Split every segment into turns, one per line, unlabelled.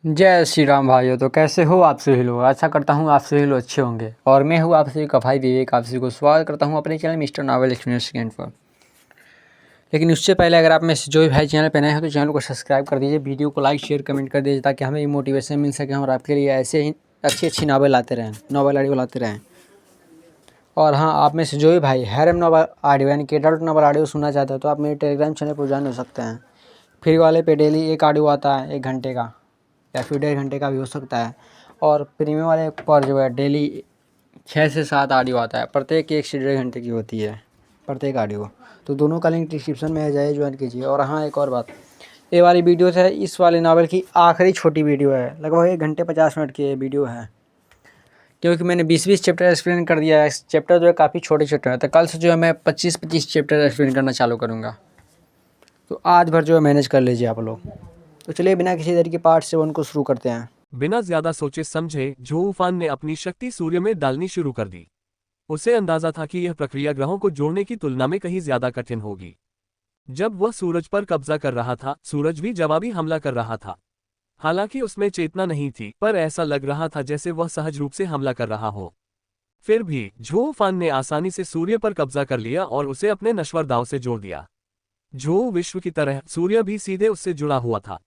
जय श्री राम भाइयों। तो कैसे हो आप सभी लोग। आशा करता हूँ आप सभी लोग अच्छे होंगे और मैं हूँ आप सभी का भाई विवेक। आप सभी को स्वागत करता हूँ अपने चैनल मिस्टर नॉवेल एक्सप्लेनेशन पर। लेकिन उससे पहले अगर आप में से जो भी भाई चैनल पर नए हो तो चैनल को सब्सक्राइब कर दीजिए, वीडियो को लाइक शेयर कमेंट कर दीजिए ताकि हमें मोटिवेशन मिल सके और आपके लिए ऐसे ही अच्छी अच्छी नॉवेल लाते रहें, नॉवेल ऑडियो लाते रहें। और हाँ, आप में से जो भी भाई हैरम नॉवेल ऑडियो यानी कि एडल्ट नॉवेल ऑडियो सुनना चाहते हो तो आप मेरे टेलीग्राम चैनल पर ज्वाइन हो सकते हैं। फ्री वाले पे डेली एक ऑडियो आता है 1 घंटे का या फिर 1.5 घंटे का भी हो सकता है। और प्रीमियम वाले पर जो है डेली 6 से 7 ऑडियो आता है, प्रत्येक 1 से 1.5 घंटे की होती है प्रत्येक ऑडियो। तो दोनों का लिंक डिस्क्रिप्शन में है, जाइए ज्वाइन कीजिए। और हाँ, एक और बात, ये वाली वीडियो है इस वाले नावल की आखिरी छोटी वीडियो है, लगभग 1 घंटे 50 मिनट की ये वीडियो है, क्योंकि मैंने 20-20 चैप्टर एक्सप्लेन कर दिया है। चैप्टर जो है काफ़ी छोटे छोटे हैं, तो कल से जो है मैं 25-25 चैप्टर एक्सप्लेन करना चालू करूँगा। तो आज भर जो है मैनेज कर लीजिए आप लोग। तो चलिए बिना किसी देर की पार्ट 7 को शुरू करते हैं।
बिना ज्यादा सोचे समझे झोऊफान ने अपनी शक्ति सूर्य में डालनी शुरू कर दी। उसे अंदाजा था कि यह प्रक्रिया ग्रहों को जोड़ने की तुलना में कहीं ज्यादा कठिन होगी। जब वह सूरज पर कब्जा कर रहा था, सूरज भी जवाबी हमला कर रहा था। हालांकि उसमें चेतना नहीं थी, पर ऐसा लग रहा था जैसे वह सहज रूप से हमला कर रहा हो। फिर भी झोऊफान ने आसानी से सूर्य पर कब्जा कर लिया और उसे अपने नश्वर दांव से जोड़ दिया। झोऊ विश्व की तरह सूर्य भी सीधे उससे जुड़ा हुआ था,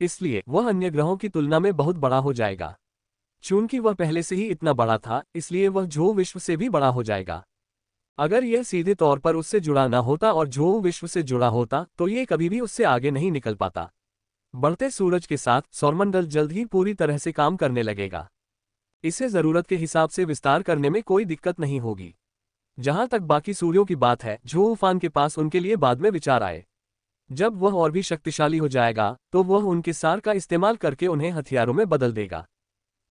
इसलिए वह अन्य ग्रहों की तुलना में बहुत बड़ा हो जाएगा। चूंकि वह पहले से ही इतना बड़ा था, इसलिए वह झोऊ विश्व से भी बड़ा हो जाएगा। अगर यह सीधे तौर पर उससे जुड़ा न होता और झोऊ विश्व से जुड़ा होता तो ये कभी भी उससे आगे नहीं निकल पाता। बढ़ते सूरज के साथ सौरमंडल जल्द ही पूरी तरह से काम करने लगेगा। इसे जरूरत के हिसाब से विस्तार करने में कोई दिक्कत नहीं होगी। जहां तक बाकी सूर्यों की बात है, झोऊफान के पास उनके लिए बाद में विचार आए। जब वह और भी शक्तिशाली हो जाएगा तो वह उनके सार का इस्तेमाल करके उन्हें हथियारों में बदल देगा।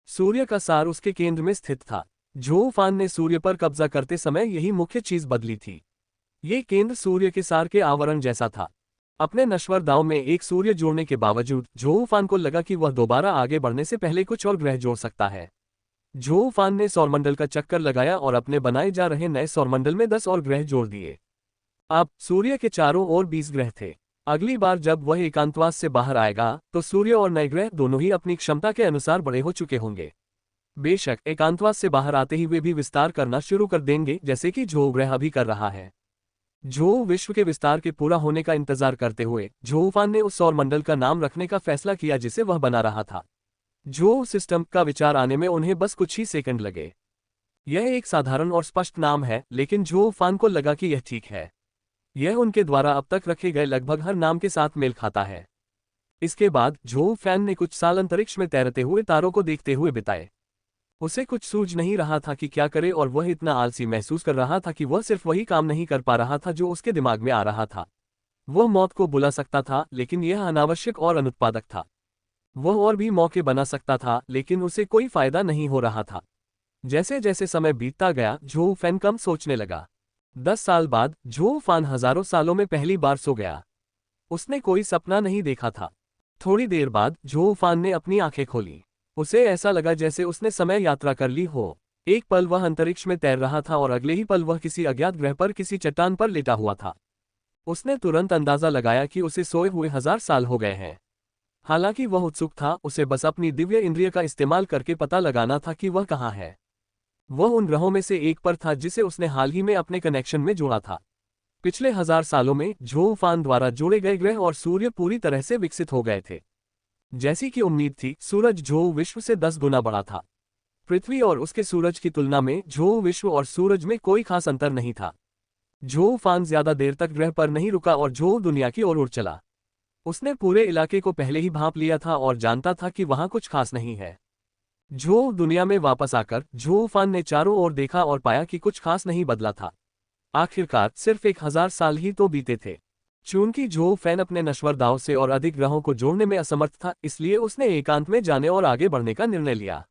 सूर्य का सार उसके केंद्र में स्थित था। झोऊफान ने सूर्य पर कब्जा करते समय यही मुख्य चीज बदली थी। ये केंद्र सूर्य के सार के आवरण जैसा था। अपने नश्वर दांव में एक सूर्य जोड़ने के बावजूद झोऊफान को लगा कि वह दोबारा आगे बढ़ने से पहले कुछ और ग्रह जोड़ सकता है। झोऊफान ने सौरमंडल का चक्कर लगाया और अपने बनाए जा रहे नए सौरमंडल में 10 और ग्रह जोड़ दिए। अब सूर्य के चारों ओर 20 ग्रह थे। अगली बार जब वह एकांतवास से बाहर आएगा तो सूर्य और नए ग्रह दोनों ही अपनी क्षमता के अनुसार बड़े हो चुके होंगे। बेशक एकांतवास से बाहर आते ही वे भी विस्तार करना शुरू कर देंगे, जैसे कि झोऊ ग्रह अभी कर रहा है। झोऊ विश्व के विस्तार के पूरा होने का इंतजार करते हुए झोऊफान ने उस सौरमंडल का नाम रखने का फैसला किया जिसे वह बना रहा था। झोऊ सिस्टम का विचार आने में उन्हें बस कुछ ही सेकंड लगे। यह एक साधारण और स्पष्ट नाम है, लेकिन झोऊफान को लगा कि यह ठीक है। यह उनके द्वारा अब तक रखे गए लगभग हर नाम के साथ मेल खाता है। इसके बाद झोऊफान ने कुछ साल अंतरिक्ष में तैरते हुए तारों को देखते हुए बिताए। उसे कुछ सूझ नहीं रहा था कि क्या करे और वह इतना आलसी महसूस कर रहा था कि वह सिर्फ वही काम नहीं कर पा रहा था जो उसके दिमाग में आ रहा था। वह मौत को बुला सकता था, लेकिन यह अनावश्यक और अनुत्पादक था। वह और भी मौके बना सकता था, लेकिन उसे कोई फायदा नहीं हो रहा था। जैसे जैसे समय बीतता गया झोऊफान कम सोचने लगा। 10 साल बाद झोऊफान हजारों सालों में पहली बार सो गया। उसने कोई सपना नहीं देखा था। थोड़ी देर बाद झोऊफान ने अपनी आंखें खोली। उसे ऐसा लगा जैसे उसने समय यात्रा कर ली हो। एक पल वह अंतरिक्ष में तैर रहा था और अगले ही पल वह किसी अज्ञात ग्रह पर किसी चट्टान पर लेटा हुआ था। उसने तुरंत अंदाजा लगाया कि उसे सोए हुए 1000 साल हो गए हैं। हालांकि वह उत्सुक था, उसे बस अपनी दिव्य इंद्रिय का इस्तेमाल करके पता लगाना था कि वह कहाँ है। वह उन ग्रहों में से एक पर था जिसे उसने हाल ही में अपने कनेक्शन में जोड़ा था। पिछले 1000 सालों में झोऊफान द्वारा जोड़े गए ग्रह और सूर्य पूरी तरह से विकसित हो गए थे। जैसी कि उम्मीद थी, सूरज झोऊ विश्व से 10 गुना बड़ा था। पृथ्वी और उसके सूरज की तुलना में झोऊ विश्व और सूरज में कोई खास अंतर नहीं था। झोऊफान ज्यादा देर तक ग्रह पर नहीं रुका और झोऊ दुनिया की ओर उड़ चला। उसने पूरे इलाके को पहले ही भांप लिया था और जानता था कि वहां कुछ खास नहीं है। झोऊ दुनिया में वापस आकर झोऊफान ने चारों ओर देखा और पाया कि कुछ खास नहीं बदला था। आखिरकार सिर्फ 1000 साल ही तो बीते थे। चूंकि झोऊफान अपने नश्वर दांव से और अधिक ग्रहों को जोड़ने में असमर्थ था, इसलिए उसने एकांत में जाने और आगे बढ़ने का निर्णय लिया।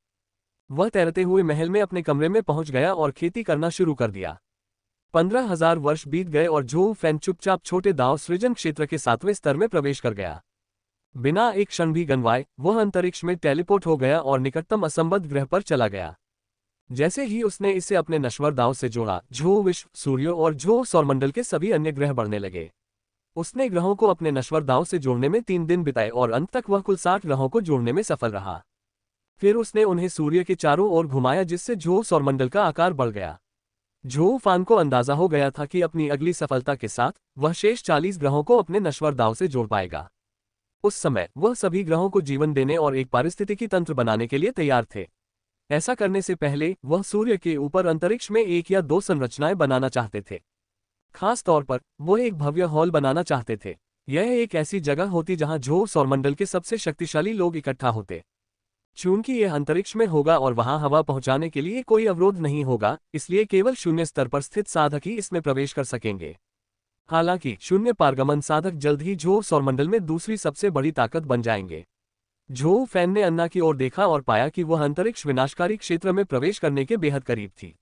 वह तैरते हुए महल में अपने कमरे में पहुंच गया और खेती करना शुरू कर दिया। 15,000 वर्ष बीत गए और झोऊफान चुपचाप छोटे दांव सृजन क्षेत्र के 7वें स्तर में प्रवेश कर गया। बिना एक क्षण भी गंवाए वह अंतरिक्ष में टेलीपोर्ट हो गया और निकटतम असंबद्ध ग्रह पर चला गया। जैसे ही उसने इसे अपने नश्वर दांव से जोड़ा, झोऊ विश्व, सूर्य और झोऊ सौरमंडल के सभी अन्य ग्रह बढ़ने लगे। उसने ग्रहों को अपने नश्वर दांव से जोड़ने में 3 दिन बिताए और अंत तक वह कुल 60 ग्रहों को जोड़ने में सफल रहा। फिर उसने उन्हें सूर्य के चारों ओर घुमाया, जिससे जोव सौरमंडल का आकार बढ़ गया। जोव फान को अंदाजा हो गया था कि अपनी अगली सफलता के साथ वह शेष 40 ग्रहों को अपने नश्वर दांव से जोड़ पाएगा। उस समय वह सभी ग्रहों को जीवन देने और एक पारिस्थितिकी तंत्र बनाने के लिए तैयार थे। ऐसा करने से पहले वह सूर्य के ऊपर अंतरिक्ष में 1 या 2 संरचनाएं बनाना चाहते थे। खास तौर पर वह एक भव्य हॉल बनाना चाहते थे। यह एक ऐसी जगह होती जहां जोव सौरमंडल के सबसे शक्तिशाली लोग इकट्ठा होते। चूंकि यह अंतरिक्ष में होगा और वहां हवा पहुंचाने के लिए कोई अवरोध नहीं होगा, इसलिए केवल शून्य स्तर पर स्थित साधक ही इसमें प्रवेश कर सकेंगे। हालांकि शून्य पारगमन साधक जल्द ही जोव सौरमंडल में दूसरी सबसे बड़ी ताकत बन जाएंगे। जोव फैन ने अन्ना की ओर देखा और पाया कि वह अंतरिक्ष विनाशकारी क्षेत्र में प्रवेश करने के बेहद करीब थी।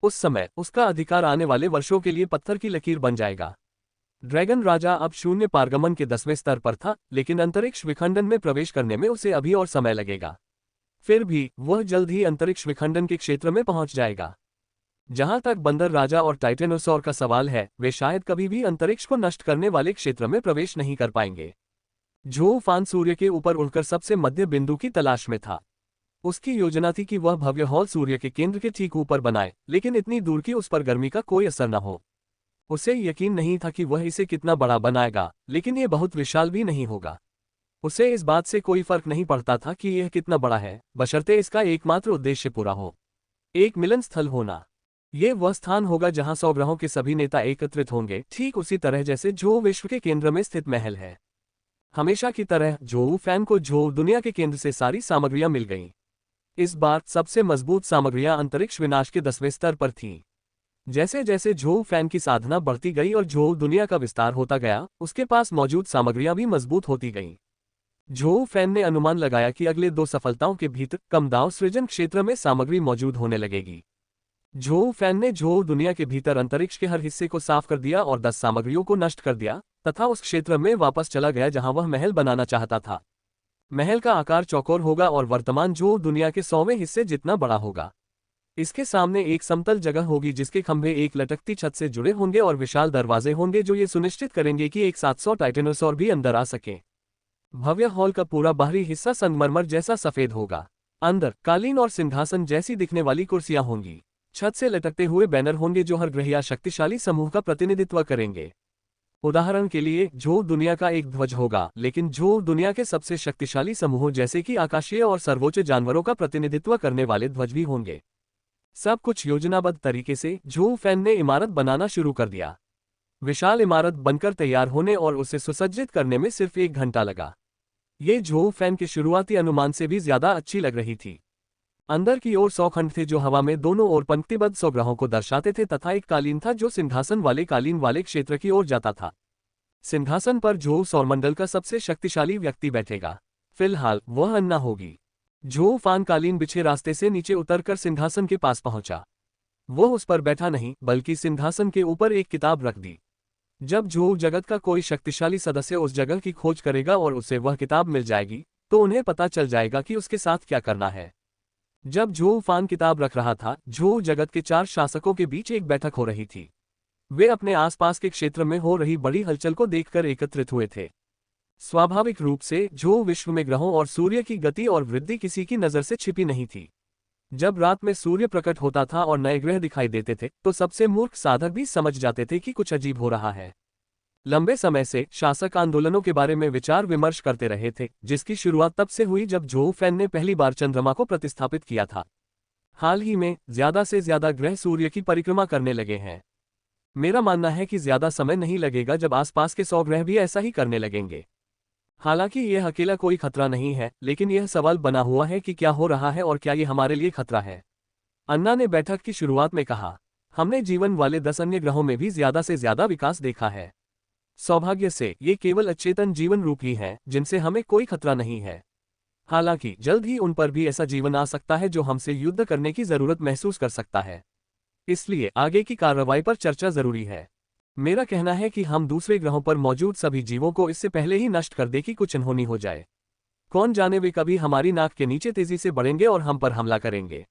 उस समय उसका अधिकार आने वाले वर्षों के लिए पत्थर की लकीर बन जाएगा। ड्रैगन राजा अब शून्य पारगमन के 10वें स्तर पर था, लेकिन अंतरिक्ष विखंडन में प्रवेश करने में उसे अभी और समय लगेगा। फिर भी वह जल्द ही अंतरिक्ष विखंडन के क्षेत्र में पहुंच जाएगा। जहां तक बंदर राजा और टाइटेनोसॉर का सवाल है, वे शायद कभी भी अंतरिक्ष को नष्ट करने वाले क्षेत्र में प्रवेश नहीं कर पाएंगे। जोव फान सूर्य के ऊपर उड़कर सबसे मध्य बिंदु की तलाश में था। उसकी योजना थी कि वह भव्य हॉल सूर्य के केंद्र के ठीक ऊपर बनाए, लेकिन इतनी दूर कि उस पर गर्मी का कोई असर न हो। उसे यकीन नहीं था कि वह इसे कितना बड़ा बनाएगा, लेकिन यह बहुत विशाल भी नहीं होगा। उसे इस बात से कोई फर्क नहीं पड़ता था कि यह कितना बड़ा है, बशर्ते इसका एकमात्र उद्देश्य पूरा हो, एक मिलन स्थल होना। यह वह स्थान होगा जहां 100 ग्रहों के सभी नेता एकत्रित होंगे, ठीक उसी तरह जैसे जो विश्व के केंद्र में स्थित महल है। हमेशा की तरह जोव फैन को जोव दुनिया के केंद्र से सारी सामग्रियां मिल गईं। इस बार सबसे मजबूत सामग्रियां अंतरिक्ष विनाश के 10वें स्तर पर थीं। जैसे जैसे जोव फैन की साधना बढ़ती गई और जोव दुनिया का विस्तार होता गया, उसके पास मौजूद सामग्रियां भी मजबूत होती गईं। जोव फैन ने अनुमान लगाया कि अगले 2 सफलताओं के भीतर कम दाव सृजन क्षेत्र में सामग्री मौजूद होने लगेगी। जोव फैन ने जोव दुनिया के भीतर अंतरिक्ष के हर हिस्से को साफ कर दिया और 10 सामग्रियों को नष्ट कर दिया, तथा उस क्षेत्र में वापस चला गया जहां वह महल बनाना चाहता था। महल का आकार चौकोर होगा और वर्तमान जोव दुनिया के 100वें हिस्से जितना बड़ा होगा। इसके सामने एक समतल जगह होगी जिसके खंभे एक लटकती छत से जुड़े होंगे और विशाल दरवाजे होंगे जो ये सुनिश्चित करेंगे कि एक 700 टाइटेनोसॉर भी अंदर आ सके। भव्य हॉल का पूरा बाहरी हिस्सा संगमरमर जैसा सफेद होगा। अंदर कालीन और सिंहासन जैसी दिखने वाली कुर्सियां होंगी। छत से लटकते हुए बैनर होंगे जो हर ग्रह या शक्तिशाली समूह का प्रतिनिधित्व करेंगे। उदाहरण के लिए जोव दुनिया का एक ध्वज होगा, लेकिन जोव दुनिया के सबसे शक्तिशाली समूहों जैसे कि आकाशीय और सर्वोच्च जानवरों का प्रतिनिधित्व करने वाले ध्वज भी होंगे। सब कुछ योजनाबद्ध तरीके से जोव फैन ने इमारत बनाना शुरू कर दिया। विशाल इमारत बनकर तैयार होने और उसे सुसज्जित करने में सिर्फ 1 घंटा लगा। ये जोव फैन के शुरुआती अनुमान से भी ज्यादा अच्छी लग रही थी। अंदर की ओर 100 खंड थे जो हवा में दोनों ओर पंक्तिबद्ध 100 ग्रहों को दर्शाते थे, तथा एक कालीन था जो सिंहासन वाले कालीन वाले क्षेत्र की ओर जाता था। सिंहासन पर जोव सौरमंडल का सबसे शक्तिशाली व्यक्ति बैठेगा। फिलहाल वह अन्ना होगी। जोव फान कालीन बिछे रास्ते से नीचे उतरकर सिंहासन के पास पहुंचा। वह उस पर बैठा नहीं, बल्कि सिंहासन के ऊपर एक किताब रख दी। जब जोव जगत का कोई शक्तिशाली सदस्य उस जगह की खोज करेगा और उसे वह किताब मिल जाएगी, तो उन्हें पता चल जाएगा कि उसके साथ क्या करना है। जब जोव फान किताब रख रहा था, जोव जगत के 4 शासकों के बीच एक बैठक हो रही थी। वे अपने आसपास के क्षेत्र में हो रही बड़ी हलचल को देखकर एकत्रित हुए थे। स्वाभाविक रूप से जोव विश्व में ग्रहों और सूर्य की गति और वृद्धि किसी की नजर से छिपी नहीं थी। जब रात में सूर्य प्रकट होता था और नए ग्रह दिखाई देते थे, तो सबसे मूर्ख साधक भी समझ जाते थे कि कुछ अजीब हो रहा है। लंबे समय से शासक आंदोलनों के बारे में विचार विमर्श करते रहे थे, जिसकी शुरुआत तब से हुई जब जोव फैन ने पहली बार चंद्रमा को प्रतिस्थापित किया था। हाल ही में ज्यादा से ज्यादा ग्रह सूर्य की परिक्रमा करने लगे हैं। मेरा मानना है कि ज्यादा समय नहीं लगेगा जब आसपास के 100 ग्रह भी ऐसा ही करने लगेंगे। हालांकि यह अकेला कोई खतरा नहीं है, लेकिन यह सवाल बना हुआ है कि क्या हो रहा है और क्या ये हमारे लिए खतरा है। अन्ना ने बैठक की शुरुआत में कहा, हमने जीवन वाले 10 अन्य ग्रहों में भी ज्यादा से ज्यादा विकास देखा है। सौभाग्य से ये केवल अचेतन जीवन रूप ही हैं, जिनसे हमें कोई खतरा नहीं है। हालांकि जल्द ही उन पर भी ऐसा जीवन आ सकता है जो हमसे युद्ध करने की जरूरत महसूस कर सकता है। इसलिए आगे की कार्रवाई पर चर्चा जरूरी है। मेरा कहना है कि हम दूसरे ग्रहों पर मौजूद सभी जीवों को इससे पहले ही नष्ट कर दें कि कुछ अनहोनी हो जाए। कौन जाने वे कभी हमारी नाक के नीचे तेजी से बढ़ेंगे और हम पर हमला करेंगे।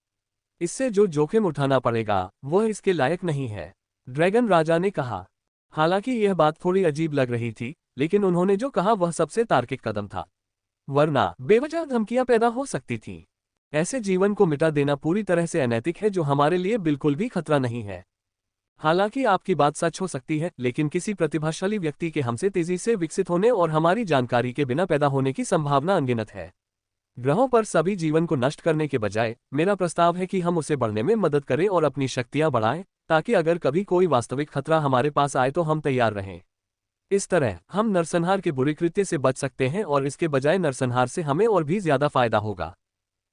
इससे जो जोखिम उठाना पड़ेगा वह इसके लायक नहीं है, ड्रैगन राजा ने कहा। हालांकि यह बात थोड़ी अजीब लग रही थी, लेकिन उन्होंने जो कहा वह सबसे तार्किक कदम था। वरना बेवजह धमकियां पैदा हो सकती थीं। ऐसे जीवन को मिटा देना पूरी तरह से अनैतिक है, जो हमारे लिए बिल्कुल भी खतरा नहीं है। हालांकि आपकी बात सच हो सकती है, लेकिन किसी प्रतिभाशाली व्यक्ति के हमसे तेजी से विकसित होने और हमारी जानकारी के बिना पैदा होने की संभावना अनगिनत है। ग्रहों पर सभी जीवन को नष्ट करने के बजाय मेरा प्रस्ताव है कि हम उसे बढ़ने में मदद करें और अपनी शक्तियां बढ़ाएं, ताकि अगर कभी कोई वास्तविक खतरा हमारे पास आए तो हम तैयार रहें। इस तरह हम नरसंहार के बुरे कृत्य से बच सकते हैं और इसके बजाय नरसंहार से हमें और भी ज्यादा फायदा होगा।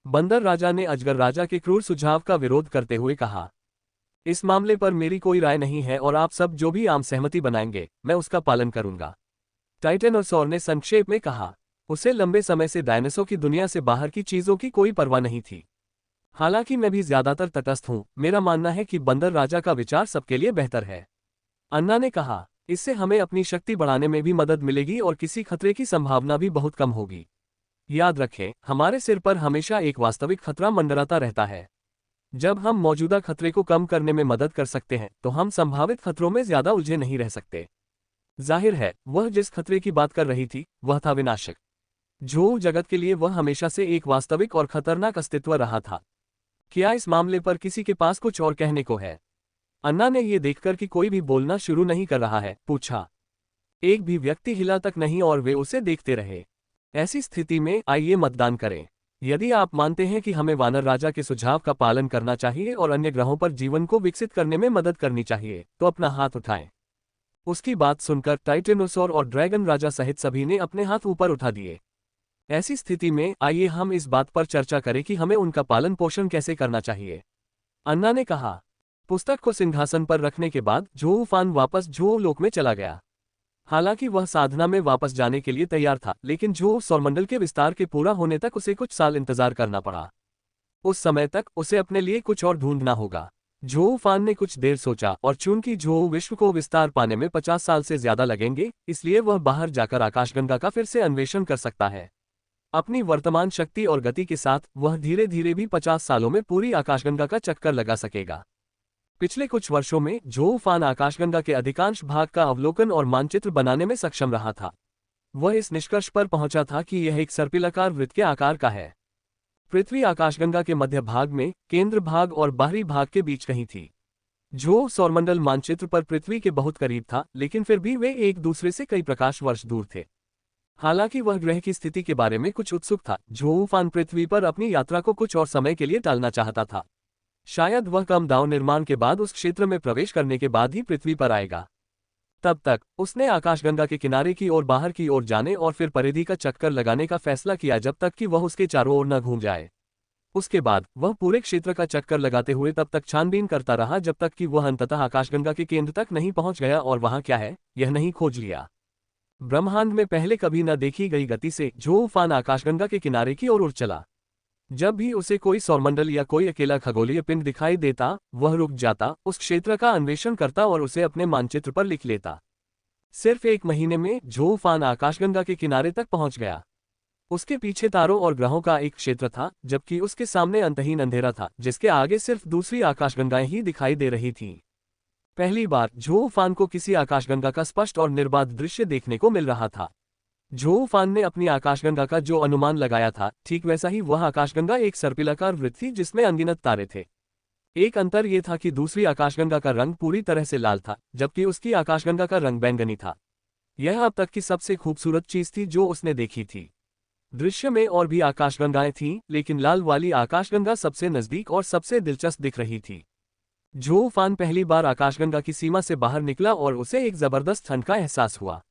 बंदर राजा ने अजगर राजा के क्रूर सुझाव का विरोध करते हुए कहा, इस मामले पर मेरी कोई राय नहीं है और आप सब जो भी आम सहमति बनाएंगे मैं उसका पालन करूंगा। टाइटेनोसॉर ने संक्षेप में कहा। उसे लंबे समय से डायनासोर की दुनिया से बाहर की चीजों की कोई परवाह नहीं थी। हालांकि मैं भी ज्यादातर तटस्थ हूं, मेरा मानना है कि बंदर राजा का विचार सबके लिए बेहतर है। अन्ना ने कहा, इससे हमें अपनी शक्ति बढ़ाने में भी मदद मिलेगी और किसी खतरे की संभावना भी बहुत कम होगी। याद रखें, हमारे सिर पर हमेशा एक वास्तविक खतरा मंडराता रहता है। जब हम मौजूदा खतरे को कम करने में मदद कर सकते हैं तो हम संभावित खतरों में ज्यादा उलझे नहीं रह सकते। जाहिर है, वह जिस खतरे की बात कर रही थी वह था विनाशक। जो जगत के लिए वह हमेशा से एक वास्तविक और खतरनाक अस्तित्व रहा था। क्या इस मामले पर किसी के पास कुछ और कहने को है? अन्ना ने यह देखकर कि कोई भी बोलना शुरू नहीं कर रहा है, पूछा। एक भी व्यक्ति हिला तक नहीं और वे उसे देखते रहे। ऐसी स्थिति में आइए मतदान करें। यदि आप मानते हैं कि हमें वानर राजा के सुझाव का पालन करना चाहिए और अन्य ग्रहों पर जीवन को विकसित करने में मदद करनी चाहिए, तो अपना हाथ उठाएं। उसकी बात सुनकर टाइटेनोसॉर और ड्रैगन राजा सहित सभी ने अपने हाथ ऊपर उठा दिए। ऐसी स्थिति में आइए हम इस बात पर चर्चा करें कि हमें उनका पालन पोषण कैसे करना चाहिए। अन्ना ने कहा। पुस्तक को सिंहासन पर रखने के बाद झोऊ फान वापस झोऊ लोक में चला गया। हालांकि वह साधना में वापस जाने के लिए तैयार था, लेकिन झोऊ सौरमंडल के विस्तार के पूरा होने तक उसे कुछ साल इंतजार करना पड़ा। उस समय तक उसे अपने लिए कुछ और ढूंढना होगा। झोऊ फान ने कुछ देर सोचा और चूंकि झोऊ विश्व को विस्तार पाने में 50 साल से ज्यादा लगेंगे, इसलिए वह बाहर जाकर आकाशगंगा का फिर से अन्वेषण कर सकता है। अपनी वर्तमान शक्ति और गति के साथ वह धीरे धीरे भी 50 सालों में पूरी आकाशगंगा का चक्कर लगा सकेगा। पिछले कुछ वर्षों में झोऊ फान आकाशगंगा के अधिकांश भाग का अवलोकन और मानचित्र बनाने में सक्षम रहा था। वह इस निष्कर्ष पर पहुंचा था कि यह एक सर्पिलाकार वृत्त के आकार का है। पृथ्वी आकाशगंगा के मध्य भाग में, केंद्र भाग और बाहरी भाग के बीच कहीं थी। झोऊ सौरमंडल मानचित्र पर पृथ्वी के बहुत करीब था, लेकिन फिर भी वे एक दूसरे से कई प्रकाश वर्ष दूर थे। हालांकि वह ग्रह की स्थिति के बारे में कुछ उत्सुक था। झोऊ फान पृथ्वी पर अपनी यात्रा को कुछ और समय के लिए टालना चाहता था। शायद वह कम दाव निर्माण के बाद उस क्षेत्र में प्रवेश करने के बाद ही पृथ्वी पर आएगा। तब तक उसने आकाशगंगा के किनारे की ओर बाहर की ओर जाने और फिर परिधि का चक्कर लगाने का फैसला किया, जब तक कि वह उसके चारों ओर न घूम जाए। उसके बाद वह पूरे क्षेत्र का चक्कर लगाते हुए तब तक छानबीन करता रहा जब तक कि वह अंततः आकाशगंगा के केंद्र तक नहीं पहुंच गया और वहां क्या है यह नहीं खोज लिया। ब्रह्मांड में पहले कभी न देखी गई गति से झोऊ फान आकाशगंगा के किनारे की ओर उड़ चला। जब भी उसे कोई सौरमंडल या कोई अकेला खगोलीय पिंड दिखाई देता, वह रुक जाता, उस क्षेत्र का अन्वेषण करता और उसे अपने मानचित्र पर लिख लेता। सिर्फ 1 महीने में झोऊ फान आकाशगंगा के किनारे तक पहुंच गया। उसके पीछे तारों और ग्रहों का एक क्षेत्र था, जबकि उसके सामने अंतहीन अंधेरा था, जिसके आगे सिर्फ दूसरी आकाशगंगाएं ही दिखाई दे रही थीं। पहली बार झोऊ फान को किसी आकाशगंगा का स्पष्ट और निर्बाध दृश्य देखने को मिल रहा था। झोऊ फान ने अपनी आकाशगंगा का जो अनुमान लगाया था, ठीक वैसा ही वह आकाशगंगा एक सर्पिलाकार वृत्त थी जिसमें अनगिनत तारे थे। एक अंतर यह था कि दूसरी आकाशगंगा का रंग पूरी तरह से लाल था, जबकि उसकी आकाशगंगा का रंग बैंगनी था। यह अब तक की सबसे खूबसूरत चीज थी जो उसने देखी थी। दृश्य में और भी आकाशगंगाएं थीं, लेकिन लाल वाली आकाशगंगा सबसे नजदीक और सबसे दिलचस्प दिख रही थी। झोऊ फान पहली बार आकाशगंगा की सीमा से बाहर निकला और उसे एक जबरदस्त ठंड का एहसास हुआ।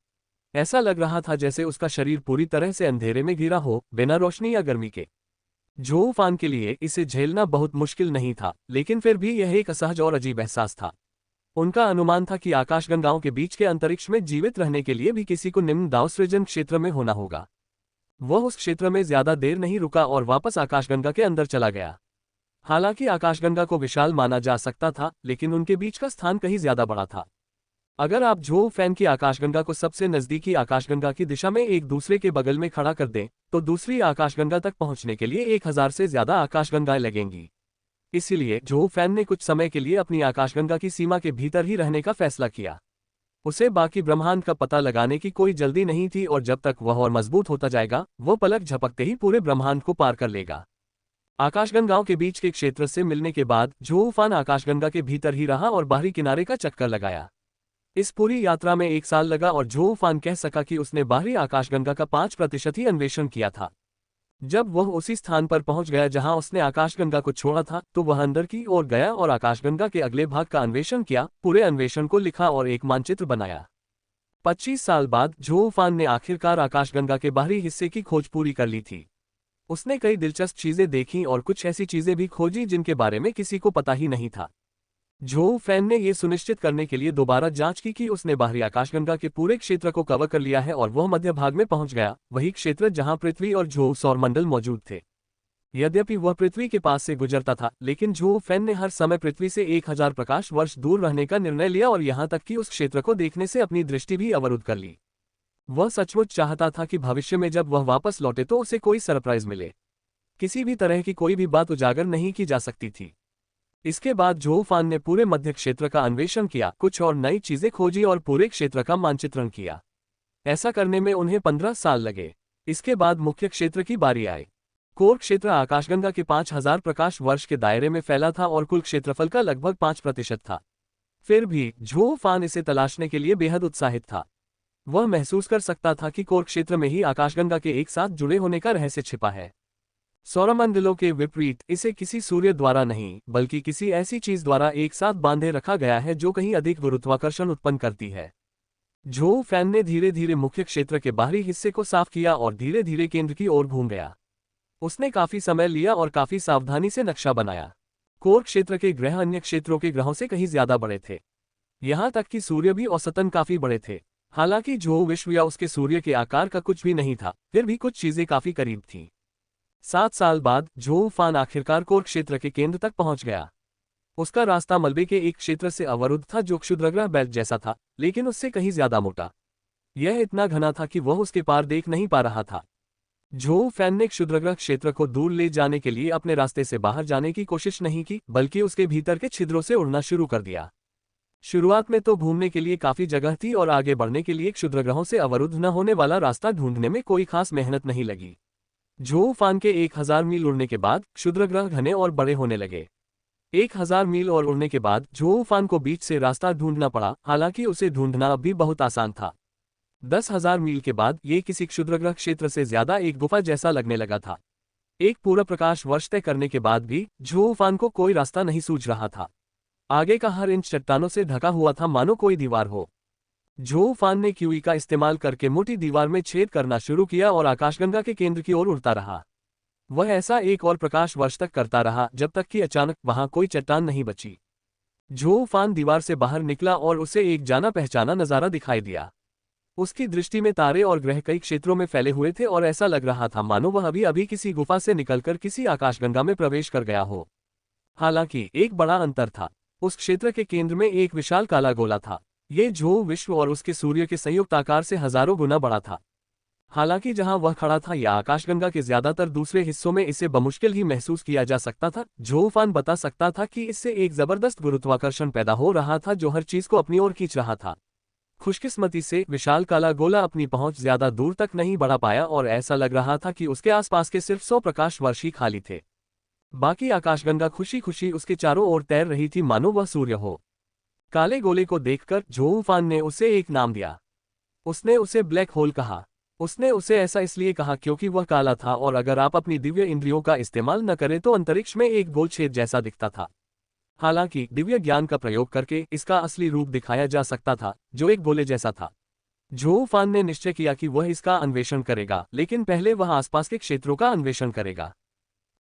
ऐसा लग रहा था जैसे उसका शरीर पूरी तरह से अंधेरे में घिरा हो, बिना रोशनी या गर्मी के। झोऊ फान के लिए इसे झेलना बहुत मुश्किल नहीं था, लेकिन फिर भी यह एक असहज और अजीब एहसास था। उनका अनुमान था कि आकाशगंगाओं के बीच के अंतरिक्ष में जीवित रहने के लिए भी किसी को निम्न दाव सृजन क्षेत्र में होना होगा। वह उस क्षेत्र में ज्यादा देर नहीं रुका और वापस आकाशगंगा के अंदर चला गया। हालांकि आकाशगंगा को विशाल माना जा सकता था, लेकिन उनके बीच का स्थान कहीं ज्यादा बड़ा था। अगर आप झोऊ फान की आकाशगंगा को सबसे नजदीकी आकाशगंगा की दिशा में एक दूसरे के बगल में खड़ा कर दें, तो दूसरी आकाशगंगा तक पहुंचने के लिए 1000 से ज्यादा आकाशगंगाएं लगेंगी। इसलिए झोऊ फान ने कुछ समय के लिए अपनी आकाशगंगा की सीमा के भीतर ही रहने का फैसला किया। उसे बाकी ब्रह्मांड का पता लगाने की कोई जल्दी नहीं थी और जब तक वह और मजबूत होता जाएगा, वो पलक झपकते ही पूरे ब्रह्मांड को पार कर लेगा। आकाशगंगाओं के बीच के क्षेत्र से मिलने के बाद झोऊफान आकाशगंगा के भीतर ही रहा और बाहरी किनारे का चक्कर लगाया। इस पूरी यात्रा में 1 साल लगा और झोऊफान कह सका कि उसने बाहरी आकाशगंगा का 5% ही अन्वेषण किया था। जब वह उसी स्थान पर पहुंच गया जहां उसने आकाशगंगा को छोड़ा था, तो वह अंदर की ओर गया और आकाशगंगा के अगले भाग का अन्वेषण किया, पूरे अन्वेषण को लिखा और एक मानचित्र बनाया। 25 साल बाद झोऊफान ने आखिरकार आकाशगंगा के बाहरी हिस्से की खोज पूरी कर ली थी। उसने कई दिलचस्प चीजें देखीं और कुछ ऐसी चीजें भी खोजी जिनके बारे में किसी को पता ही नहीं था। झोऊफैन ने यह सुनिश्चित करने के लिए दोबारा जांच की कि उसने बाहरी आकाशगंगा के पूरे क्षेत्र को कवर कर लिया है और वह मध्य भाग में पहुंच गया, वही क्षेत्र जहां पृथ्वी और झोऊ सौरमंडल मौजूद थे। यद्यपि वह पृथ्वी के पास से गुजरता था, लेकिन झोऊफैन ने हर समय पृथ्वी से 1000 प्रकाश वर्ष दूर रहने का निर्णय लिया और यहां तक कि उस क्षेत्र को देखने से अपनी दृष्टि भी अवरुद्ध कर ली। वह सचमुच चाहता था कि भविष्य में जब वह वापस लौटे तो उसे कोई सरप्राइज मिले। किसी भी तरह की कोई भी बात उजागर नहीं की जा सकती थी। इसके बाद झोऊफान ने पूरे मध्य क्षेत्र का अन्वेषण किया, कुछ और नई चीजें खोजी और पूरे क्षेत्र का मानचित्रण किया। ऐसा करने में उन्हें 15 साल लगे। इसके बाद मुख्य क्षेत्र की बारी आई। कोर क्षेत्र आकाशगंगा के 5000 प्रकाश वर्ष के दायरे में फैला था और कुल क्षेत्रफल का लगभग 5% था। फिर भी झोऊफान इसे तलाशने के लिए बेहद उत्साहित था। वह महसूस कर सकता था कि कोर क्षेत्र में ही आकाशगंगा के एक साथ जुड़े होने का रहस्य छिपा है। सौरमंडलों के विपरीत इसे किसी सूर्य द्वारा नहीं, बल्कि किसी ऐसी चीज द्वारा एक साथ बांधे रखा गया है जो कहीं अधिक गुरुत्वाकर्षण उत्पन्न करती है। झोऊफैन ने धीरे धीरे मुख्य क्षेत्र के बाहरी हिस्से को साफ किया और धीरे धीरे केंद्र की ओर घूम गया। उसने काफी समय लिया और काफी सावधानी से नक्शा बनाया। कोर क्षेत्र के ग्रह अन्य क्षेत्रों के ग्रहों से कहीं ज्यादा बड़े थे। यहां तक कि सूर्य भी औसतन काफी बड़े थे। हालांकि झोऊ विश्व या उसके सूर्य के आकार का कुछ भी नहीं था, फिर भी कुछ चीजें काफी करीब थीं। 7 साल बाद झोऊफान आखिरकार कोर क्षेत्र के केंद्र तक पहुंच गया। उसका रास्ता मलबे के एक क्षेत्र से अवरुद्ध था जो क्षुद्रग्रह बेल्ट जैसा था, लेकिन उससे कहीं ज्यादा मोटा। यह इतना घना था कि वह उसके पार देख नहीं पा रहा था। झोऊफैन ने क्षुद्रग्रह क्षेत्र को दूर ले जाने के लिए अपने रास्ते से बाहर जाने की कोशिश नहीं की, बल्कि उसके भीतर के छिद्रों से उड़ना शुरू कर दिया। शुरुआत में तो घूमने के लिए काफी जगह थी और आगे बढ़ने के लिए क्षुद्रग्रहों से अवरुद्ध न होने वाला रास्ता ढूंढने में कोई खास मेहनत नहीं लगी। झोऊफान के 1000 मील उड़ने के बाद क्षुद्रग्रह घने और बड़े होने लगे। 1000 मील और उड़ने के बाद झोऊफान को बीच से रास्ता ढूंढना पड़ा, हालांकि उसे ढूंढना अब भी बहुत आसान था। 10,000 मील के बाद ये किसी क्षुद्रग्रह क्षेत्र से ज्यादा एक गुफा जैसा लगने लगा था। एक पूरा प्रकाश वर्ष तय करने के बाद भी झोऊफान को कोई रास्ता नहीं सूझ रहा था। आगे का हर इंच चट्टानों से ढका हुआ था, मानो कोई दीवार हो। झोऊफान ने क्यूई का इस्तेमाल करके मोटी दीवार में छेद करना शुरू किया और आकाशगंगा के केंद्र की ओर उड़ता रहा। वह ऐसा एक और प्रकाश वर्ष तक करता रहा, जब तक कि अचानक वहां कोई चट्टान नहीं बची। झोऊफान दीवार से बाहर निकला और उसे एक जाना पहचाना नजारा दिखाई दिया। उसकी दृष्टि में तारे और ग्रह कई क्षेत्रों में फैले हुए थे और ऐसा लग रहा था मानो वह अभी अभी किसी गुफा से निकलकर किसी आकाशगंगा में प्रवेश कर गया हो। हालांकि एक बड़ा अंतर था। उस क्षेत्र के केंद्र में एक विशाल काला गोला था। ये झोऊ विश्व और उसके सूर्य के संयुक्त आकार से हजारों गुना बड़ा था। हालांकि जहां वह खड़ा था या आकाशगंगा के ज्यादातर दूसरे हिस्सों में इसे बमुश्किल ही महसूस किया जा सकता था। झोऊफान बता सकता था कि इससे एक जबरदस्त गुरुत्वाकर्षण पैदा हो रहा था जो हर चीज को अपनी ओर खींच रहा था। खुशकिस्मती से विशाल काला गोला अपनी पहुंच ज्यादा दूर तक नहीं बढ़ा पाया और ऐसा लग रहा था कि उसके आसपास के सिर्फ 100 प्रकाश वर्ष ही खाली थे। बाकी आकाशगंगा खुशी खुशी उसके चारों ओर तैर रही थी, मानो वह सूर्य हो। काले गोले को देखकर झोऊफान ने उसे एक नाम दिया। उसने उसे ब्लैक होल कहा। उसने उसे ऐसा इसलिए कहा क्योंकि वह काला था और अगर आप अपनी दिव्य इंद्रियों का इस्तेमाल न करें तो अंतरिक्ष में एक गोल छेद जैसा दिखता था। हालांकि दिव्य ज्ञान का प्रयोग करके इसका असली रूप दिखाया जा सकता था, जो एक गोले जैसा था। झोऊफान ने निश्चय किया कि वह इसका अन्वेषण करेगा, लेकिन पहले वह आसपास के क्षेत्रों का अन्वेषण करेगा।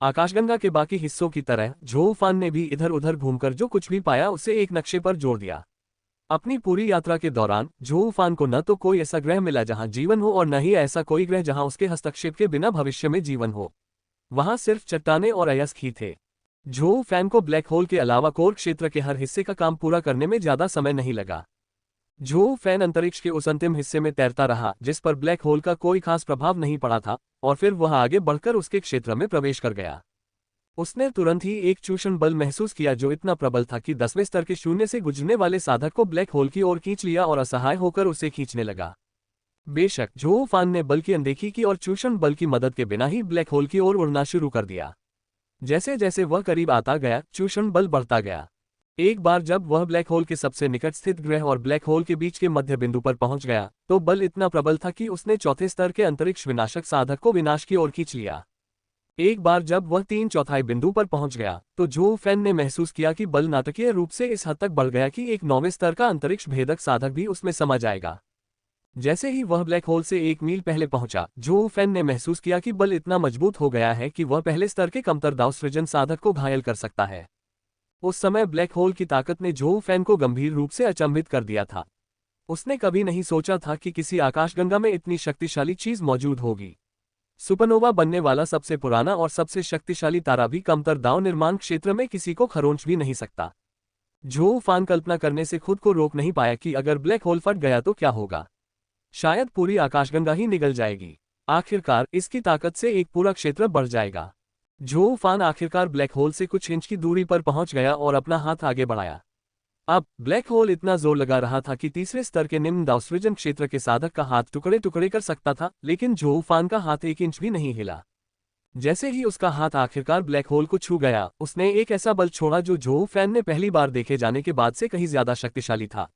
आकाशगंगा के बाकी हिस्सों की तरह झोऊफान ने भी इधर उधर घूमकर जो कुछ भी पाया उसे एक नक्शे पर जोड़ दिया। अपनी पूरी यात्रा के दौरान झोऊफान को न तो कोई ऐसा ग्रह मिला जहां जीवन हो और न ही ऐसा कोई ग्रह जहां उसके हस्तक्षेप के बिना भविष्य में जीवन हो। वहां सिर्फ चट्टानें और अयस्क ही थे। झोऊफैन को ब्लैक होल के अलावा कोर क्षेत्र के हर हिस्से का काम पूरा करने में ज्यादा समय नहीं लगा। झोऊफैन अंतरिक्ष के उस अंतिम हिस्से में तैरता रहा जिस पर ब्लैक होल का कोई खास प्रभाव नहीं पड़ा था, और फिर वह आगे बढ़कर उसके क्षेत्र में प्रवेश कर गया। उसने तुरंत ही एक चूषण बल महसूस किया जो इतना प्रबल था कि 10वें स्तर के शून्य से गुजरने वाले साधक को ब्लैक होल की ओर खींच लिया और असहाय होकर उसे खींचने लगा। बेशक झोउ फान ने बल की अनदेखी की और चूषण बल की मदद के बिना ही ब्लैक होल की ओर उड़ना शुरू कर दिया। जैसे जैसे वह करीब आता गया, चूषण बल बढ़ता गया। एक बार जब वह ब्लैक होल के सबसे निकट स्थित ग्रह और ब्लैक होल के बीच के मध्य बिंदु पर पहुंच गया, तो बल इतना प्रबल था कि उसने चौथे स्तर के अंतरिक्ष विनाशक साधक को विनाश की ओर खींच लिया। एक बार जब वह 3/4 बिंदु पर पहुंच गया, तो झोउ फैन ने महसूस किया कि बल नाटकीय रूप से इस हद तक बढ़ गया कि एक 9वें स्तर का अंतरिक्ष भेदक साधक भी उसमें समा जाएगा। जैसे ही वह ब्लैक होल से 1 मील पहले पहुंचा, झोउ फैन ने महसूस किया कि बल इतना मजबूत हो गया है कि वह पहले स्तर के कमतर दाव सृजन साधक को घायल कर सकता है। उस समय ब्लैक होल की ताकत ने झोउ फैन को गंभीर रूप से अचंभित कर दिया था। उसने कभी नहीं सोचा था कि किसी आकाशगंगा में इतनी शक्तिशाली चीज मौजूद होगी। सुपरनोवा बनने वाला सबसे पुराना और सबसे शक्तिशाली तारा भी कमतर दाव निर्माण क्षेत्र में किसी को खरोंच भी नहीं सकता। झोउ फान कल्पना करने से खुद को रोक नहीं पाया कि अगर ब्लैक होल फट गया तो क्या होगा। शायद पूरी आकाशगंगा ही निगल जाएगी। आखिरकार इसकी ताकत से एक पूरा क्षेत्र बढ़ जाएगा। झोउ फान आखिरकार ब्लैक होल से कुछ इंच की दूरी पर पहुंच गया और अपना हाथ आगे बढ़ाया। अब ब्लैक होल इतना जोर लगा रहा था कि तीसरे स्तर के निम्न दाव सृजन क्षेत्र के साधक का हाथ टुकड़े टुकड़े कर सकता था, लेकिन झोउ फान का हाथ 1 इंच भी नहीं हिला। जैसे ही उसका हाथ आखिरकार ब्लैक होल को छू गया, उसने एक ऐसा बल छोड़ा जो झोउ फैन ने पहली बार देखे जाने के बाद से कहीं ज्यादा शक्तिशाली था।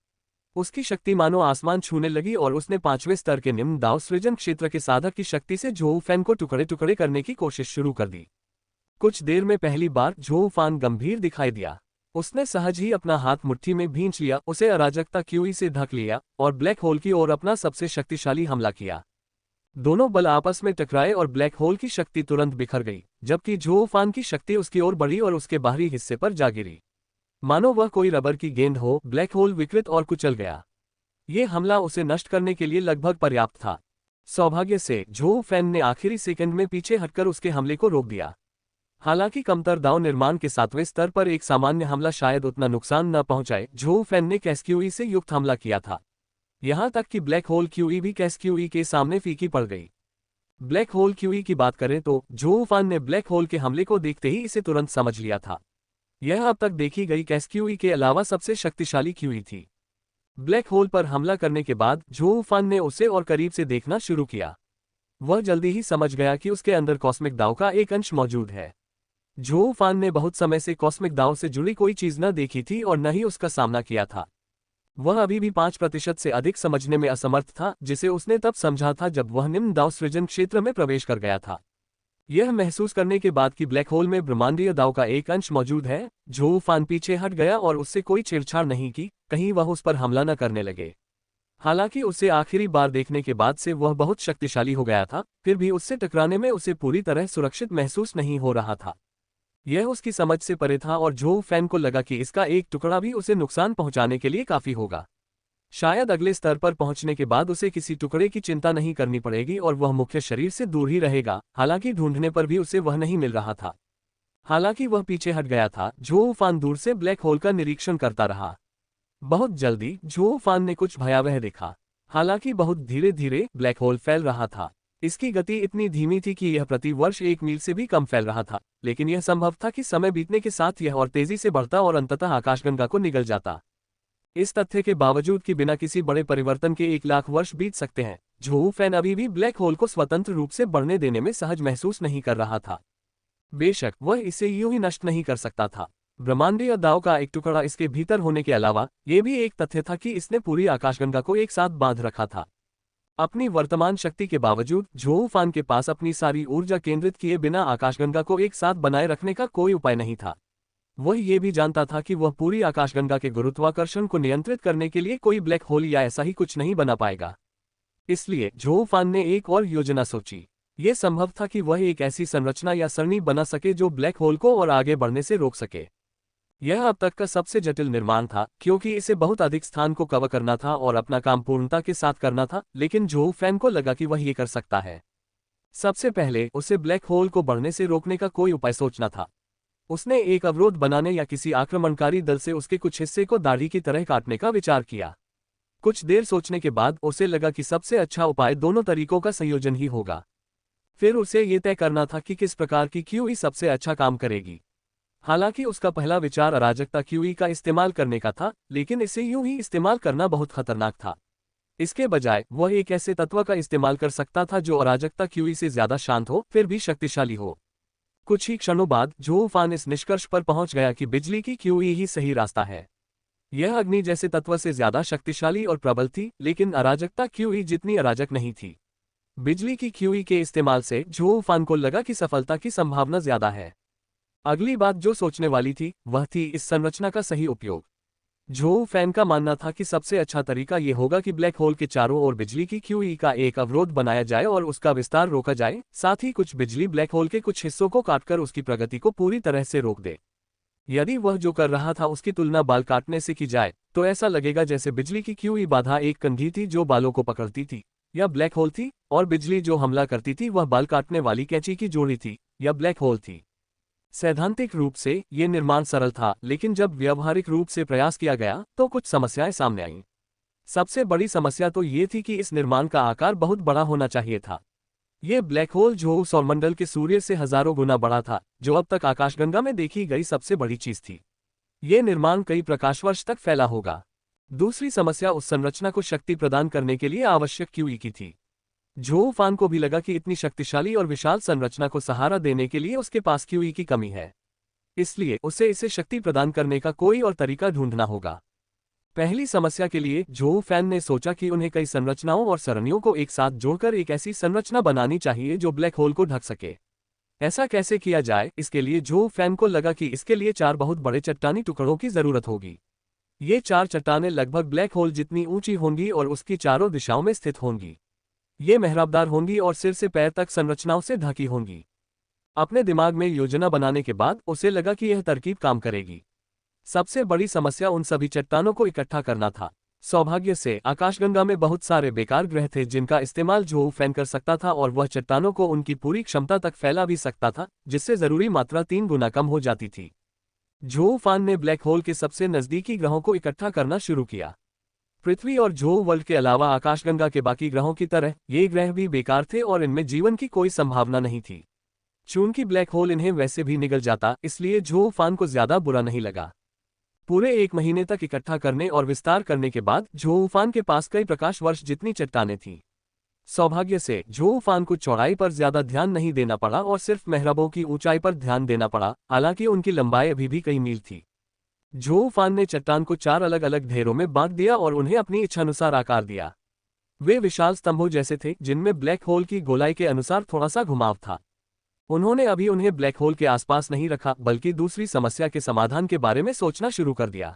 उसकी शक्ति मानो आसमान छूने लगी और उसने 5वें स्तर के निम्न दाव सृजन क्षेत्र के साधक की शक्ति से झोउ फैन को टुकड़े टुकड़े करने की कोशिश शुरू कर दी। कुछ देर में पहली बार झोउ फान गंभीर दिखाई दिया। उसने सहज ही अपना हाथ मुट्ठी में भींच लिया, उसे अराजकता क्यूई से ढक लिया और ब्लैक होल की ओर अपना सबसे शक्तिशाली हमला किया। दोनों बल आपस में टकराए और ब्लैक होल की शक्ति तुरंत बिखर गई, जबकि झोउ फान की शक्ति उसकी ओर बढ़ी और उसके बाहरी हिस्से पर जा गिरी। मानो वह कोई रबर की गेंद हो, ब्लैक होल विकृत और कुचल गया। ये हमला उसे नष्ट करने के लिए लगभग पर्याप्त था। सौभाग्य से झोउ फैन ने आखिरी सेकंड में पीछे हटकर उसके हमले को रोक दिया। हालांकि कमतर दाव निर्माण के 7वें स्तर पर एक सामान्य हमला शायद उतना नुकसान न पहुंचाए, झोउ फैन ने कैसक्यूई से युक्त हमला किया था। यहां तक कि ब्लैक होल क्यूई भी कैसक्यूई के सामने फीकी पड़ गई। ब्लैक होल क्यूई की बात करें तो झोउ फान ने ब्लैक होल के हमले को देखते ही इसे तुरंत समझ लिया था। यह अब तक देखी गई कैसक्यूई के अलावा सबसे शक्तिशाली क्यूई थी। ब्लैक होल पर हमला करने के बाद झोउ फान ने उसे और करीब से देखना शुरू किया। वह जल्दी ही समझ गया कि उसके अंदर कॉस्मिक दाव का एक अंश मौजूद है। झोउ फान ने बहुत समय से कॉस्मिक दाव से जुड़ी कोई चीज न देखी थी और न ही उसका सामना किया था। वह अभी भी 5% से अधिक समझने में असमर्थ था, जिसे उसने तब समझा था जब वह निम्न दाव सृजन क्षेत्र में प्रवेश कर गया था। यह महसूस करने के बाद कि ब्लैक होल में ब्रह्मांडीय दाव का एक अंश मौजूद है, झोउ फान पीछे हट गया और उससे कोई छेड़छाड़ नहीं की, कहीं वह उस पर हमला न करने लगे। हालांकि उसे आखिरी बार देखने के बाद से वह बहुत शक्तिशाली हो गया था, फिर भी उससे टकराने में उसे पूरी तरह सुरक्षित महसूस नहीं हो रहा था। यह उसकी समझ से परे था और झोउ फैन को लगा कि इसका एक टुकड़ा भी उसे नुकसान पहुंचाने के लिए काफी होगा। शायद अगले स्तर पर पहुंचने के बाद उसे किसी टुकड़े की चिंता नहीं करनी पड़ेगी और वह मुख्य शरीर से दूर ही रहेगा। हालांकि ढूंढने पर भी उसे वह नहीं मिल रहा था। हालांकि वह पीछे हट गया था, झोउ फान दूर से ब्लैक होल का निरीक्षण करता रहा। बहुत जल्दी झोउ फान ने कुछ भयावह देखा। हालांकि बहुत धीरे धीरे ब्लैक होल फैल रहा था। इसकी गति इतनी धीमी थी कि यह प्रति वर्ष 1 मील से भी कम फैल रहा था, लेकिन यह संभव था कि समय बीतने के साथ यह और तेजी से बढ़ता और अंततः आकाशगंगा को निगल जाता। इस तथ्य के बावजूद कि बिना किसी बड़े परिवर्तन के 1 लाख वर्ष बीत सकते हैं, झोउ फैन अभी भी ब्लैक होल को स्वतंत्र रूप से बढ़ने देने में सहज महसूस नहीं कर रहा था। बेशक वह इसे यूं ही नष्ट नहीं कर सकता था। ब्रह्मांडीय दाव का एक टुकड़ा इसके भीतर होने के अलावा यह भी एक तथ्य था कि इसने पूरी आकाशगंगा को एक साथ बांध रखा था। अपनी वर्तमान शक्ति के बावजूद झोउ फान के पास अपनी सारी ऊर्जा केंद्रित किए बिना आकाशगंगा को एक साथ बनाए रखने का कोई उपाय नहीं था। वह ये भी जानता था कि वह पूरी आकाशगंगा के गुरुत्वाकर्षण को नियंत्रित करने के लिए कोई ब्लैक होल या ऐसा ही कुछ नहीं बना पाएगा। इसलिए झोउ फान ने एक और योजना सोची। यह संभव था कि वह एक ऐसी संरचना या सरणी बना सके जो ब्लैक होल को और आगे बढ़ने से रोक सके। यह अब तक का सबसे जटिल निर्माण था, क्योंकि इसे बहुत अधिक स्थान को कवर करना था और अपना काम पूर्णता के साथ करना था, लेकिन झोउ फैन को लगा कि वह ये कर सकता है। सबसे पहले उसे ब्लैक होल को बढ़ने से रोकने का कोई उपाय सोचना था। उसने एक अवरोध बनाने या किसी आक्रमणकारी दल से उसके कुछ हिस्से को दाढ़ी की तरह काटने का विचार किया। कुछ देर सोचने के बाद उसे लगा कि सबसे अच्छा उपाय दोनों तरीकों का संयोजन ही होगा। फिर उसे ये तय करना था कि किस प्रकार की क्यूई सबसे अच्छा काम करेगी। हालांकि उसका पहला विचार अराजकता क्यूई का इस्तेमाल करने का था, लेकिन इसे यूं ही इस्तेमाल करना बहुत खतरनाक था। इसके बजाय वह एक ऐसे तत्व का इस्तेमाल कर सकता था जो अराजकता क्यूई से ज्यादा शांत हो, फिर भी शक्तिशाली हो। कुछ ही क्षणों बाद झोउ फान इस निष्कर्ष पर पहुंच गया कि बिजली की क्यूई ही सही रास्ता है। यह अग्नि जैसे तत्व से ज्यादा शक्तिशाली और प्रबल थी, लेकिन अराजकता क्यूई जितनी अराजक नहीं थी। बिजली की क्यूई के इस्तेमाल से झोउ फान को लगा कि सफलता की संभावना ज्यादा है। अगली बात जो सोचने वाली थी वह थी इस संरचना का सही उपयोग। झोउ फैन का मानना था कि सबसे अच्छा तरीका यह होगा कि ब्लैक होल के चारों ओर बिजली की क्यूई का एक अवरोध बनाया जाए और उसका विस्तार रोका जाए, साथ ही कुछ बिजली ब्लैक होल के कुछ हिस्सों को काटकर उसकी प्रगति को पूरी तरह से रोक दे। यदि वह जो कर रहा था उसकी तुलना बाल काटने से की जाए तो ऐसा लगेगा जैसे बिजली की क्यूई बाधा एक कंघी थी जो बालों को पकड़ती थी, या ब्लैक होल थी, और बिजली जो हमला करती थी वह बाल काटने वाली कैंची की जोड़ी थी, या ब्लैक होल थी। सैद्धांतिक रूप से ये निर्माण सरल था, लेकिन जब व्यावहारिक रूप से प्रयास किया गया तो कुछ समस्याएं सामने आईं। सबसे बड़ी समस्या तो ये थी कि इस निर्माण का आकार बहुत बड़ा होना चाहिए था। ये ब्लैक होल जो सौरमंडल के सूर्य से हजारों गुना बड़ा था, जो अब तक आकाशगंगा में देखी गई सबसे बड़ी चीज थी। ये निर्माण कई प्रकाशवर्ष तक फैला होगा। दूसरी समस्या उस संरचना को शक्ति प्रदान करने के लिए आवश्यक क्यूई की थी। झोउ फान को भी लगा कि इतनी शक्तिशाली और विशाल संरचना को सहारा देने के लिए उसके पास क्यूई की कमी है, इसलिए उसे इसे शक्ति प्रदान करने का कोई और तरीका ढूंढना होगा। पहली समस्या के लिए झोउ फैन ने सोचा कि उन्हें कई संरचनाओं और सरणियों को एक साथ जोड़कर एक ऐसी संरचना बनानी चाहिए जो ब्लैक होल को ढक सके। ऐसा कैसे किया जाए, इसके लिए झोउ फैन को लगा कि इसके लिए 4 बहुत बड़े चट्टानी टुकड़ों की जरूरत होगी। ये 4 चट्टानें लगभग ब्लैक होल जितनी ऊंची होंगी और उसकी चारों दिशाओं में स्थित होंगी। ये मेहराबदार होंगी और सिर से पैर तक संरचनाओं से ढकी होंगी। अपने दिमाग में योजना बनाने के बाद उसे लगा कि यह तरकीब काम करेगी। सबसे बड़ी समस्या उन सभी चट्टानों को इकट्ठा करना था। सौभाग्य से आकाशगंगा में बहुत सारे बेकार ग्रह थे जिनका इस्तेमाल झोउ फैन कर सकता था, और वह चट्टानों को उनकी पूरी क्षमता तक फैला भी सकता था, जिससे जरूरी मात्रा 3 गुना कम हो जाती थी। झोउ फान ने ब्लैक होल के सबसे नजदीकी ग्रहों को इकट्ठा करना शुरू किया। पृथ्वी और झोउ वर्ल्ड के अलावा आकाशगंगा के बाकी ग्रहों की तरह ये ग्रह भी बेकार थे और इनमें जीवन की कोई संभावना नहीं थी। चूंकि ब्लैक होल इन्हें वैसे भी निगल जाता, इसलिए झोउ फान को ज्यादा बुरा नहीं लगा। पूरे 1 महीने तक इकट्ठा करने और विस्तार करने के बाद झोउ फान के पास कई प्रकाश वर्ष जितनी चट्टानें थीं। सौभाग्य से झोउ फान को चौड़ाई पर ज्यादा ध्यान नहीं देना पड़ा और सिर्फ मेहराबों की ऊंचाई पर ध्यान देना पड़ा, हालांकि उनकी लंबाई अभी भी कई मील थी। झोउ फान ने चट्टान को 4 अलग अलग ढेरों में बांट दिया और उन्हें अपनी इच्छानुसार आकार दिया। वे विशाल स्तंभों जैसे थे जिनमें ब्लैक होल की गोलाई के अनुसार थोड़ा सा घुमाव था। उन्होंने अभी उन्हें ब्लैक होल के आसपास नहीं रखा, बल्कि दूसरी समस्या के समाधान के बारे में सोचना शुरू कर दिया।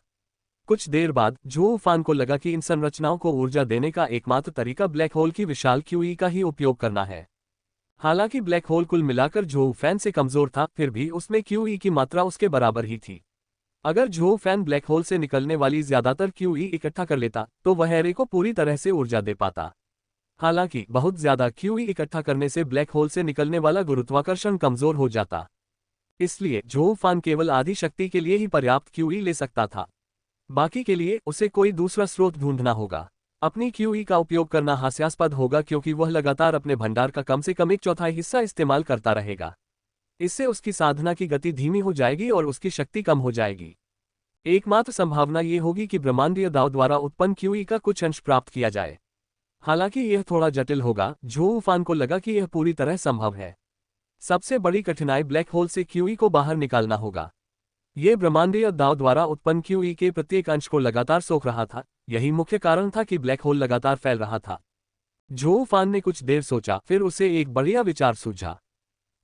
कुछ देर बाद झोउ फान को लगा कि इन संरचनाओं को ऊर्जा देने का एकमात्र तरीका ब्लैक होल की विशाल क्यूई का ही उपयोग करना है। हालांकि ब्लैक होल कुल मिलाकर झोउ फैन से कमजोर था, फिर भी उसमें क्यूई की मात्रा उसके बराबर ही थी। अगर झोउ फैन ब्लैक होल से निकलने वाली ज्यादातर क्यूई इकट्ठा कर लेता तो वह एरे को पूरी तरह से ऊर्जा दे पाता। हालांकि बहुत ज्यादा क्यूई इकट्ठा करने से ब्लैक होल से निकलने वाला गुरुत्वाकर्षण कमजोर हो जाता। इसलिए झोउ फान केवल आधी शक्ति के लिए ही पर्याप्त क्यूई ले सकता था। बाकी के लिए उसे कोई दूसरा स्रोत ढूंढना होगा। अपनी क्यूई का उपयोग करना हास्यास्पद होगा, क्योंकि वह लगातार अपने भंडार का कम से कम 1/4 हिस्सा इस्तेमाल करता रहेगा। इससे उसकी साधना की गति धीमी हो जाएगी और उसकी शक्ति कम हो जाएगी। एकमात्र संभावना ये होगी कि ब्रह्मांडीय दाव द्वारा उत्पन्न क्यूई का कुछ अंश प्राप्त किया जाए। हालांकि यह थोड़ा जटिल होगा। झोउ फान को लगा कि यह पूरी तरह संभव है। सबसे बड़ी कठिनाई ब्लैक होल से क्यूई को बाहर निकालना होगा। ये ब्रह्मांडीय दाव द्वारा उत्पन्न क्यूई के प्रत्येक अंश को लगातार सोख रहा था। यही मुख्य कारण था कि ब्लैक होल लगातार फैल रहा था। झोउ फान ने कुछ देर सोचा, फिर उसे एक बढ़िया विचार सूझा।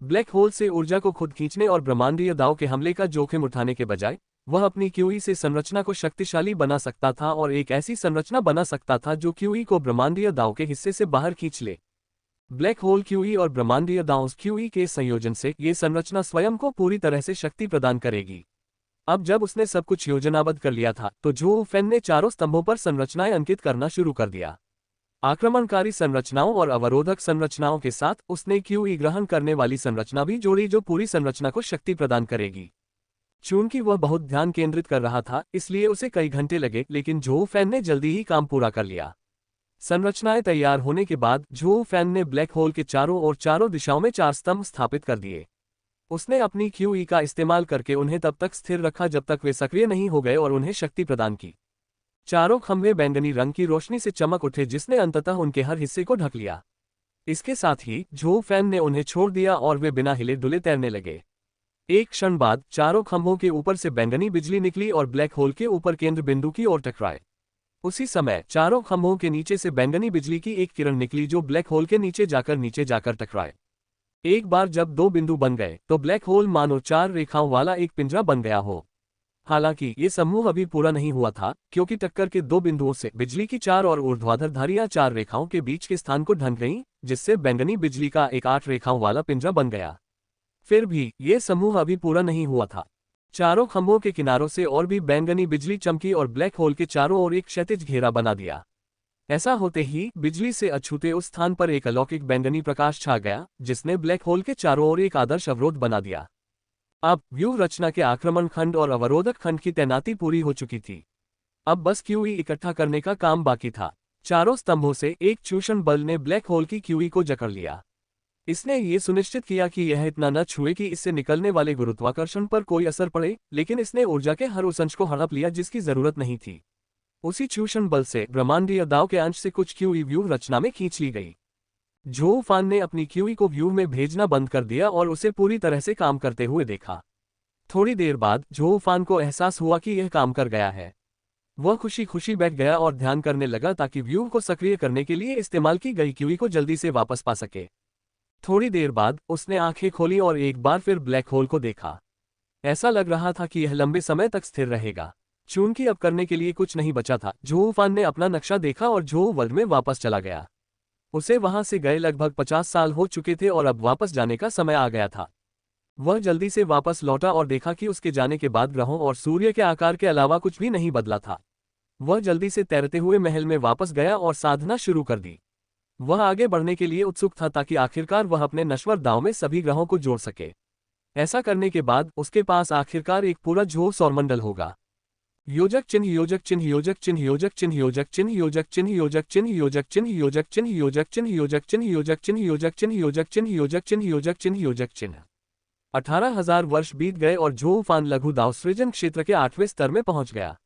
ब्लैक होल से ऊर्जा को खुद खींचने और ब्रह्मांडीय दाव के हमले का जोखिम उठाने के बजाय वह अपनी क्यूई से संरचना को शक्तिशाली बना सकता था और एक ऐसी संरचना बना सकता था जो क्यूई को ब्रह्मांडीय दाव के हिस्से से बाहर खींच ले। ब्लैक होल क्यूई और ब्रह्मांडीय दाव क्यूई के संयोजन से ये संरचना स्वयं को पूरी तरह से शक्ति प्रदान करेगी। अब जब उसने सब कुछ योजनाबद्ध कर लिया था तो झोउ फैन ने चारों स्तंभों पर संरचनाएं अंकित करना शुरू कर दिया। आक्रमणकारी संरचनाओं और अवरोधक संरचनाओं के साथ उसने क्यूई ग्रहण करने वाली संरचना भी जोड़ी जो पूरी संरचना को शक्ति प्रदान करेगी। चूंकि वह बहुत ध्यान केंद्रित कर रहा था, इसलिए उसे कई घंटे लगे, लेकिन झोउ फैन ने जल्दी ही काम पूरा कर लिया। संरचनाएं तैयार होने के बाद झोउ फैन ने ब्लैक होल के चारों ओर चारों दिशाओं में 4 स्तंभ स्थापित कर दिए। उसने अपनी क्यूई का इस्तेमाल करके उन्हें तब तक स्थिर रखा जब तक वे सक्रिय नहीं हो गए और उन्हें शक्ति प्रदान की। चारों खंभे बैंगनी रंग की रोशनी से चमक उठे जिसने अंततः उनके हर हिस्से को ढक लिया। इसके साथ ही झोउ फैन ने उन्हें छोड़ दिया और वे बिना हिले डुले तैरने लगे। एक क्षण बाद चारों खंभों के ऊपर से बैंगनी बिजली निकली और ब्लैक होल के ऊपर केंद्र बिंदु की ओर टकराए। उसी समय चारों खंभों के नीचे से बैंगनी बिजली की एक किरण निकली जो ब्लैक होल के नीचे जाकर टकराए। एक बार जब 2 बिंदु बन गए तो ब्लैक होल मानो 4 रेखाओं वाला एक पिंजरा बन गया हो। हालांकि ये समूह अभी पूरा नहीं हुआ था क्योंकि टक्कर के 2 बिंदुओं से बिजली की 4 और ऊर्ध्वाधर धारियां 4 रेखाओं के बीच के स्थान को ढक गईं, जिससे बैंगनी बिजली का एक 8 रेखाओं वाला पिंजरा बन गया। फिर भी ये समूह अभी पूरा नहीं हुआ था। चारों खंभों के किनारों से और भी बैंगनी बिजली चमकी और ब्लैक होल के चारों ओर एक क्षैतिज घेरा बना दिया। ऐसा होते ही बिजली से अछूते उस स्थान पर एक अलौकिक बैंगनी प्रकाश छा गया जिसने ब्लैक होल के चारों ओर एक आदर्श अवरोध बना दिया। अब व्यूह रचना के आक्रमण खंड और अवरोधक खंड की तैनाती पूरी हो चुकी थी। अब बस क्यूई इकट्ठा करने का काम बाकी था। चारों स्तंभों से एक चूषण बल ने ब्लैक होल की क्यूई को जकड़ लिया। इसने ये सुनिश्चित किया कि यह इतना न छुए कि इससे निकलने वाले गुरुत्वाकर्षण पर कोई असर पड़े, लेकिन इसने ऊर्जा के हर उस अंश को हड़प लिया जिसकी जरूरत नहीं थी। उसी चूषण बल से ब्रह्मांडीय दाव के अंश से कुछ क्यूई व्यूह रचना में खींच ली गई। झोउ फान ने अपनी क्यूई को व्यूह में भेजना बंद कर दिया और उसे पूरी तरह से काम करते हुए देखा। थोड़ी देर बाद झोउ फान को एहसास हुआ कि यह काम कर गया है। वह खुशी खुशी बैठ गया और ध्यान करने लगा ताकि व्यूह को सक्रिय करने के लिए इस्तेमाल की गई क्यूई को जल्दी से वापस पा सके। थोड़ी देर बाद उसने आंखें खोली और एक बार फिर ब्लैक होल को देखा। ऐसा लग रहा था कि यह लंबे समय तक स्थिर रहेगा। चूंकि अब करने के लिए कुछ नहीं बचा था, झोउ फान ने अपना नक्शा देखा और झोउ वर्ल्ड में वापस चला गया। उसे वहां से गए लगभग 50 साल हो चुके थे और अब वापस जाने का समय आ गया था। वह जल्दी से वापस लौटा और देखा कि उसके जाने के बाद ग्रहों और सूर्य के आकार के अलावा कुछ भी नहीं बदला था। वह जल्दी से तैरते हुए महल में वापस गया और साधना शुरू कर दी। वह आगे बढ़ने के लिए उत्सुक था ताकि आखिरकार वह अपने नश्वर दांव में सभी ग्रहों को जोड़ सके। ऐसा करने के बाद उसके पास आखिरकार एक पूरा झोउ सौरमंडल होगा। योजक चिन्ह योजक चिन्ह योजक चिन्ह योजक चिन्ह योजक चिन्ह योजक चिन्ह योजक चिन्ह योजक चिन्ह योजक चिन्ह योजक चिन्ह योजक चिन्ह योजक चिन्ह योजक चिन्ह योजक चिन्ह योजक चिन्ह योजक चिन्ह योजक चिन्ह 18,000 वर्ष बीत गए और झोउ फान लघु दाव सृजन क्षेत्र के 8वें स्तर में पहुंच गया।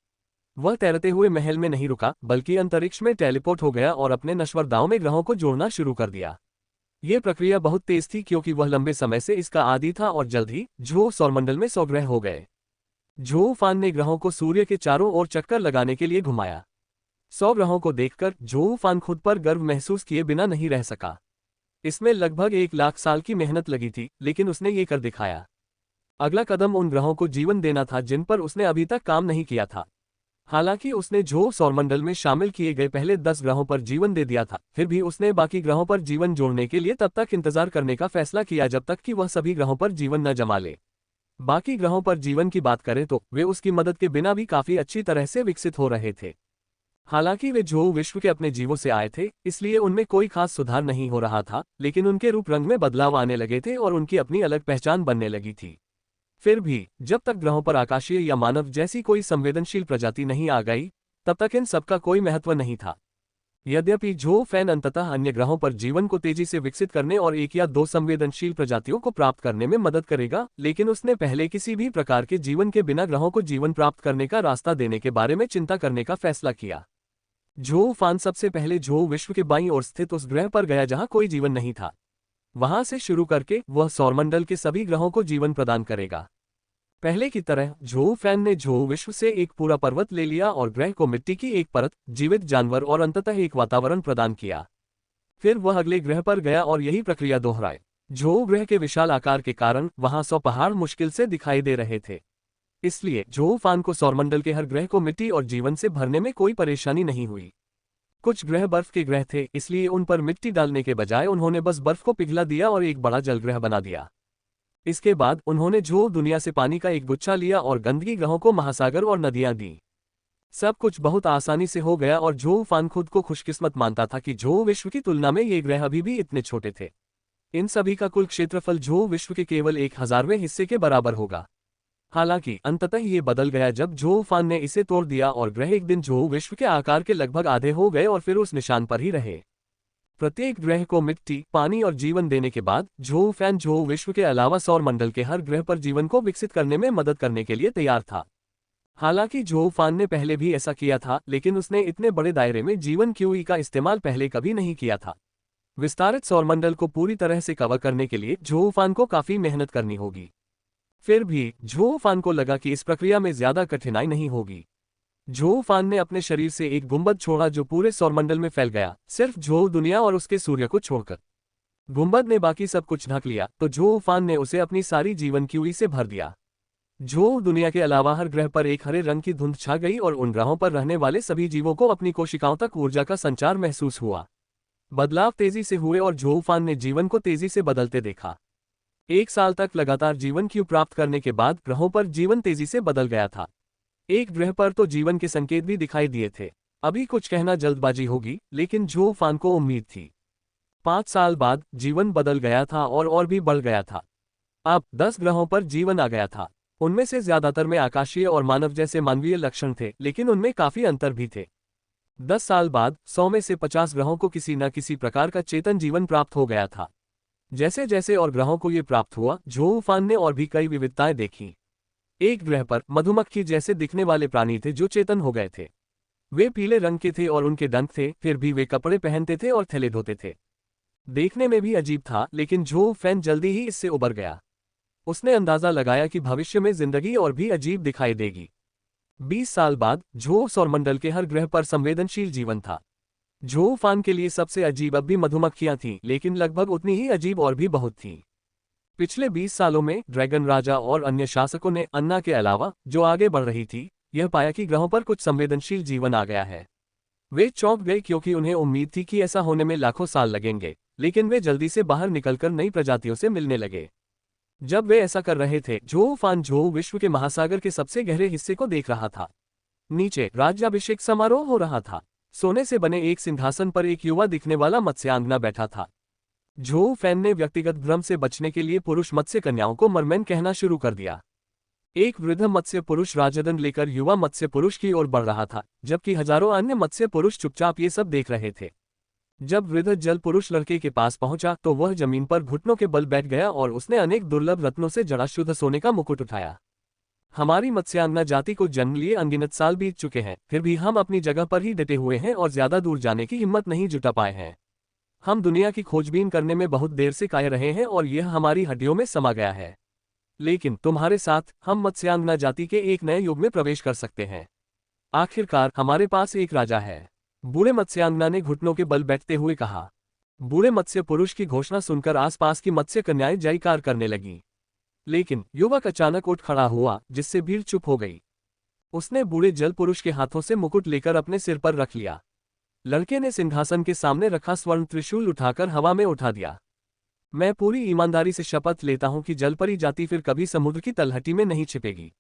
वह तैरते हुए महल में नहीं रुका बल्कि अंतरिक्ष में टेलीपोर्ट हो गया और अपने नश्वर दांव में ग्रहों को जोड़ना शुरू कर दिया। यह प्रक्रिया बहुत तेज थी क्योंकि वह लंबे समय से इसका आदी था और जल्द ही झोउ सौरमंडल में 100 ग्रह हो गए। झोउ फान ने ग्रहों को सूर्य के चारों ओर चक्कर लगाने के लिए घुमाया। 100 ग्रहों को देखकर झोउ फान खुद पर गर्व महसूस किए बिना नहीं रह सका। इसमें लगभग 1 लाख साल की मेहनत लगी थी, लेकिन उसने ये कर दिखाया। अगला कदम उन ग्रहों को जीवन देना था जिन पर उसने अभी तक काम नहीं किया था। हालांकि उसने झोउ सौरमंडल में शामिल किए गए पहले 10 ग्रहों पर जीवन दे दिया था, फिर भी उसने बाकी ग्रहों पर जीवन जोड़ने के लिए तब तक इंतजार करने का फैसला किया जब तक कि वह सभी ग्रहों पर जीवन न जमा ले। बाकी ग्रहों पर जीवन की बात करें तो वे उसकी मदद के बिना भी काफी अच्छी तरह से विकसित हो रहे थे। हालांकि वे झोउ विश्व के अपने जीवों से आए थे, इसलिए उनमें कोई खास सुधार नहीं हो रहा था, लेकिन उनके रूप रंग में बदलाव आने लगे थे और उनकी अपनी अलग पहचान बनने लगी थी। फिर भी जब तक ग्रहों पर आकाशीय या मानव जैसी कोई संवेदनशील प्रजाति नहीं आ गई, तब तक इन सबका कोई महत्व नहीं था। यद्यपि झोउ फैन अंततः अन्य ग्रहों पर जीवन को तेजी से विकसित करने और 1 या 2 संवेदनशील प्रजातियों को प्राप्त करने में मदद करेगा, लेकिन उसने पहले किसी भी प्रकार के जीवन के बिना ग्रहों को जीवन प्राप्त करने का रास्ता देने के बारे में चिंता करने का फैसला किया। झोउ फान सबसे पहले झोउ विश्व के बाईं ओर स्थित उस ग्रह पर गया जहां कोई जीवन नहीं था। वहां से शुरू करके वह सौरमंडल के सभी ग्रहों को जीवन प्रदान करेगा। पहले की तरह झोउ फैन ने झोउ विश्व से एक पूरा पर्वत ले लिया और ग्रह को मिट्टी की एक परत, जीवित जानवर और अंततः एक वातावरण प्रदान किया। फिर वह अगले ग्रह पर गया और यही प्रक्रिया दोहराई। झोउ ग्रह के विशाल आकार के कारण वहां 100 पहाड़ मुश्किल से दिखाई दे रहे थे, इसलिए झोउ फान को सौरमंडल के हर ग्रह को मिट्टी और जीवन से भरने में कोई परेशानी नहीं हुई। कुछ ग्रह बर्फ के ग्रह थे, इसलिए उन पर मिट्टी डालने के बजाय उन्होंने बस बर्फ को पिघला दिया और एक बड़ा जलग्रह बना दिया। इसके बाद उन्होंने झोउ दुनिया से पानी का एक गुच्छा लिया और गंदगी ग्रहों को महासागर और नदियां दी। सब कुछ बहुत आसानी से हो गया और झोउ फान खुद को खुशकिस्मत मानता था कि झोउ विश्व की तुलना में ये ग्रह अभी भी इतने छोटे थे। इन सभी का कुल क्षेत्रफल झोउ विश्व के केवल 1,000वें हिस्से के बराबर होगा। हालांकि अंततः ये बदल गया जब जोहूफान ने इसे तोड़ दिया और ग्रह एक दिन जोहू विश्व के आकार के लगभग आधे हो गए और फिर उस निशान पर ही रहे। प्रत्येक ग्रह को मिट्टी, पानी और जीवन देने के बाद जोहूफान जोहू विश्व के अलावा सौर मंडल के हर ग्रह पर जीवन को विकसित करने में मदद करने के लिए तैयार था। हालांकि जोहूफान ने पहले भी ऐसा किया था, लेकिन उसने इतने बड़े दायरे में जीवन क्यूई का इस्तेमाल पहले कभी नहीं किया था। विस्तारित सौरमंडल को पूरी तरह से कवर करने के लिए जोहूफान को काफी मेहनत करनी होगी। फिर भी जोहूफान को लगा कि इस प्रक्रिया में ज्यादा कठिनाई नहीं होगी। जोहूफान ने अपने शरीर से एक गुंबद छोड़ा जो पूरे सौरमंडल में फैल गया, सिर्फ जोहू दुनिया और उसके सूर्य को छोड़कर। गुंबद ने बाकी सब कुछ ढक लिया तो जोहूफान ने उसे अपनी सारी जीवन क्यूई से भर दिया। जोहू दुनिया के अलावा हर ग्रह पर एक हरे रंग की धुंध छा गई और उन ग्रहों पर रहने वाले सभी जीवों को अपनी कोशिकाओं तक ऊर्जा का संचार महसूस हुआ। बदलाव तेजी से हुए और जोहूफान ने जीवन को तेजी से बदलते देखा। 1 साल तक लगातार जीवन क्यू प्राप्त करने के बाद ग्रहों पर जीवन तेजी से बदल गया था। एक ग्रह पर तो जीवन के संकेत भी दिखाई दिए थे। अभी कुछ कहना जल्दबाजी होगी, लेकिन जोहूफान को उम्मीद थी। 5 साल बाद जीवन बदल गया था और भी बढ़ गया था। अब 10 ग्रहों पर जीवन आ गया था। उनमें से ज्यादातर में आकाशीय और मानव जैसे मानवीय लक्षण थे, लेकिन उनमें काफी अंतर भी थे। 10 साल बाद 100 में से 50 ग्रहों को किसी न किसी प्रकार का चेतन जीवन प्राप्त हो गया था। जैसे जैसे और ग्रहों को ये प्राप्त हुआ, जोहूफान ने और भी कई विविधताएं देखी। एक ग्रह पर मधुमक्खी जैसे दिखने वाले प्राणी थे जो चेतन हो गए थे। वे पीले रंग के थे और उनके डंक थे, फिर भी वे कपड़े पहनते थे और थैले धोते थे। देखने में भी अजीब था, लेकिन जोहूफान जल्दी ही इससे उबर गया। उसने अंदाजा लगाया कि भविष्य में जिंदगी और भी अजीब दिखाई देगी। 20 साल बाद जोहू सौरमंडल के हर ग्रह पर संवेदनशील जीवन था। जोहूफान के लिए सबसे अजीब अब भी मधुमक्खियां थीं, लेकिन लगभग उतनी ही अजीब और भी बहुत थीं। पिछले 20 सालों में ड्रैगन राजा और अन्य शासकों ने अन्ना के अलावा, जो आगे बढ़ रही थी, यह पाया कि ग्रहों पर कुछ संवेदनशील जीवन आ गया है। वे चौंक गए क्योंकि उन्हें उम्मीद थी कि ऐसा होने में लाखों साल लगेंगे, लेकिन वे जल्दी से बाहर निकलकर नई प्रजातियों से मिलने लगे। जब वे ऐसा कर रहे थे, जोहूफान जोहू विश्व के महासागर के सबसे गहरे हिस्से को देख रहा था। नीचे राज्याभिषेक समारोह हो रहा था। सोने से बने एक सिंहासन पर एक युवा दिखने वाला मत्स्यांगना बैठा था। जोहूफान ने व्यक्तिगत भ्रम से बचने के लिए पुरुष मत्स्य कन्याओं को मरमेन कहना शुरू कर दिया। एक वृद्ध मत्स्य पुरुष राजदंड लेकर युवा मत्स्य पुरुष की ओर बढ़ रहा था, जबकि हजारों अन्य मत्स्य पुरुष चुपचाप ये सब देख रहे थे। जब वृद्ध जल पुरुष लड़के के पास पहुंचा तो वह जमीन पर घुटनों के बल बैठ गया और उसने अनेक दुर्लभ रत्नों से जड़ा शुद्ध सोने का मुकुट उठाया। हमारी मत्स्यांगना जाति को जन्म लिए अनगिनत साल बीत चुके हैं, फिर भी हम अपनी जगह पर ही डटे हुए हैं और ज्यादा दूर जाने की हिम्मत नहीं जुटा पाए हैं। हम दुनिया की खोजबीन करने में बहुत देर से काये रहे हैं और यह हमारी हड्डियों में समा गया है। लेकिन तुम्हारे साथ हम मत्स्यांगना जाति के एक नए युग में प्रवेश कर सकते हैं। आखिरकार हमारे पास एक राजा है। बूढ़े मत्स्यांगना ने घुटनों के बल बैठते हुए कहा। बूढ़े मत्स्य पुरुष की घोषणा सुनकर आसपास की मत्स्य कन्याएं जयकार करने लगीं। लेकिन युवक अचानक उठ खड़ा हुआ, जिससे भीड़ चुप हो गई। उसने बूढ़े जल पुरुष के हाथों से मुकुट लेकर अपने सिर पर रख लिया। लड़के ने सिंहासन के सामने रखा स्वर्ण त्रिशूल उठाकर हवा में उठा दिया। मैं पूरी ईमानदारी से शपथ लेता हूं कि जलपरी जाति फिर कभी समुद्र की तलहटी में नहीं छिपेगी।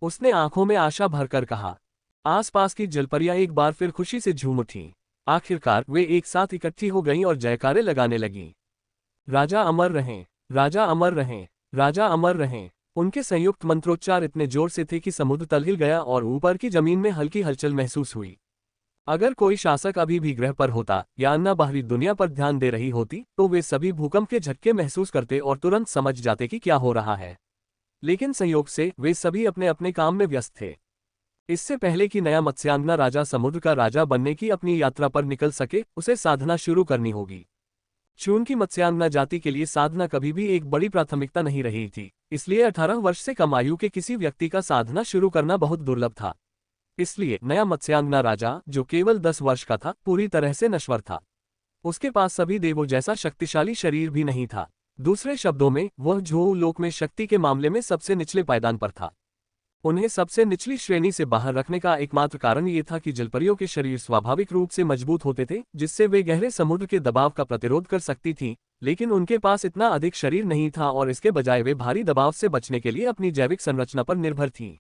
उसने आंखों में आशा भरकर कहा। आसपास की जलपरियां एक बार फिर खुशी से झूम उठीं। आखिरकार वे एक साथ इकट्ठी हो गईं और जयकारे लगाने लगीं। राजा अमर रहें, राजा अमर रहें, राजा अमर रहें। उनके संयुक्त मंत्रोच्चार इतने जोर से थे कि समुद्र तल हिल गया और ऊपर की जमीन में हल्की हलचल महसूस हुई। अगर कोई शासक अभी भी ग्रह पर होता या अन्य बाहरी दुनिया पर ध्यान दे रही होती, तो वे सभी भूकंप के झटके महसूस करते और तुरंत समझ जाते कि क्या हो रहा है। लेकिन संयोग से वे सभी अपने अपने काम में व्यस्त थे। इससे पहले कि नया मत्स्यांगना राजा समुद्र का राजा बनने की अपनी यात्रा पर निकल सके, उसे साधना शुरू करनी होगी। चूंकि मत्स्यांगना जाति के लिए साधना कभी भी एक बड़ी प्राथमिकता नहीं रही थी, इसलिए 18 वर्ष से कम आयु के किसी व्यक्ति का साधना शुरू करना बहुत दुर्लभ था। इसलिए नया मत्स्यांगना राजा, जो केवल 10 वर्ष का था, पूरी तरह से नश्वर था। उसके पास सभी देवों जैसा शक्तिशाली शरीर भी नहीं था। दूसरे शब्दों में, वह जोहू लोक में शक्ति के मामले में सबसे निचले पायदान पर था। उन्हें सबसे निचली श्रेणी से बाहर रखने का एकमात्र कारण ये था कि जलपरियों के शरीर स्वाभाविक रूप से मजबूत होते थे, जिससे वे गहरे समुद्र के दबाव का प्रतिरोध कर सकती थीं, लेकिन उनके पास इतना अधिक शरीर नहीं था और इसके बजाय वे भारी दबाव से बचने के लिए अपनी जैविक संरचना पर निर्भर थीं।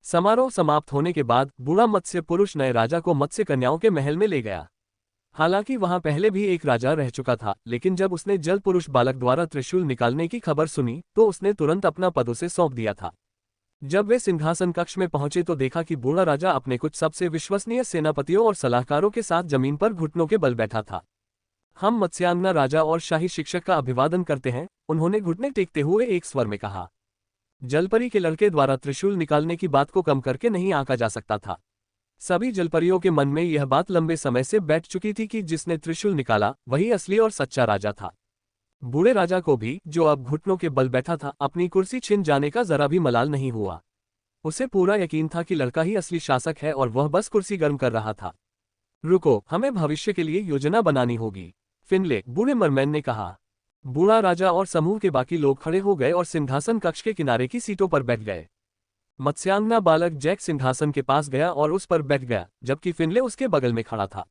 समारोह समाप्त होने के बाद बूढ़ा मत्स्य पुरुष नए राजा को मत्स्य कन्याओं के महल में ले गया। हालांकि वहां पहले भी एक राजा रह चुका था, लेकिन जब उसने जल पुरुष बालक द्वारा त्रिशूल निकालने की खबर सुनी तो उसने तुरंत अपना पद उसे सौंप दिया था। जब वे सिंहासन कक्ष में पहुंचे तो देखा कि बूढ़ा राजा अपने कुछ सबसे विश्वसनीय सेनापतियों और सलाहकारों के साथ जमीन पर घुटनों के बल बैठा था। हम मत्स्यांगना राजा और शाही शिक्षक का अभिवादन करते हैं, उन्होंने घुटने टेकते हुए एक स्वर में कहा। जलपरी के लड़के द्वारा त्रिशूल निकालने की बात को कम करके नहीं आंका जा सकता था। सभी जलपरियों के मन में यह बात लंबे समय से बैठ चुकी थी कि जिसने त्रिशूल निकाला वही असली और सच्चा राजा था। बूढ़े राजा को भी, जो अब घुटनों के बल बैठा था, अपनी कुर्सी छिन जाने का जरा भी मलाल नहीं हुआ। उसे पूरा यकीन था कि लड़का ही असली शासक है और वह बस कुर्सी गर्म कर रहा था। रुको, हमें भविष्य के लिए योजना बनानी होगी, फिनले, बूढ़े मरमैन ने कहा। बूढ़ा राजा और समूह के बाकी लोग खड़े हो गए और सिंहासन कक्ष के किनारे की सीटों पर बैठ गए। मत्स्यांगना बालक जैक सिंहासन के पास गया और उस पर बैठ गया, जबकि फिनले उसके बगल में खड़ा था।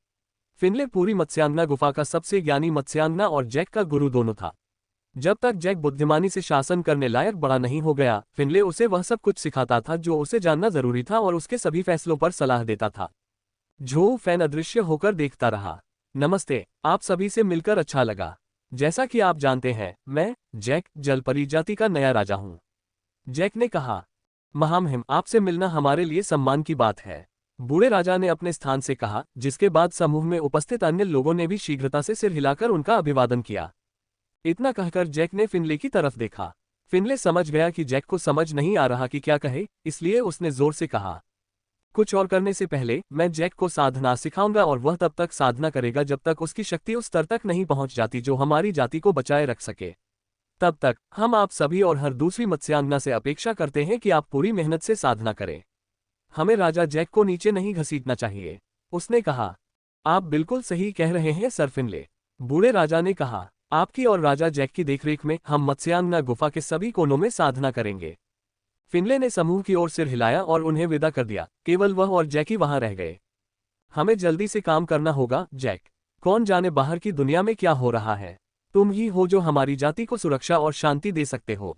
फिनले पूरी मत्स्यांगना गुफा का सबसे ज्ञानी मत्स्यांगना और जैक का गुरु दोनों था। जब तक जैक बुद्धिमानी से शासन करने लायक बड़ा नहीं हो गया, फिनले उसे वह सब कुछ सिखाता था जो उसे जानना जरूरी था और उसके सभी फैसलों पर सलाह देता था। झो फैन अदृश्य होकर देखता रहा। नमस्ते, आप सभी से मिलकर अच्छा लगा। जैसा कि आप जानते हैं, मैं जैक जलपरी जाति का नया राजा हूं। जैक ने कहा। महामहिम, आपसे मिलना हमारे लिए सम्मान की बात है, बूढ़े राजा ने अपने स्थान से कहा, जिसके बाद समूह में उपस्थित अन्य लोगों ने भी शीघ्रता से सिर हिलाकर उनका अभिवादन किया। इतना कहकर जैक ने फिनले की तरफ देखा। फिनले समझ गया कि जैक को समझ नहीं आ रहा कि क्या कहे, इसलिए उसने जोर से कहा, कुछ और करने से पहले मैं जैक को साधना सिखाऊंगा और वह तब तक साधना करेगा जब तक उसकी शक्ति उस स्तर तक नहीं पहुंच जाती जो हमारी जाति को बचाए रख सके। तब तक हम आप सभी और हर दूसरी मत्स्यांगना से अपेक्षा करते हैं कि आप पूरी मेहनत से साधना करें। हमें राजा जैक को नीचे नहीं घसीटना चाहिए, उसने कहा। आप बिल्कुल सही कह रहे हैं सर फिनले, बूढ़े राजा ने कहा। आपकी और राजा जैक की देखरेख में हम मत्स्यांगना गुफा के सभी कोनों में साधना करेंगे। फिनले ने समूह की ओर सिर हिलाया और उन्हें विदा कर दिया। केवल वह और जैक ही वहां रह गए। हमें जल्दी से काम करना होगा जैक, कौन जाने बाहर की दुनिया में क्या हो रहा है। तुम ही हो जो हमारी जाति को सुरक्षा और शांति दे सकते हो,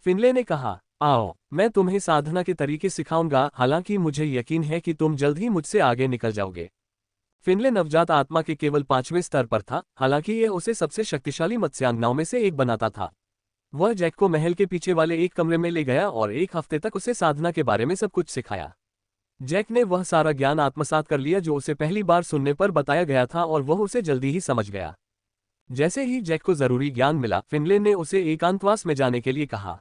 फिनले ने कहा। आओ, मैं तुम्हें साधना के तरीके सिखाऊंगा, हालांकि मुझे यकीन है कि तुम जल्द ही मुझसे आगे निकल जाओगे। फिनले नवजात आत्मा के केवल 5वें स्तर पर था, हालांकि यह उसे सबसे शक्तिशाली मत्स्यांगनाओं में से एक बनाता था। वह जैक को महल के पीछे वाले एक कमरे में ले गया और एक हफ्ते तक उसे साधना के बारे में सब कुछ सिखाया। जैक ने वह सारा ज्ञान आत्मसात कर लिया जो उसे पहली बार सुनने पर बताया गया था और वह उसे जल्दी ही समझ गया। जैसे ही जैक को जरूरी ज्ञान मिला, फिनले ने उसे एकांतवास में जाने के लिए कहा।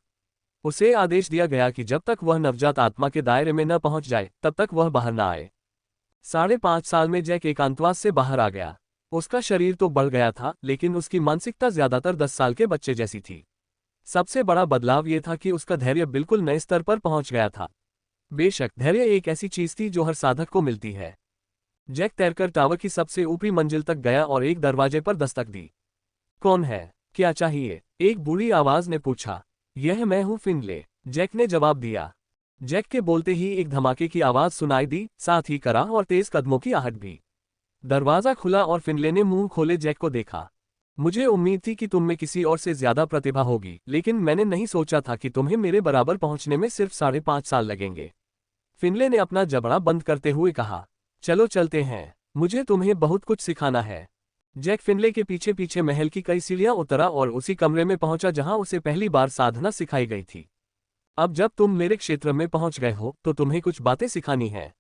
उसे आदेश दिया गया कि जब तक वह नवजात आत्मा के दायरे में न पहुंच जाए तब तक वह बाहर न आए। 5.5 साल में जैक एकांतवास से बाहर आ गया। उसका शरीर तो बढ़ गया था, लेकिन उसकी मानसिकता ज्यादातर 10 साल के बच्चे जैसी थी। सबसे बड़ा बदलाव यह था कि उसका धैर्य बिल्कुल नए स्तर पर पहुंच गया था। बेशक धैर्य एक ऐसी चीज थी जो हर साधक को मिलती है। जैक तैरकर टावर की सबसे ऊपरी मंजिल तक गया और एक दरवाजे पर दस्तक दी। कौन है, क्या चाहिए, एक बूढ़ी आवाज ने पूछा। यह मैं हूं फिनले, जैक ने जवाब दिया। जैक के बोलते ही एक धमाके की आवाज सुनाई दी, साथ ही कराह और तेज कदमों की आहट भी। दरवाजा खुला और फिनले ने मुंह खोले जैक को देखा। मुझे उम्मीद थी कि तुम में किसी और से ज्यादा प्रतिभा होगी, लेकिन मैंने नहीं सोचा था कि तुम्हें मेरे बराबर पहुंचने में सिर्फ 5.5 साल लगेंगे। फिनले ने अपना जबड़ा बंद करते हुए कहा। चलो चलते हैं, मुझे तुम्हें बहुत कुछ सिखाना है। जैक फिनले के पीछे पीछे महल की कई सीढ़ियां उतरा और उसी कमरे में पहुंचा जहां उसे पहली बार साधना सिखाई गई थी। अब जब तुम मेरे क्षेत्र में पहुंच गए हो तो तुम्हें कुछ बातें सिखानी है,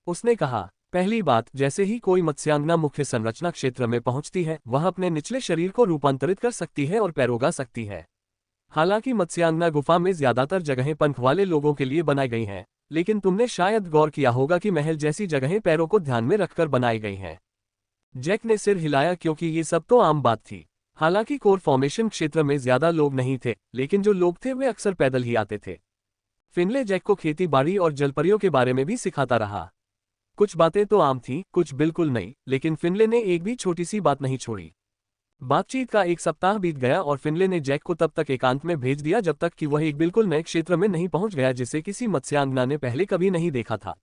उसने कहा। पहली बात, जैसे ही कोई मत्स्यांगना मुख्य संरचना क्षेत्र में पहुंचती है, वह अपने निचले शरीर को रूपांतरित कर सकती है और पैर उगा सकती है। हालांकि मत्स्यांगना गुफा में ज्यादातर जगहें पंख वाले लोगों के लिए बनाई गई हैं, लेकिन तुमने शायद गौर किया होगा कि महल जैसी जगहें पैरों को ध्यान में रखकर बनाई गई हैं। जैक ने सिर हिलाया क्योंकि ये सब तो आम बात थी। हालांकि कोर फॉर्मेशन क्षेत्र में ज्यादा लोग नहीं थे, लेकिन जो लोग थे वे अक्सर पैदल ही आते थे। फिनले जैक को खेती बाड़ी और जलपरियों के बारे में भी सिखाता रहा। कुछ बातें तो आम थीं, कुछ बिल्कुल नहीं, लेकिन फिनले ने एक भी छोटी सी बात नहीं छोड़ी। बातचीत का एक सप्ताह बीत गया और फिनले ने जैक को तब तक एकांत में भेज दिया जब तक कि वह एक बिल्कुल नए क्षेत्र में नहीं पहुंच गया जिसे किसी मत्स्यांगना ने पहले कभी नहीं देखा था।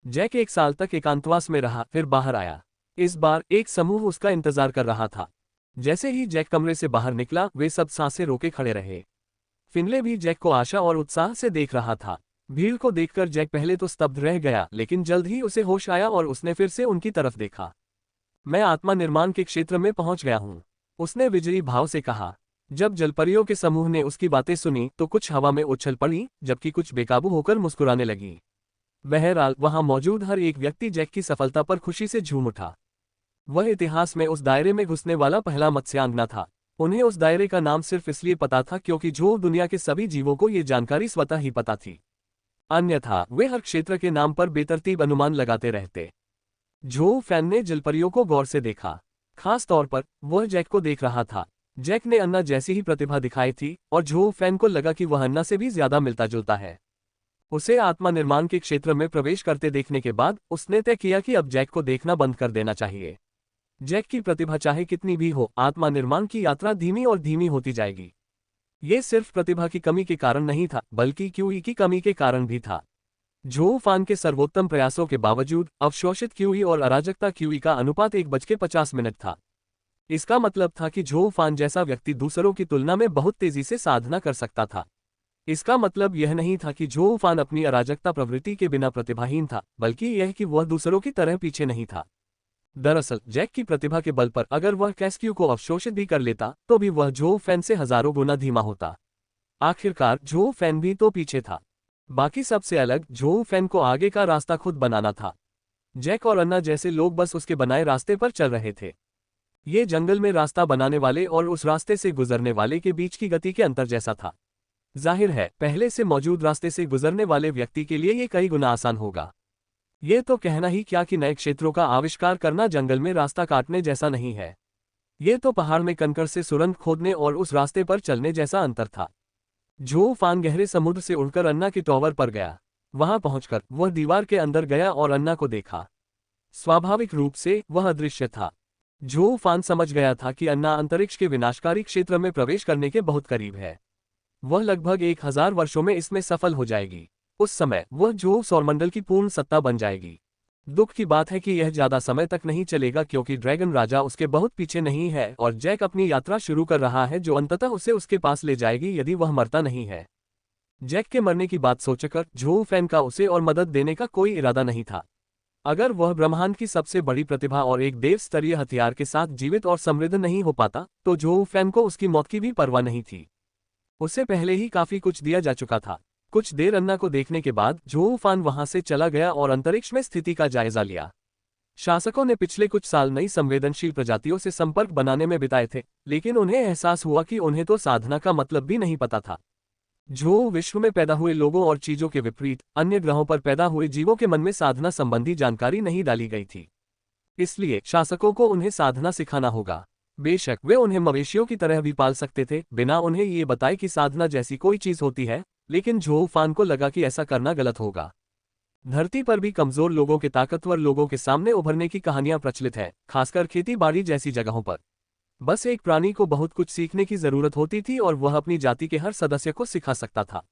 जैक 1 साल तक एकांतवास में रहा, फिर बाहर आया। इस बार एक समूह उसका इंतजार कर रहा था। जैसे ही जैक कमरे से बाहर निकला, वे सब सांसें रोके खड़े रहे। फिनले भी जैक को आशा और उत्साह से देख रहा था। भीड़ को देखकर जैक पहले तो स्तब्ध रह गया, लेकिन जल्द ही उसे होश आया और उसने फिर से उनकी तरफ देखा। मैं आत्मा निर्माण के क्षेत्र में पहुंच गया हूं, उसने विजयी भाव से कहा। जब जलपरियों के समूह ने उसकी बातें सुनी तो कुछ हवा में उछल पड़ी, जबकि कुछ बेकाबू होकर मुस्कुराने लगी। बहरहाल वहां मौजूद हर एक व्यक्ति जैक की सफलता पर खुशी से झूम उठा। वह इतिहास में उस दायरे में घुसने वाला पहला मत्स्यांगना था। उन्हें उस दायरे का नाम सिर्फ इसलिए पता था क्योंकि जो दुनिया के सभी जीवों को ये जानकारी स्वतः ही पता थी। अन्यथा वे हर क्षेत्र के नाम पर बेतरतीब अनुमान लगाते रहते। जो फैन ने जलपरियों को गौर से देखा। खास तौर पर वह जैक को देख रहा था। जैक ने अन्ना जैसी ही प्रतिभा दिखाई थी और जो फैन को लगा कि वह अन्ना से भी ज्यादा मिलता जुलता है। उसे आत्मा निर्माण के क्षेत्र में प्रवेश करते देखने के बाद उसने तय किया कि अब जैक को देखना बंद कर देना चाहिए। जैक की प्रतिभा चाहे कितनी भी हो, आत्मा निर्माण की यात्रा धीमी और धीमी होती जाएगी। ये सिर्फ प्रतिभा की कमी के कारण नहीं था, बल्कि क्यूई की कमी के कारण भी था। जो फान के सर्वोत्तम प्रयासों के बावजूद अवशोषित क्यूई और अराजकता क्यूई का अनुपात 1:50 था। इसका मतलब था कि जो फान जैसा व्यक्ति दूसरों की तुलना में बहुत तेजी से साधना कर सकता था। इसका मतलब यह नहीं था कि जो फान अपनी अराजकता प्रवृत्ति के बिना प्रतिभाहीन था, बल्कि यह कि वह दूसरों की तरह पीछे नहीं था। दरअसल जैक की प्रतिभा के बल पर अगर वह कैस्क्यू को अवशोषित भी कर लेता तो भी वह जो फैन से हजारों गुना धीमा होता। आखिरकार जो फैन भी तो पीछे था। बाकी सबसे अलग जो फैन को आगे का रास्ता खुद बनाना था। जैक और अन्ना जैसे लोग बस उसके बनाए रास्ते पर चल रहे थे। ये जंगल में रास्ता बनाने वाले और उस रास्ते से गुजरने वाले के बीच की गति के अंतर जैसा था। जाहिर है पहले से मौजूद रास्ते से गुजरने वाले व्यक्ति के लिए ये कई गुना आसान होगा। ये तो कहना ही क्या कि नए क्षेत्रों का आविष्कार करना जंगल में रास्ता काटने जैसा नहीं है। ये तो पहाड़ में कंकड़ से सुरंग खोदने और उस रास्ते पर चलने जैसा अंतर था। जो फान गहरे समुद्र से उड़कर अन्ना के टॉवर पर गया। वहां पहुंचकर वह दीवार के अंदर गया और अन्ना को देखा। स्वाभाविक रूप से वह अदृश्य था। जो फान समझ गया था कि अन्ना अंतरिक्ष के विनाशकारी क्षेत्र में प्रवेश करने के बहुत करीब है। वह लगभग 1000 वर्षों में इसमें सफल हो जाएगी। उस समय वह जो सौरमंडल की पूर्ण सत्ता बन जाएगी। दुख की बात है कि यह ज्यादा समय तक नहीं चलेगा क्योंकि ड्रैगन राजा उसके बहुत पीछे नहीं है और जैक अपनी यात्रा शुरू कर रहा है जो अंततः उसे उसके पास ले जाएगी यदि वह मरता नहीं है। जैक के मरने की बात सोचकर जो फैन का उसे और मदद देने का कोई इरादा नहीं था। अगर वह ब्रह्मांड की सबसे बड़ी प्रतिभा और एक देव स्तरीय हथियार के साथ जीवित और समृद्ध नहीं हो पाता तो जो फैन को उसकी मौत की भी परवाह नहीं थी। उसे पहले ही काफी कुछ दिया जा चुका था। कुछ देर अन्ना को देखने के बाद जो फान वहां से चला गया और अंतरिक्ष में स्थिति का जायजा लिया। शासकों ने पिछले कुछ साल नई संवेदनशील प्रजातियों से संपर्क बनाने में बिताए थे, लेकिन उन्हें एहसास हुआ कि उन्हें तो साधना का मतलब भी नहीं पता था। जो विश्व में पैदा हुए लोगों और चीजों के विपरीत अन्य ग्रहों पर पैदा हुए जीवों के मन में साधना संबंधी जानकारी नहीं डाली गई थी। इसलिए शासकों को उन्हें साधना सिखाना होगा। बेशक वे उन्हें मवेशियों की तरह भी पाल सकते थे बिना उन्हें ये बताए कि साधना जैसी कोई चीज होती है, लेकिन जो फान को लगा कि ऐसा करना गलत होगा। धरती पर भी कमजोर लोगों के ताकतवर लोगों के सामने उभरने की कहानियां प्रचलित है, खासकर खेती बाड़ी जैसी जगहों पर। बस एक प्राणी को बहुत कुछ सीखने की जरूरत होती थी और वह अपनी जाति के हर सदस्य को सिखा सकता था।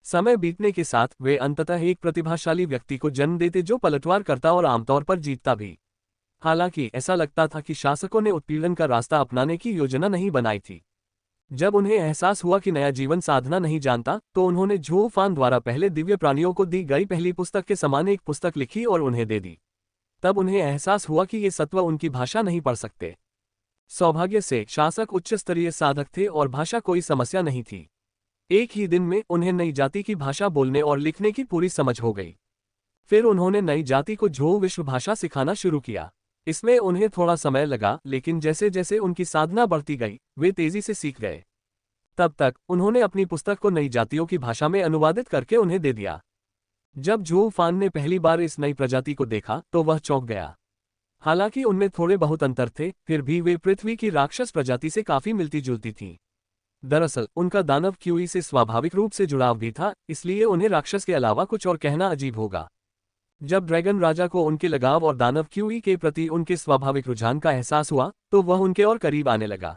समय बीतने के साथ वे अंततः एक प्रतिभाशाली व्यक्ति को जन्म देते जो पलटवार करता और आमतौर पर जीतता भी। हालांकि ऐसा लगता था कि शासकों ने उत्पीड़न का रास्ता अपनाने की योजना नहीं बनाई थी। जब उन्हें एहसास हुआ कि नया जीवन साधना नहीं जानता तो उन्होंने जो फान द्वारा पहले दिव्य प्राणियों को दी गई पहली पुस्तक के समान एक पुस्तक लिखी और उन्हें दे दी। तब उन्हें एहसास हुआ कि ये सत्व उनकी भाषा नहीं पढ़ सकते। सौभाग्य से शासक उच्च स्तरीय साधक थे और भाषा कोई समस्या नहीं थी। एक ही दिन में उन्हें नई जाति की भाषा बोलने और लिखने की पूरी समझ हो गई। फिर उन्होंने नई जाति को जो विश्व भाषा सिखाना शुरू किया। इसमें उन्हें थोड़ा समय लगा, लेकिन जैसे जैसे उनकी साधना बढ़ती गई वे तेजी से सीख गए। तब तक उन्होंने अपनी पुस्तक को नई जातियों की भाषा में अनुवादित करके उन्हें दे दिया। जब जो फान ने पहली बार इस नई प्रजाति को देखा तो वह चौंक गया। हालांकि उनमें थोड़े बहुत अंतर थे, फिर भी वे पृथ्वी की राक्षस प्रजाति से काफी मिलती जुलती थीं। दरअसल उनका दानव क्यूई से स्वाभाविक रूप से जुड़ाव भी था, इसलिए उन्हें राक्षस के अलावा कुछ और कहना अजीब होगा। जब ड्रैगन राजा को उनके लगाव और दानव क्यूई के प्रति उनके स्वाभाविक रुझान का एहसास हुआ तो वह उनके और करीब आने लगा।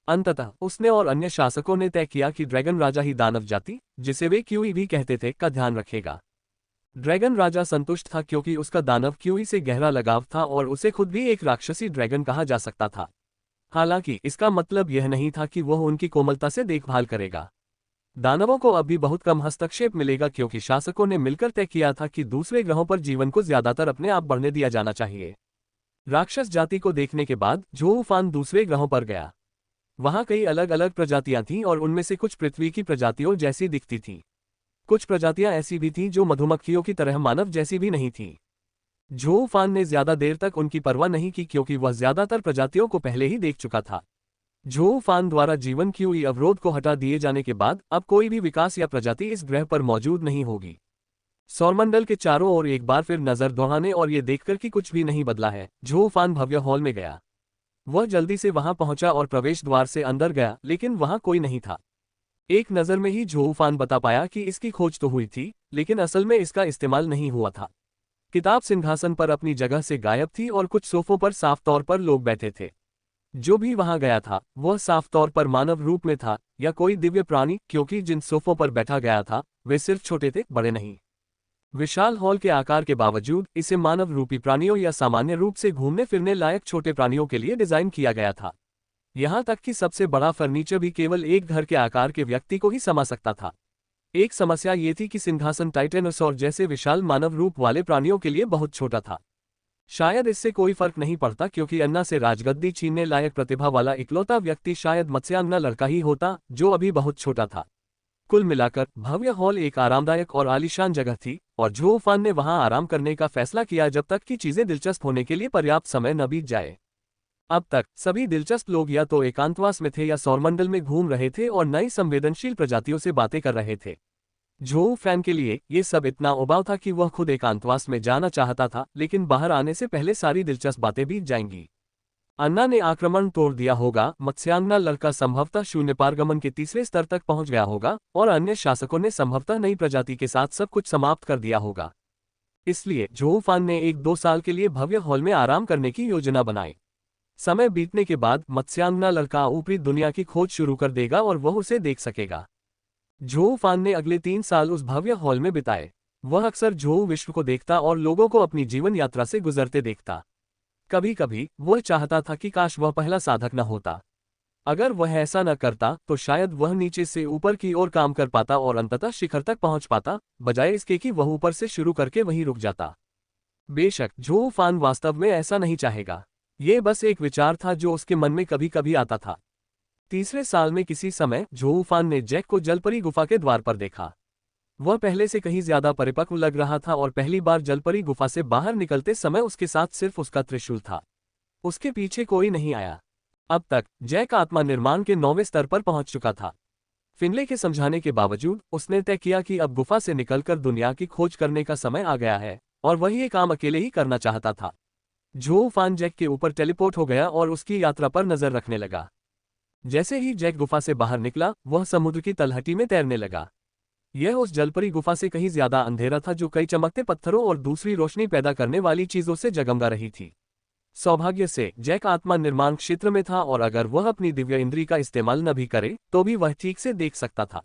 अंततः उसने और अन्य शासकों ने तय किया कि ड्रैगन राजा ही दानव जाति, जिसे वे क्यूई भी कहते थे, का ध्यान रखेगा। ड्रैगन राजा संतुष्ट था क्योंकि उसका दानव क्यूई से गहरा लगाव था और उसे खुद भी एक राक्षसी ड्रैगन कहा जा सकता था। हालांकि इसका मतलब यह नहीं था कि वह उनकी कोमलता से देखभाल करेगा। दानवों को अब भी बहुत कम हस्तक्षेप मिलेगा क्योंकि शासकों ने मिलकर तय किया था कि दूसरे ग्रहों पर जीवन को ज्यादातर अपने आप बढ़ने दिया जाना चाहिए। राक्षस जाति को देखने के बाद जो फान दूसरे ग्रहों पर गया। वहां कई अलग अलग प्रजातियां थीं और उनमें से कुछ पृथ्वी की प्रजातियों जैसी दिखती थीं। कुछ प्रजातियां ऐसी भी थीं जो मधुमक्खियों की तरह मानव जैसी भी नहीं थीं। झोऊ फान ने ज्यादा देर तक उनकी परवाह नहीं की क्योंकि वह ज्यादातर प्रजातियों को पहले ही देख चुका था। झोऊ फान द्वारा जीवन क्यूई अवरोध को हटा दिए जाने के बाद अब कोई भी विकास या प्रजाति इस ग्रह पर मौजूद नहीं होगी। सौरमंडल के चारों ओर एक बार फिर नजर दौड़ाने और ये देखकर कि कुछ भी नहीं बदला है, झोऊ फान भव्य हॉल में गया। वह जल्दी से वहां पहुंचा और प्रवेश द्वार से अंदर गया, लेकिन वहां कोई नहीं था। एक नजर में ही झोऊ फान बता पाया कि इसकी खोज तो हुई थी, लेकिन असल में इसका इस्तेमाल नहीं हुआ था। किताब सिंहासन पर अपनी जगह से गायब थी और कुछ सोफों पर साफ तौर पर लोग बैठे थे। जो भी वहां गया था वह साफ तौर पर मानव रूप में था या कोई दिव्य प्राणी, क्योंकि जिन सोफों पर बैठा गया था वे सिर्फ छोटे थे, बड़े नहीं। विशाल हॉल के आकार के बावजूद इसे मानव रूपी प्राणियों या सामान्य रूप से घूमने फिरने लायक छोटे प्राणियों के लिए डिजाइन किया गया था। यहां तक कि सबसे बड़ा फर्नीचर भी केवल एक घर के आकार के व्यक्ति को ही समा सकता था। एक समस्या ये थी कि सिंहासन टाइटेनोसॉर जैसे विशाल मानव रूप वाले प्राणियों के लिए बहुत छोटा था। शायद इससे कोई फर्क नहीं पड़ता क्योंकि अन्ना से राजगद्दी छीनने लायक प्रतिभा वाला इकलौता व्यक्ति शायद मत्स्यांगना लड़का ही होता, जो अभी बहुत छोटा था। कुल मिलाकर भव्य हॉल एक आरामदायक और आलीशान जगह थी और झोऊ फान ने वहां आराम करने का फैसला किया जब तक कि चीजें दिलचस्प होने के लिए पर्याप्त समय न बीत जाए। अब तक सभी दिलचस्प लोग या तो एकांतवास में थे या सौरमंडल में घूम रहे थे और नई संवेदनशील प्रजातियों से बातें कर रहे थे। झोऊ फैन के लिए ये सब इतना उबाऊ था कि वह खुद एकांतवास में जाना चाहता था, लेकिन बाहर आने से पहले सारी दिलचस्प बातें बीत जाएंगी। अन्ना ने आक्रमण तोड़ दिया होगा, मत्स्यांगना लड़का संभवतः शून्य पारगमन के तीसरे स्तर तक पहुंच गया होगा और अन्य शासकों ने संभवतः नई प्रजाति के साथ सब कुछ समाप्त कर दिया होगा। इसलिए झोऊ फान ने 1-2 साल के लिए भव्य हॉल में आराम करने की योजना बनाई। समय बीतने के बाद मत्स्यांगना लड़का ऊपरी दुनिया की खोज शुरू कर देगा और वह उसे देख सकेगा। झोऊ फान ने अगले 3 साल उस भव्य हॉल में बिताए। वह अक्सर झोऊ विश्व को देखता और लोगों को अपनी जीवन यात्रा से गुजरते देखता। कभी कभी वह चाहता था कि काश वह पहला साधक न होता। अगर वह ऐसा न करता तो शायद वह नीचे से ऊपर की ओर काम कर पाता और अंततः शिखर तक पहुंच पाता, बजाय इसके कि वह ऊपर से शुरू करके वहीं रुक जाता। बेशक झोऊ फान वास्तव में ऐसा नहीं चाहेगा। ये बस एक विचार था जो उसके मन में कभी कभी आता था। तीसरे साल में किसी समय झोऊ फान ने जैक को जलपरी गुफा के द्वार पर देखा। वह पहले से कहीं ज्यादा परिपक्व लग रहा था और पहली बार जलपरी गुफा से बाहर निकलते समय उसके साथ सिर्फ उसका त्रिशूल था। उसके पीछे कोई नहीं आया। अब तक जैक आत्मा निर्माण के 9वें स्तर पर पहुंच चुका था। फिनले के समझाने के बावजूद उसने तय किया कि अब गुफा से निकलकर दुनिया की खोज करने का समय आ गया है और वह ये काम अकेले ही करना चाहता था। झोऊ फान जैक के ऊपर टेलीपोर्ट हो गया और उसकी यात्रा पर नजर रखने लगा। जैसे ही जैक गुफा से बाहर निकला वह समुद्र की तलहटी में तैरने लगा। यह उस जलपरी गुफा से कहीं ज्यादा अंधेरा था जो कई चमकते पत्थरों और दूसरी रोशनी पैदा करने वाली चीजों से जगमगा रही थी। सौभाग्य से जैक आत्मा निर्माण क्षेत्र में था और अगर वह अपनी दिव्य इंद्री का इस्तेमाल न भी करे तो भी वह ठीक से देख सकता था।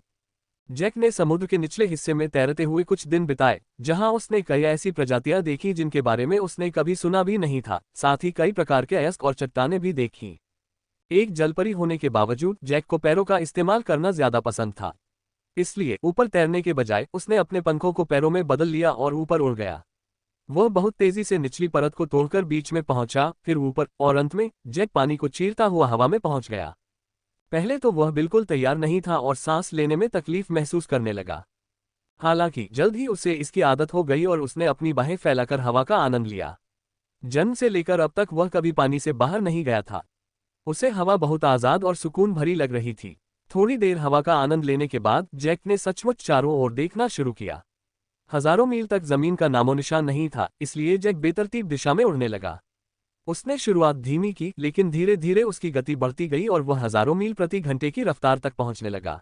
जैक ने समुद्र के निचले हिस्से में तैरते हुए कुछ दिन बिताए, जहां उसने कई ऐसी प्रजातियां देखी जिनके बारे में उसने कभी सुना भी नहीं था। साथ ही कई प्रकार के अयस्क और चट्टानें भी देखी। एक जलपरी होने के बावजूद जैक को पैरों का इस्तेमाल करना ज्यादा पसंद था। इसलिए ऊपर तैरने के बजाय उसने अपने पंखों को पैरों में बदल लिया और ऊपर उड़ गया। वह बहुत तेजी से निचली परत को तोड़कर बीच में पहुंचा, फिर ऊपर, और अंत में जैक पानी को चीरता हुआ हवा में पहुंच गया। पहले तो वह बिल्कुल तैयार नहीं था और सांस लेने में तकलीफ महसूस करने लगा। हालांकि जल्द ही उसे इसकी आदत हो गई और उसने अपनी बाहें फैलाकर हवा का आनंद लिया। जन्म से लेकर अब तक वह कभी पानी से बाहर नहीं गया था। उसे हवा बहुत आजाद और सुकून भरी लग रही थी। थोड़ी देर हवा का आनंद लेने के बाद जैक ने सचमुच चारों ओर देखना शुरू किया। हजारों मील तक जमीन का नामोनिशान नहीं था, इसलिए जैक बेतरतीब दिशा में उड़ने लगा। उसने शुरुआत धीमी की, लेकिन धीरे धीरे उसकी गति बढ़ती गई और वह हजारों मील प्रति घंटे की रफ्तार तक पहुंचने लगा।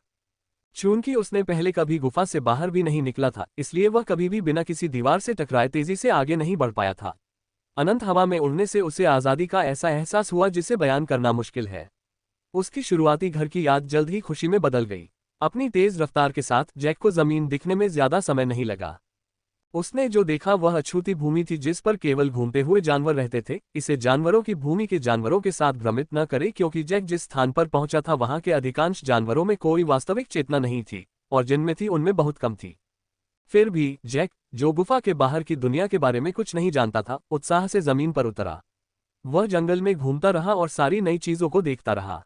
चूंकि उसने पहले कभी गुफा से बाहर भी नहीं निकला था, इसलिए वह कभी भी बिना किसी दीवार से टकराए तेजी से आगे नहीं बढ़ पाया था। अनंत हवा में उड़ने से उसे आज़ादी का ऐसा एहसास हुआ जिसे बयान करना मुश्किल है। उसकी शुरुआती घर की याद जल्द ही खुशी में बदल गई। अपनी तेज रफ्तार के साथ जैक को जमीन दिखने में ज्यादा समय नहीं लगा। उसने जो देखा वह अछूती भूमि थी जिस पर केवल घूमते हुए जानवर रहते थे। इसे जानवरों की भूमि के जानवरों के साथ भ्रमित न करे, क्योंकि जैक जिस स्थान पर पहुंचा था वहां के अधिकांश जानवरों में कोई वास्तविक चेतना नहीं थी, और जिनमें थी उनमें बहुत कम थी। फिर भी जैक, जो गुफा के बाहर की दुनिया के बारे में कुछ नहीं जानता था, उत्साह से जमीन पर उतरा। वह जंगल में घूमता रहा और सारी नई चीजों को देखता रहा।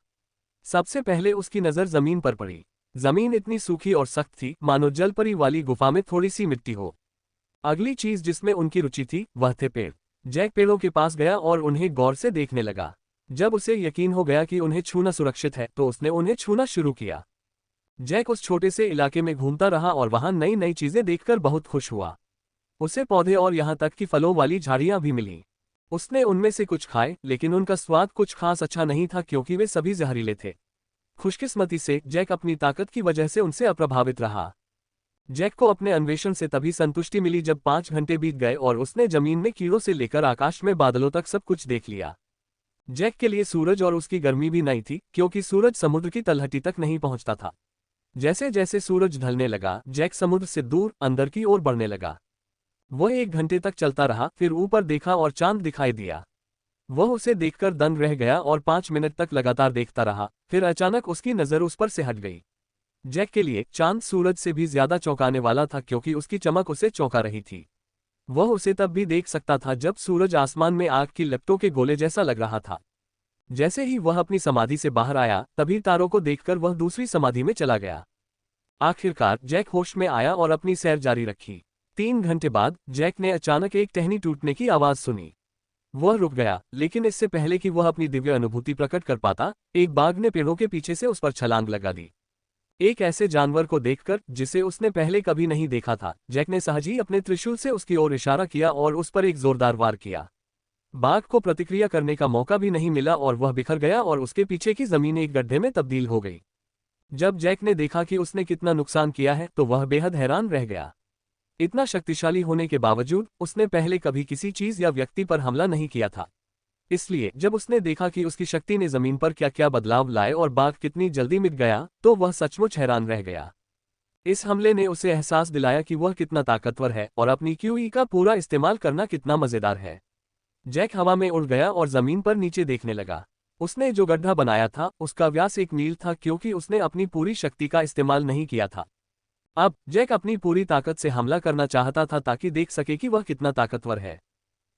सबसे पहले उसकी नजर जमीन पर पड़ी। जमीन इतनी सूखी और सख्त थी मानो जलपरी वाली गुफा में थोड़ी सी मिट्टी हो। अगली चीज जिसमें उनकी रुचि थी वह थे पेड़। जैक पेड़ों के पास गया और उन्हें गौर से देखने लगा। जब उसे यकीन हो गया कि उन्हें छूना सुरक्षित है तो उसने उन्हें छूना शुरू किया। जैक उस छोटे से इलाके में घूमता रहा और वहां नई नई चीजें देखकर बहुत खुश हुआ। उसे पौधे और यहाँ तक कि फलों वाली झाड़ियां भी मिली। उसने उनमें से कुछ खाए लेकिन उनका स्वाद कुछ खास अच्छा नहीं था क्योंकि वे सभी जहरीले थे। खुशकिस्मती से जैक अपनी ताकत की वजह से उनसे अप्रभावित रहा। जैक को अपने अन्वेषण से तभी संतुष्टि मिली जब 5 घंटे बीत गए और उसने जमीन में कीड़ों से लेकर आकाश में बादलों तक सब कुछ देख लिया। जैक के लिए सूरज और उसकी गर्मी भी नई थी क्योंकि सूरज समुद्र की तलहटी तक नहीं पहुंचता था। जैसे जैसे सूरज ढलने लगा जैक समुद्र से दूर अंदर की ओर बढ़ने लगा। वह 1 घंटे तक चलता रहा, फिर ऊपर देखा और चांद दिखाई दिया। वह उसे देखकर दंग रह गया और 5 मिनट तक लगातार देखता रहा, फिर अचानक उसकी नजर उस पर से हट गई। जैक के लिए चांद सूरज से भी ज्यादा चौंकाने वाला था क्योंकि उसकी चमक उसे चौंका रही थी। वह उसे तब भी देख सकता था जब सूरज आसमान में आग की लपटों के गोले जैसा लग रहा था। जैसे ही वह अपनी समाधि से बाहर आया तभी तारों को देखकर वह दूसरी समाधि में चला गया। आखिरकार जैक होश में आया और अपनी सैर जारी रखी। 3 घंटे बाद जैक ने अचानक एक टहनी टूटने की आवाज सुनी। वह रुक गया, लेकिन इससे पहले कि वह अपनी दिव्य अनुभूति प्रकट कर पाता, एक बाघ ने पेड़ों के पीछे से उस पर छलांग लगा दी। एक ऐसे जानवर को देखकर जिसे उसने पहले कभी नहीं देखा था, जैक ने सहज ही अपने त्रिशूल से उसकी ओर इशारा किया और उस पर एक जोरदार वार किया। बाघ को प्रतिक्रिया करने का मौका भी नहीं मिला और वह बिखर गया और उसके पीछे की जमीन एक गड्ढे में तब्दील हो गई। जब जैक ने देखा कि उसने कितना नुकसान किया है तो वह बेहद हैरान रह गया। इतना शक्तिशाली होने के बावजूद उसने पहले कभी किसी चीज या व्यक्ति पर हमला नहीं किया था। इसलिए जब उसने देखा कि उसकी शक्ति ने जमीन पर क्या क्या बदलाव लाए और बाघ कितनी जल्दी मिट गया तो वह सचमुच हैरान रह गया। इस हमले ने उसे एहसास दिलाया कि वह कितना ताकतवर है और अपनी क्यूई का पूरा इस्तेमाल करना कितना मजेदार है। जैक हवा में उड़ गया और जमीन पर नीचे देखने लगा। उसने जो गड्ढा बनाया था उसका व्यास 1 मील था क्योंकि उसने अपनी पूरी शक्ति का इस्तेमाल नहीं किया था। अब जैक अपनी पूरी ताकत से हमला करना चाहता था ताकि देख सके कि वह कितना ताकतवर है।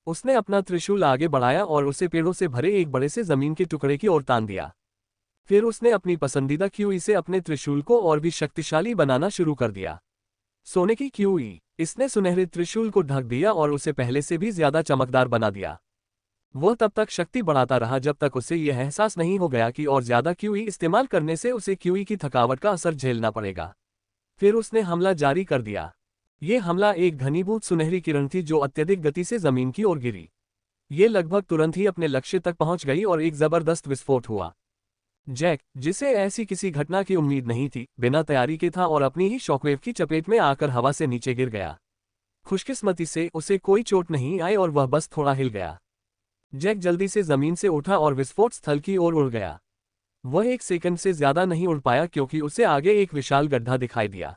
उसने अपना त्रिशूल आगे बढ़ाया और उसे पेड़ों से भरे एक बड़े से जमीन के टुकड़े की ओर तान दिया। फिर उसने अपनी पसंदीदा क्यूई से अपने त्रिशूल को और भी शक्तिशाली बनाना शुरू कर दिया। सोने की क्यूई, इसने सुनहरे त्रिशूल को ढक दिया और उसे पहले से भी ज्यादा चमकदार बना दिया। वह तब तक शक्ति बढ़ाता रहा जब तक उसे यह एहसास नहीं हो गया कि और ज्यादा क्यूई इस्तेमाल करने से उसे क्यूई की थकावट का असर झेलना पड़ेगा। फिर उसने हमला जारी कर दिया। ये हमला एक घनीभूत सुनहरी किरण थी जो अत्यधिक गति से जमीन की ओर गिरी। ये लगभग तुरंत ही अपने लक्ष्य तक पहुंच गई और एक जबरदस्त विस्फोट हुआ। जैक, जिसे ऐसी किसी घटना की उम्मीद नहीं थी, बिना तैयारी के था और अपनी ही शॉकवेव की चपेट में आकर हवा से नीचे गिर गया। खुशकिस्मती से उसे कोई चोट नहीं आई और वह बस थोड़ा हिल गया। जैक जल्दी से जमीन से उठा और विस्फोट स्थल की ओर उड़ गया। वह 1 सेकंड से ज्यादा नहीं उड़ पाया क्योंकि उसे आगे एक विशाल गड्ढा दिखाई दिया।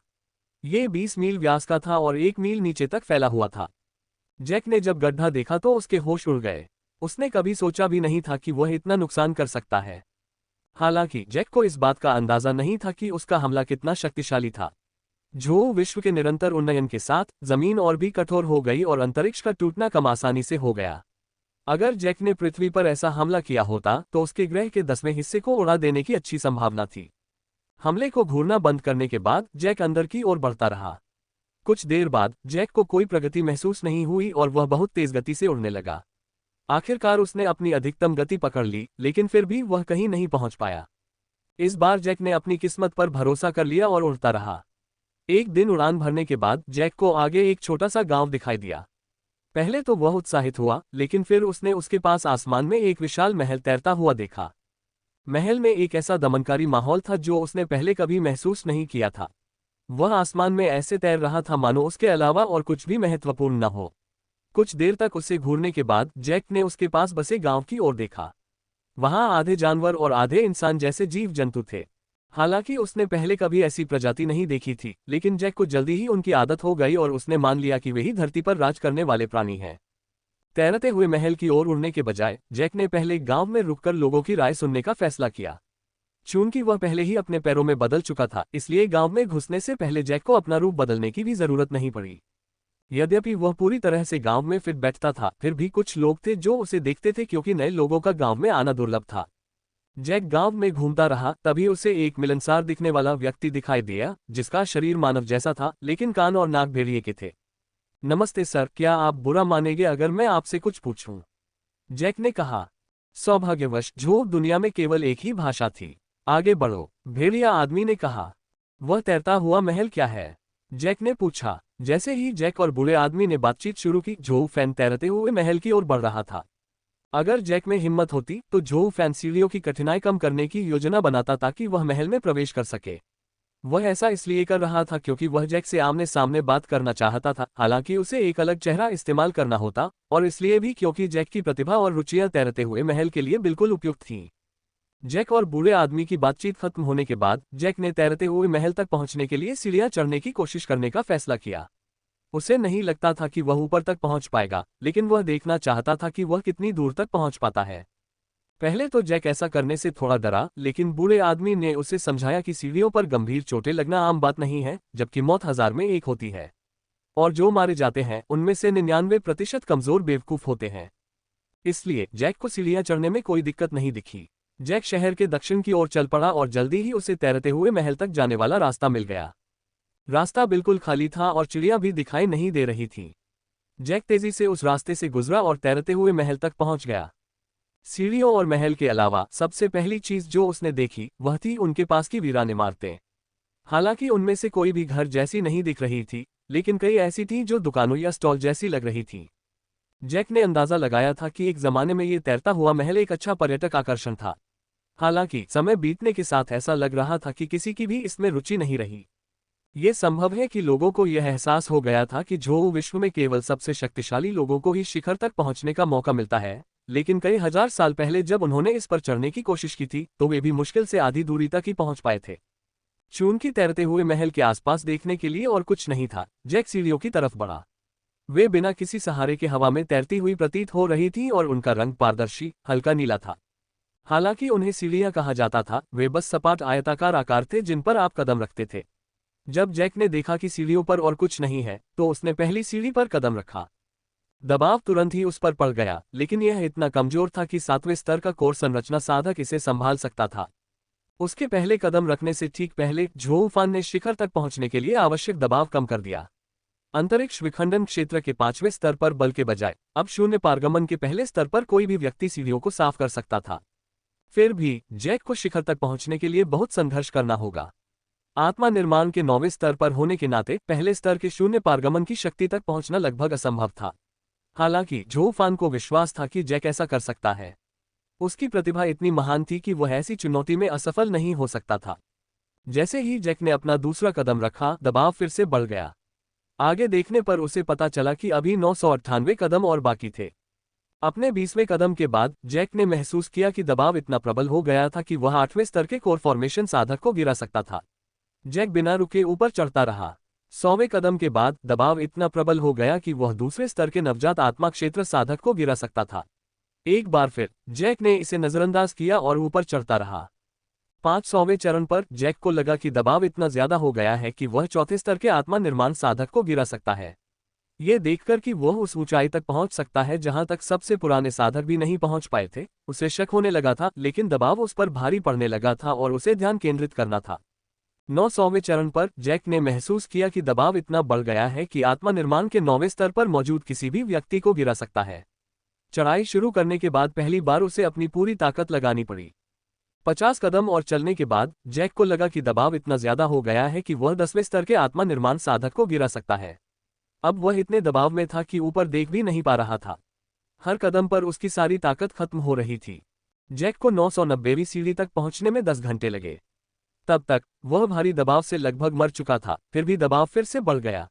ये 20 मील व्यास का था और 1 मील नीचे तक फैला हुआ था। जैक ने जब गड्ढा देखा तो उसके होश उड़ गए। उसने कभी सोचा भी नहीं था कि वह इतना नुकसान कर सकता है। हालांकि जैक को इस बात का अंदाजा नहीं था कि उसका हमला कितना शक्तिशाली था। जो विश्व के निरंतर उन्नयन के साथ जमीन और भी कठोर हो गई और अंतरिक्ष का टूटना कम आसानी से हो गया। अगर जैक ने पृथ्वी पर ऐसा हमला किया होता तो उसके ग्रह के 10वें हिस्से को उड़ा देने की अच्छी संभावना थी। हमले को घूरना बंद करने के बाद जैक अंदर की ओर बढ़ता रहा। कुछ देर बाद जैक को कोई प्रगति महसूस नहीं हुई और वह बहुत तेज गति से उड़ने लगा। आखिरकार उसने अपनी अधिकतम गति पकड़ ली, लेकिन फिर भी वह कहीं नहीं पहुंच पाया। इस बार जैक ने अपनी किस्मत पर भरोसा कर लिया और उड़ता रहा। एक दिन उड़ान भरने के बाद जैक को आगे एक छोटा सा गांव दिखाई दिया। पहले तो वह उत्साहित हुआ, लेकिन फिर उसने उसके पास आसमान में एक विशाल महल तैरता हुआ देखा। महल में एक ऐसा दमनकारी माहौल था जो उसने पहले कभी महसूस नहीं किया था। वह आसमान में ऐसे तैर रहा था मानो उसके अलावा और कुछ भी महत्वपूर्ण न हो। कुछ देर तक उसे घूरने के बाद जैक ने उसके पास बसे गांव की ओर देखा। वहां आधे जानवर और आधे इंसान जैसे जीव जंतु थे। हालांकि उसने पहले कभी ऐसी प्रजाति नहीं देखी थी, लेकिन जैक को जल्दी ही उनकी आदत हो गई और उसने मान लिया कि वे ही धरती पर राज करने वाले प्राणी हैं। तैरते हुए महल की ओर उड़ने के बजाय जैक ने पहले गांव में रुककर लोगों की राय सुनने का फैसला किया। चूंकि वह पहले ही अपने पैरों में बदल चुका था, इसलिए गांव में घुसने से पहले जैक को अपना रूप बदलने की भी जरूरत नहीं पड़ी। यद्यपि वह पूरी तरह से गांव में फिट बैठता था, फिर भी कुछ लोग थे जो उसे देखते थे क्योंकि नए लोगों का गांव में आना दुर्लभ था। जैक गांव में घूमता रहा, तभी उसे एक मिलनसार दिखने वाला व्यक्ति दिखाई दिया, जिसका शरीर मानव जैसा था, लेकिन कान और नाक भेड़िए के थे। नमस्ते सर, क्या आप बुरा मानेंगे अगर मैं आपसे कुछ पूछूं? जैक ने कहा। सौभाग्यवश झूठ दुनिया में केवल एक ही भाषा थी। आगे बढ़ो, भेड़िया आदमी ने कहा। वह तैरता हुआ महल क्या है? जैक ने पूछा। जैसे ही जैक और बूढ़े आदमी ने बातचीत शुरू की, झोऊ फैन तैरते हुए महल की ओर बढ़ रहा था। अगर जैक में हिम्मत होती तो झोऊ फैन सीढ़ियों की कठिनाई कम करने की योजना बनाता ताकि वह महल में प्रवेश कर सके। वह ऐसा इसलिए कर रहा था क्योंकि वह जैक से आमने सामने बात करना चाहता था, हालांकि उसे एक अलग चेहरा इस्तेमाल करना होता, और इसलिए भी क्योंकि जैक की प्रतिभा और रुचियां तैरते हुए महल के लिए बिल्कुल उपयुक्त थीं। जैक और बूढ़े आदमी की बातचीत खत्म होने के बाद जैक ने तैरते हुए महल तक पहुंचने के लिए सीढ़ियां चढ़ने की कोशिश करने का फैसला किया। उसे नहीं लगता था कि वह ऊपर तक पहुंच पाएगा, लेकिन वह देखना चाहता था कि वह कितनी दूर तक पहुंच पाता है। पहले तो जैक ऐसा करने से थोड़ा डरा, लेकिन बूढ़े आदमी ने उसे समझाया कि सीढ़ियों पर गंभीर चोटें लगना आम बात नहीं है, जबकि मौत 1000 में एक होती है। और जो मारे जाते हैं उनमें से 99% कमजोर बेवकूफ होते हैं। इसलिए जैक को सीढ़ियां चढ़ने में कोई दिक्कत नहीं दिखी। जैक शहर के दक्षिण की ओर चल पड़ा और जल्दी ही उसे तैरते हुए महल तक जाने वाला रास्ता मिल गया। रास्ता बिल्कुल खाली था और चिड़िया भी दिखाई नहीं दे रही थी। जैक तेजी से उस रास्ते से गुजरा और तैरते हुए महल तक पहुंच गया। सीढ़ियों और महल के अलावा सबसे पहली चीज जो उसने देखी वह थी उनके पास की वीरान इमारतें। हालांकि उनमें से कोई भी घर जैसी नहीं दिख रही थी, लेकिन कई ऐसी थीं जो दुकानों या स्टॉल जैसी लग रही थी। जैक ने अंदाजा लगाया था कि एक जमाने में ये तैरता हुआ महल एक अच्छा पर्यटक आकर्षण था। हालांकि समय बीतने के साथ ऐसा लग रहा था कि किसी की भी इसमें रुचि नहीं रही। ये संभव है कि लोगों को यह एहसास हो गया था कि झोऊ विश्व में केवल सबसे शक्तिशाली लोगों को ही शिखर तक पहुंचने का मौका मिलता है, लेकिन कई हजार साल पहले जब उन्होंने इस पर चढ़ने की कोशिश की थी तो वे भी मुश्किल से आधी दूरी तक ही पहुंच पाए थे। चून की तैरते हुए महल के आसपास देखने के लिए और कुछ नहीं था। जैक सीढ़ियों की तरफ बढ़ा। वे बिना किसी सहारे के हवा में तैरती हुई प्रतीत हो रही थी और उनका रंग पारदर्शी हल्का नीला था। हालांकि उन्हें सीढ़ियां कहा जाता था, वे बस सपाट आयताकार आकार थे जिन पर आप कदम रखते थे। जब जैक ने देखा कि सीढ़ियों पर और कुछ नहीं है, तो उसने पहली सीढ़ी पर कदम रखा। दबाव तुरंत ही उस पर पड़ गया, लेकिन यह इतना कमजोर था कि 7वें स्तर का कोर संरचना साधक इसे संभाल सकता था। उसके पहले कदम रखने से ठीक पहले झोऊ फान ने शिखर तक पहुंचने के लिए आवश्यक दबाव कम कर दिया। अंतरिक्ष विखंडन क्षेत्र के 5वें स्तर पर बल के बजाय अब शून्य पारगमन के पहले स्तर पर कोई भी व्यक्ति सीढ़ियों को साफ कर सकता था। फिर भी जैक को शिखर तक पहुंचने के लिए बहुत संघर्ष करना होगा। आत्मा निर्माण के 9वें स्तर पर होने के नाते पहले स्तर के शून्य पारगमन की शक्ति तक पहुंचना लगभग असंभव था। हालांकि झोऊ फान को विश्वास था कि जैक ऐसा कर सकता है। उसकी प्रतिभा इतनी महान थी कि वह ऐसी चुनौती में असफल नहीं हो सकता था। जैसे ही जैक ने अपना दूसरा कदम रखा, दबाव फिर से बढ़ गया। आगे देखने पर उसे पता चला कि अभी 998 कदम और बाकी थे। अपने 20वें कदम के बाद जैक ने महसूस किया कि दबाव इतना प्रबल हो गया था कि वह 8वें स्तर के कोर फॉर्मेशन साधक को गिरा सकता था। जैक बिना रुके ऊपर चढ़ता रहा। 100वें कदम के बाद दबाव इतना प्रबल हो गया कि वह दूसरे स्तर के नवजात आत्मा क्षेत्र साधक को गिरा सकता था। एक बार फिर जैक ने इसे नजरअंदाज किया और ऊपर चढ़ता रहा। 500वें चरण पर जैक को लगा कि दबाव इतना ज्यादा हो गया है कि वह चौथे स्तर के आत्मा निर्माण साधक को गिरा सकता है। ये देखकर कि वह उस ऊंचाई तक पहुंच सकता है जहां तक सबसे पुराने साधक भी नहीं पहुंच पाए थे, उसे शक होने लगा था, लेकिन दबाव उस पर भारी पड़ने लगा था और उसे ध्यान केंद्रित करना था। 900वें चरण पर जैक ने महसूस किया कि दबाव इतना बढ़ गया है कि आत्मा निर्माण के 9वें स्तर पर मौजूद किसी भी व्यक्ति को गिरा सकता है। चढ़ाई शुरू करने के बाद पहली बार उसे अपनी पूरी ताकत लगानी पड़ी। 50 कदम और चलने के बाद जैक को लगा कि दबाव इतना ज्यादा हो गया है कि वह 10वें स्तर के आत्मा निर्माण साधक को गिरा सकता है। अब वह इतने दबाव में था कि ऊपर देख भी नहीं पा रहा था। हर कदम पर उसकी सारी ताकत खत्म हो रही थी। जैक को 990वीं सीढ़ी तक पहुंचने में 10 घंटे लगे। तब तक वह भारी दबाव से लगभग मर चुका था, फिर भी दबाव फिर से बढ़ गया।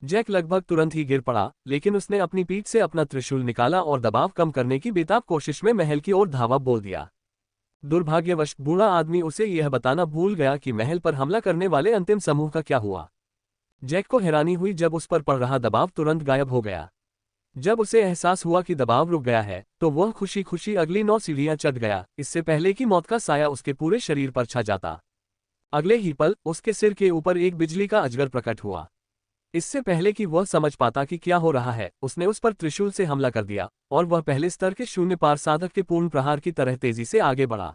जैक लगभग तुरंत ही गिर पड़ा, लेकिन उसने अपनी पीठ से अपना त्रिशूल निकाला और दबाव कम करने की बेताब कोशिश में महल की ओर धावा बोल दिया। दुर्भाग्यवश बूढ़ा आदमी उसे यह बताना भूल गया कि महल पर हमला करने वाले अंतिम समूह का क्या हुआ। जैक को हैरानी हुई जब उस पर पड़ रहा दबाव तुरंत गायब हो गया। जब उसे एहसास हुआ कि दबाव रुक गया है, तो वह खुशी खुशी अगली 9 सीढ़ियां चढ़ गया, इससे पहले कि मौत का साया उसके पूरे शरीर पर छा जाता। अगले ही पल उसके सिर के ऊपर एक बिजली का अजगर प्रकट हुआ। इससे पहले कि वह समझ पाता कि क्या हो रहा है, उसने उस पर त्रिशूल से हमला कर दिया और वह पहले स्तर के शून्य पार साधक के पूर्ण प्रहार की तरह तेजी से आगे बढ़ा।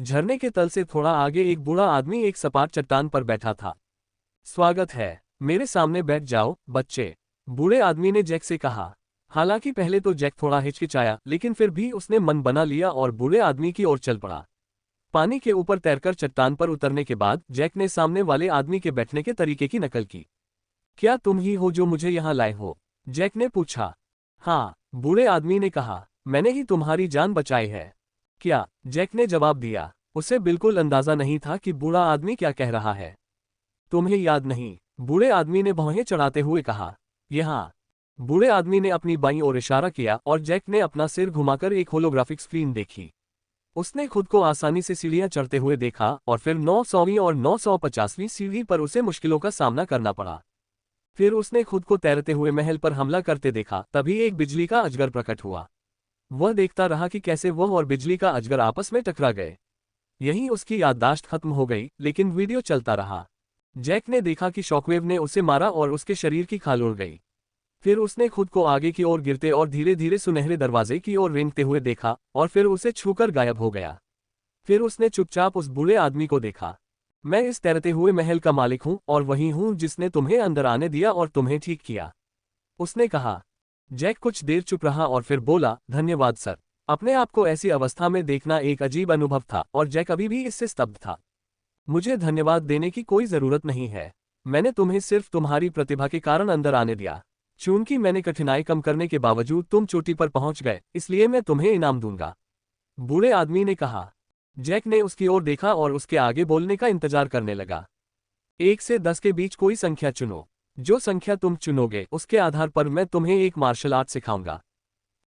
झरने के तल से थोड़ा आगे एक बूढ़ा आदमी एक सपाट चट्टान पर बैठा था। स्वागत है, मेरे सामने बैठ जाओ बच्चे, बूढ़े आदमी ने जैक से कहा। हालांकि पहले तो जैक थोड़ा हिचकिचाया, लेकिन फिर भी उसने मन बना लिया और बूढ़े आदमी की ओर चल पड़ा। पानी के ऊपर तैरकर चट्टान पर उतरने के बाद जैक ने सामने वाले आदमी के बैठने के तरीके की नकल की। क्या तुम ही हो जो मुझे यहाँ लाए हो? जैक ने पूछा। हाँ, बूढ़े आदमी ने कहा, मैंने ही तुम्हारी जान बचाई है। क्या? जैक ने जवाब दिया। उसे बिल्कुल अंदाजा नहीं था कि बूढ़ा आदमी क्या कह रहा है। तुम्हें याद नहीं? बूढ़े आदमी ने भौहें चढ़ाते हुए कहा। यहाँ। बूढ़े आदमी ने अपनी बाईं ओर इशारा किया और जैक ने अपना सिर घुमाकर एक होलोग्राफिक स्क्रीन देखी। उसने खुद को आसानी से सीढ़ियां चढ़ते हुए देखा और फिर 900वीं और 950वीं सीढ़ी पर उसे मुश्किलों का सामना करना पड़ा। फिर उसने खुद को तैरते हुए महल पर हमला करते देखा। तभी एक बिजली का अजगर प्रकट हुआ। वह देखता रहा कि कैसे वह और बिजली का अजगर आपस में टकरा गए। यहीं उसकी याददाश्त खत्म हो गई, लेकिन वीडियो चलता रहा। जैक ने देखा कि शॉकवेव ने उसे मारा और उसके शरीर की खाल उड़ गई। फिर उसने खुद को आगे की ओर गिरते और धीरे धीरे सुनहरे दरवाजे की ओर रेंगते हुए देखा और फिर उसे छूकर गायब हो गया। फिर उसने चुपचाप उस बूढ़े आदमी को देखा। मैं इस तैरते हुए महल का मालिक हूं और वही हूं जिसने तुम्हें अंदर आने दिया और तुम्हें ठीक किया, उसने कहा। जैक कुछ देर चुप रहा और फिर बोला, धन्यवाद सर। अपने आप को ऐसी अवस्था में देखना एक अजीब अनुभव था और जैक अभी भी इससे स्तब्ध था। मुझे धन्यवाद देने की कोई जरूरत नहीं है, मैंने तुम्हें सिर्फ तुम्हारी प्रतिभा के कारण अंदर आने दिया। चूंकि मैंने कठिनाई कम करने के बावजूद तुम चोटी पर पहुंच गए, इसलिए मैं तुम्हें इनाम दूंगा, बूढ़े आदमी ने कहा। जैक ने उसकी ओर देखा और उसके आगे बोलने का इंतजार करने लगा। 1 से 10 के बीच कोई संख्या चुनो। जो संख्या तुम चुनोगे उसके आधार पर मैं तुम्हें एक मार्शल आर्ट सिखाऊंगा।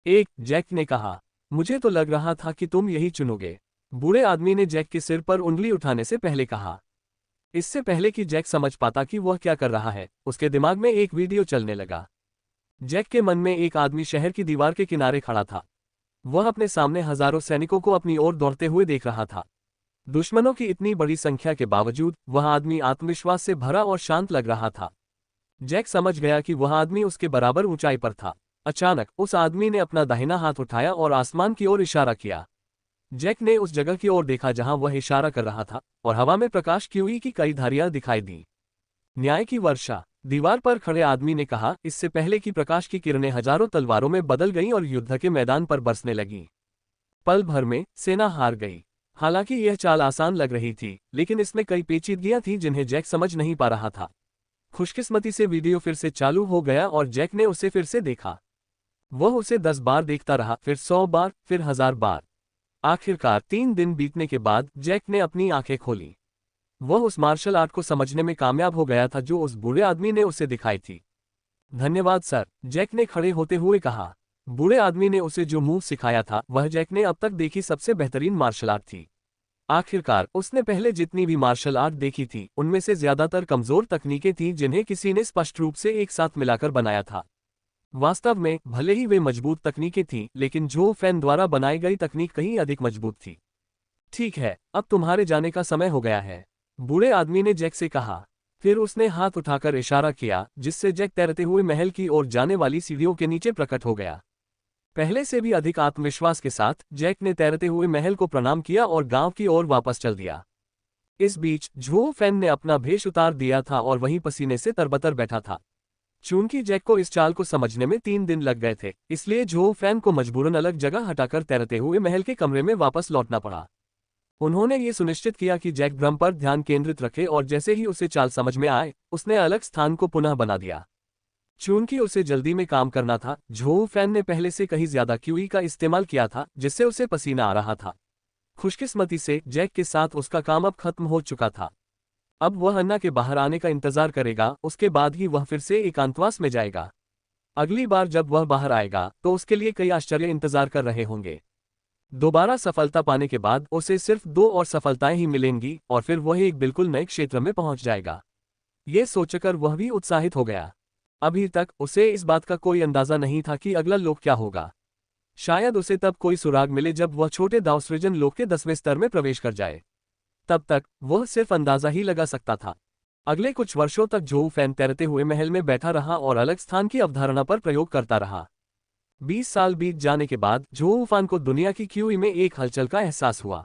1, जैक ने कहा। मुझे तो लग रहा था कि तुम यही चुनोगे, बूढ़े आदमी ने जैक के सिर पर उंगली उठाने से पहले कहा। इससे पहले कि जैक समझ पाता कि वह क्या कर रहा है, उसके दिमाग में एक वीडियो चलने लगा। जैक के मन में एक आदमी शहर की दीवार के किनारे खड़ा था। वह अपने सामने हजारों सैनिकों को अपनी ओर दौड़ते हुए देख रहा था। दुश्मनों की इतनी बड़ी संख्या के बावजूद वह आदमी आत्मविश्वास से भरा और शांत लग रहा था। जैक समझ गया कि वह आदमी उसके बराबर ऊंचाई पर था। अचानक उस आदमी ने अपना दाहिना हाथ उठाया और आसमान की ओर इशारा किया। जैक ने उस जगह की ओर देखा जहां वह इशारा कर रहा था और हवा में प्रकाश की कई धारियां दिखाई दी। न्याय की वर्षा, दीवार पर खड़े आदमी ने कहा, इससे पहले कि प्रकाश की किरणें हजारों तलवारों में बदल गईं और युद्ध के मैदान पर बरसने लगीं। पल भर में सेना हार गई। हालांकि यह चाल आसान लग रही थी, लेकिन इसमें कई पेचीदगियां थीं जिन्हें जैक समझ नहीं पा रहा था। खुशकिस्मती से वीडियो फिर से चालू हो गया और जैक ने उसे फिर से देखा। वह उसे 10 बार देखता रहा, फिर 100 बार, फिर 1000 बार। आखिरकार 3 दिन बीतने के बाद जैक ने अपनी आंखें खोली। वह उस मार्शल आर्ट को समझने में कामयाब हो गया था जो उस बूढ़े आदमी ने उसे दिखाई थी। धन्यवाद सर, जैक ने खड़े होते हुए कहा। बूढ़े आदमी ने उसे जो मूव सिखाया था वह जैक ने अब तक देखी सबसे बेहतरीन मार्शल आर्ट थी। आखिरकार उसने पहले जितनी भी मार्शल आर्ट देखी थी उनमें से ज्यादातर कमजोर तकनीकें थीं जिन्हें किसी ने स्पष्ट रूप से एक साथ मिलाकर बनाया था। वास्तव में भले ही वे मजबूत तकनीकें थीं, लेकिन जो फैन द्वारा बनाई गई तकनीक कहीं अधिक मजबूत थी। ठीक है, अब तुम्हारे जाने का समय हो गया है, बूढ़े आदमी ने जैक से कहा। फिर उसने हाथ उठाकर इशारा किया, जिससे जैक तैरते हुए महल की ओर जाने वाली सीढ़ियों के नीचे प्रकट हो गया। पहले से भी अधिक आत्मविश्वास के साथ जैक ने तैरते हुए महल को प्रणाम किया और गांव की ओर वापस चल दिया। इस बीच झो फैन ने अपना भेष उतार दिया था और वहीं पसीने से तरबतर बैठा था। चूंकि जैक को इस चाल को समझने में 3 दिन लग गए थे, इसलिए झो फैन को मजबूरन अलग जगह हटाकर तैरते हुए महल के कमरे में वापस लौटना पड़ा। उन्होंने ये सुनिश्चित किया कि जैक भ्रम पर ध्यान केंद्रित रखे और जैसे ही उसे चाल समझ में आए, उसने अलग स्थान को पुनः बना दिया। चूंकि उसे जल्दी में काम करना था, झो फैन ने पहले से कहीं ज्यादा क्यूई का इस्तेमाल किया था, जिससे उसे पसीना आ रहा था। खुशकिस्मती से जैक के साथ उसका काम अब खत्म हो चुका था। अब वह अन्ना के बाहर आने का इंतजार करेगा, उसके बाद ही वह फिर से एकांतवास में जाएगा। अगली बार जब वह बाहर आएगा तो उसके लिए कई आश्चर्य इंतजार कर रहे होंगे। दोबारा सफलता पाने के बाद उसे सिर्फ 2 और सफलताएं ही मिलेंगी और फिर वह एक बिल्कुल नए क्षेत्र में पहुंच जाएगा। ये सोचकर वह भी उत्साहित हो गया। अभी तक उसे इस बात का कोई अंदाजा नहीं था कि अगला लोक क्या होगा। शायद उसे तब कोई सुराग मिले जब वह छोटे दाव सृजन लोक के 10वें स्तर में प्रवेश कर जाए। तब तक वह सिर्फ अंदाजा ही लगा सकता था। अगले कुछ वर्षों तक झो फैन तैरते हुए महल में बैठा रहा और अलग स्थान की अवधारणा पर प्रयोग करता रहा। 20 साल बीत जाने के बाद झो फैन को दुनिया की क्यूई में एक हलचल का एहसास हुआ।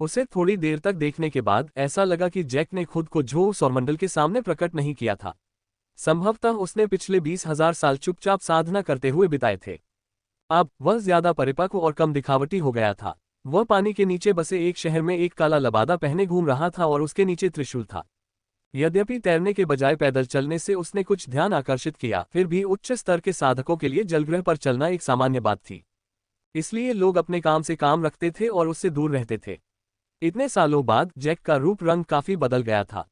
उसे थोड़ी देर तक देखने के बाद ऐसा लगा कि जैक ने खुद को जो सौरमंडल के सामने प्रकट नहीं किया था। संभवतः उसने पिछले 20,000 साल चुपचाप साधना करते हुए बिताए थे। अब वह ज्यादा परिपक्व और कम दिखावटी हो गया था। वह पानी के नीचे बसे एक शहर में एक काला लबादा पहने घूम रहा था और उसके नीचे त्रिशूल था। यद्यपि तैरने के बजाय पैदल चलने से उसने कुछ ध्यान आकर्षित किया, फिर भी उच्च स्तर के साधकों के लिए जलग्रह पर चलना एक सामान्य बात थी। इसलिए लोग अपने काम से काम रखते थे और उससे दूर रहते थे। इतने सालों बाद जैक का रूप रंग काफी बदल गया था।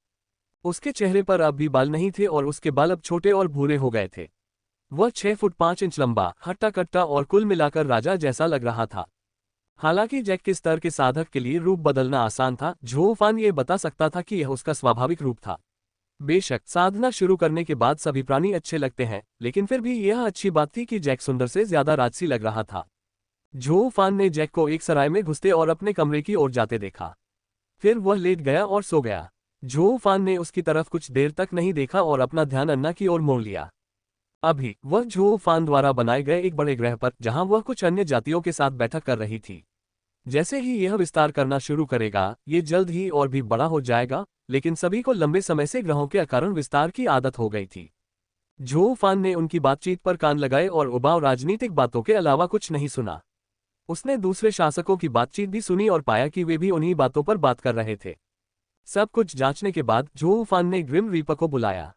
उसके चेहरे पर अब भी बाल नहीं थे और उसके बाल अब छोटे और भूरे हो गए थे। वह 6 फुट 5 इंच लंबा, हट्टा कट्टा और कुल मिलाकर राजा जैसा लग रहा था। हालांकि जैक के स्तर के साधक के लिए रूप बदलना आसान था, झो फान ये बता सकता था कि यह उसका स्वाभाविक रूप था। बेशक साधना शुरू करने के बाद सभी प्राणी अच्छे लगते हैं, लेकिन फिर भी यह अच्छी बात थी कि जैक सुंदर से ज्यादा राजसी लग रहा था। झो फान ने जैक को एक सराय में घुसते और अपने कमरे की ओर जाते देखा। फिर वह लेट गया और सो गया। झो फान ने उसकी तरफ कुछ देर तक नहीं देखा और अपना ध्यान अन्ना की ओर मोड़ लिया। अभी वह झो फान द्वारा बनाए गए एक बड़े ग्रह पर, जहां वह कुछ अन्य जातियों के साथ बैठक कर रही थी। जैसे ही यह विस्तार करना शुरू करेगा, ये जल्द ही और भी बड़ा हो जाएगा, लेकिन सभी को लंबे समय से ग्रहों के कारण विस्तार की आदत हो गई थी। झो फान ने उनकी बातचीत पर कान लगाए और उबाऊ राजनीतिक बातों के अलावा कुछ नहीं सुना। उसने दूसरे शासकों की बातचीत भी सुनी और पाया कि वे भी उन्हीं बातों पर बात कर रहे थे। सब कुछ जांचने के बाद झो फान ने ग्रिम रीपर को बुलाया।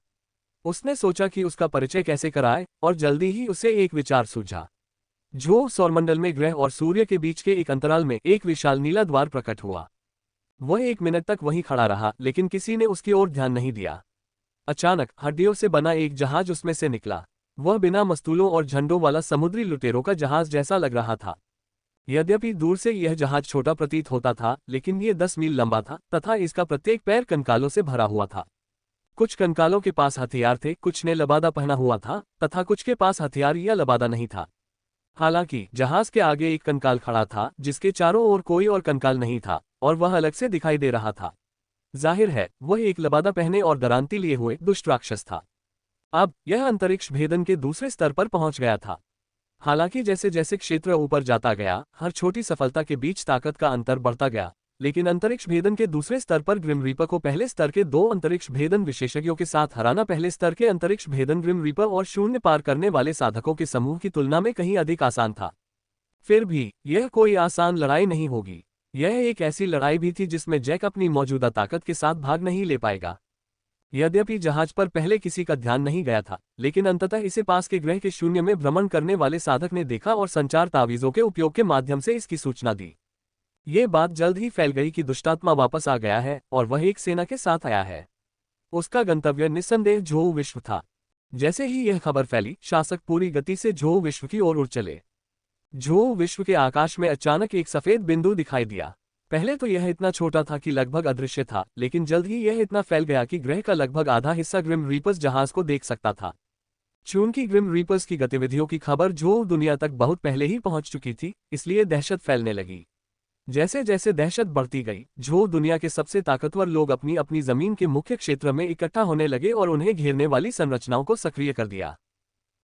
उसने सोचा कि उसका परिचय कैसे कराए, और जल्दी ही उसे एक विचार सूझा। झो सौरमंडल में ग्रह और सूर्य के बीच के एक अंतराल में एक विशाल नीला द्वार प्रकट हुआ। वह 1 मिनट तक वहीं खड़ा रहा, लेकिन किसी ने उसकी ओर ध्यान नहीं दिया। अचानक हड्डियों से बना एक जहाज उसमें से निकला। वह बिना मस्तूलों और झंडों वाला समुद्री लुटेरों का जहाज जैसा लग रहा था। यद्यपि दूर से यह जहाज छोटा प्रतीत होता था, लेकिन यह 10 मील लंबा था तथा इसका प्रत्येक पैर कंकालों से भरा हुआ था। कुछ कंकालों के पास हथियार थे, कुछ ने लबादा पहना हुआ था तथा कुछ के पास हथियार या लबादा नहीं था। हालांकि जहाज के आगे एक कंकाल खड़ा था, जिसके चारों ओर कोई और कंकाल नहीं था, और वह अलग से दिखाई दे रहा था। जाहिर है वह एक लबादा पहने और दरांती लिए हुए दुष्ट राक्षस था। अब यह अंतरिक्ष भेदन के दूसरे स्तर पर पहुंच गया था। हालांकि जैसे जैसे क्षेत्र ऊपर जाता गया, हर छोटी सफलता के बीच ताकत का अंतर बढ़ता गया, लेकिन अंतरिक्ष भेदन के दूसरे स्तर पर ग्रिम रीपर को पहले स्तर के 2 अंतरिक्ष भेदन विशेषज्ञों के साथ हराना पहले स्तर के अंतरिक्ष भेदन ग्रिम रीपर और शून्य पार करने वाले साधकों के समूह की तुलना में कहीं अधिक आसान था। फिर भी यह कोई आसान लड़ाई नहीं होगी। यह एक ऐसी लड़ाई भी थी जिसमें जैक अपनी मौजूदा ताकत के साथ भाग नहीं ले पाएगा। यद्यपि जहाज पर पहले किसी का ध्यान नहीं गया था, लेकिन अंततः इसे पास के ग्रह के शून्य में भ्रमण करने वाले साधक ने देखा और संचार तावीजों के उपयोग के माध्यम से इसकी सूचना दी। ये बात जल्द ही फैल गई कि दुष्टात्मा वापस आ गया है और वह एक सेना के साथ आया है। उसका गंतव्य निस्संदेह झो विश्व था। जैसे ही यह खबर फैली, शासक पूरी गति से झो विश्व की ओर उड़ चले। झो विश्व के आकाश में अचानक एक सफेद बिंदु दिखाई दिया। पहले तो यह इतना छोटा था कि लगभग अदृश्य था, लेकिन जल्द ही यह इतना फैल गया कि ग्रह का लगभग आधा हिस्सा ग्रिम रीपर्स जहाज को देख सकता था। चूंकि ग्रिम रीपर्स की गतिविधियों की खबर झो दुनिया तक बहुत पहले ही पहुंच चुकी थी, इसलिए दहशत फैलने लगी। जैसे जैसे दहशत बढ़ती गई, झो दुनिया के सबसे ताकतवर लोग अपनी अपनी जमीन के मुख्य क्षेत्र में इकट्ठा होने लगे और उन्हें घेरने वाली संरचनाओं को सक्रिय कर दिया।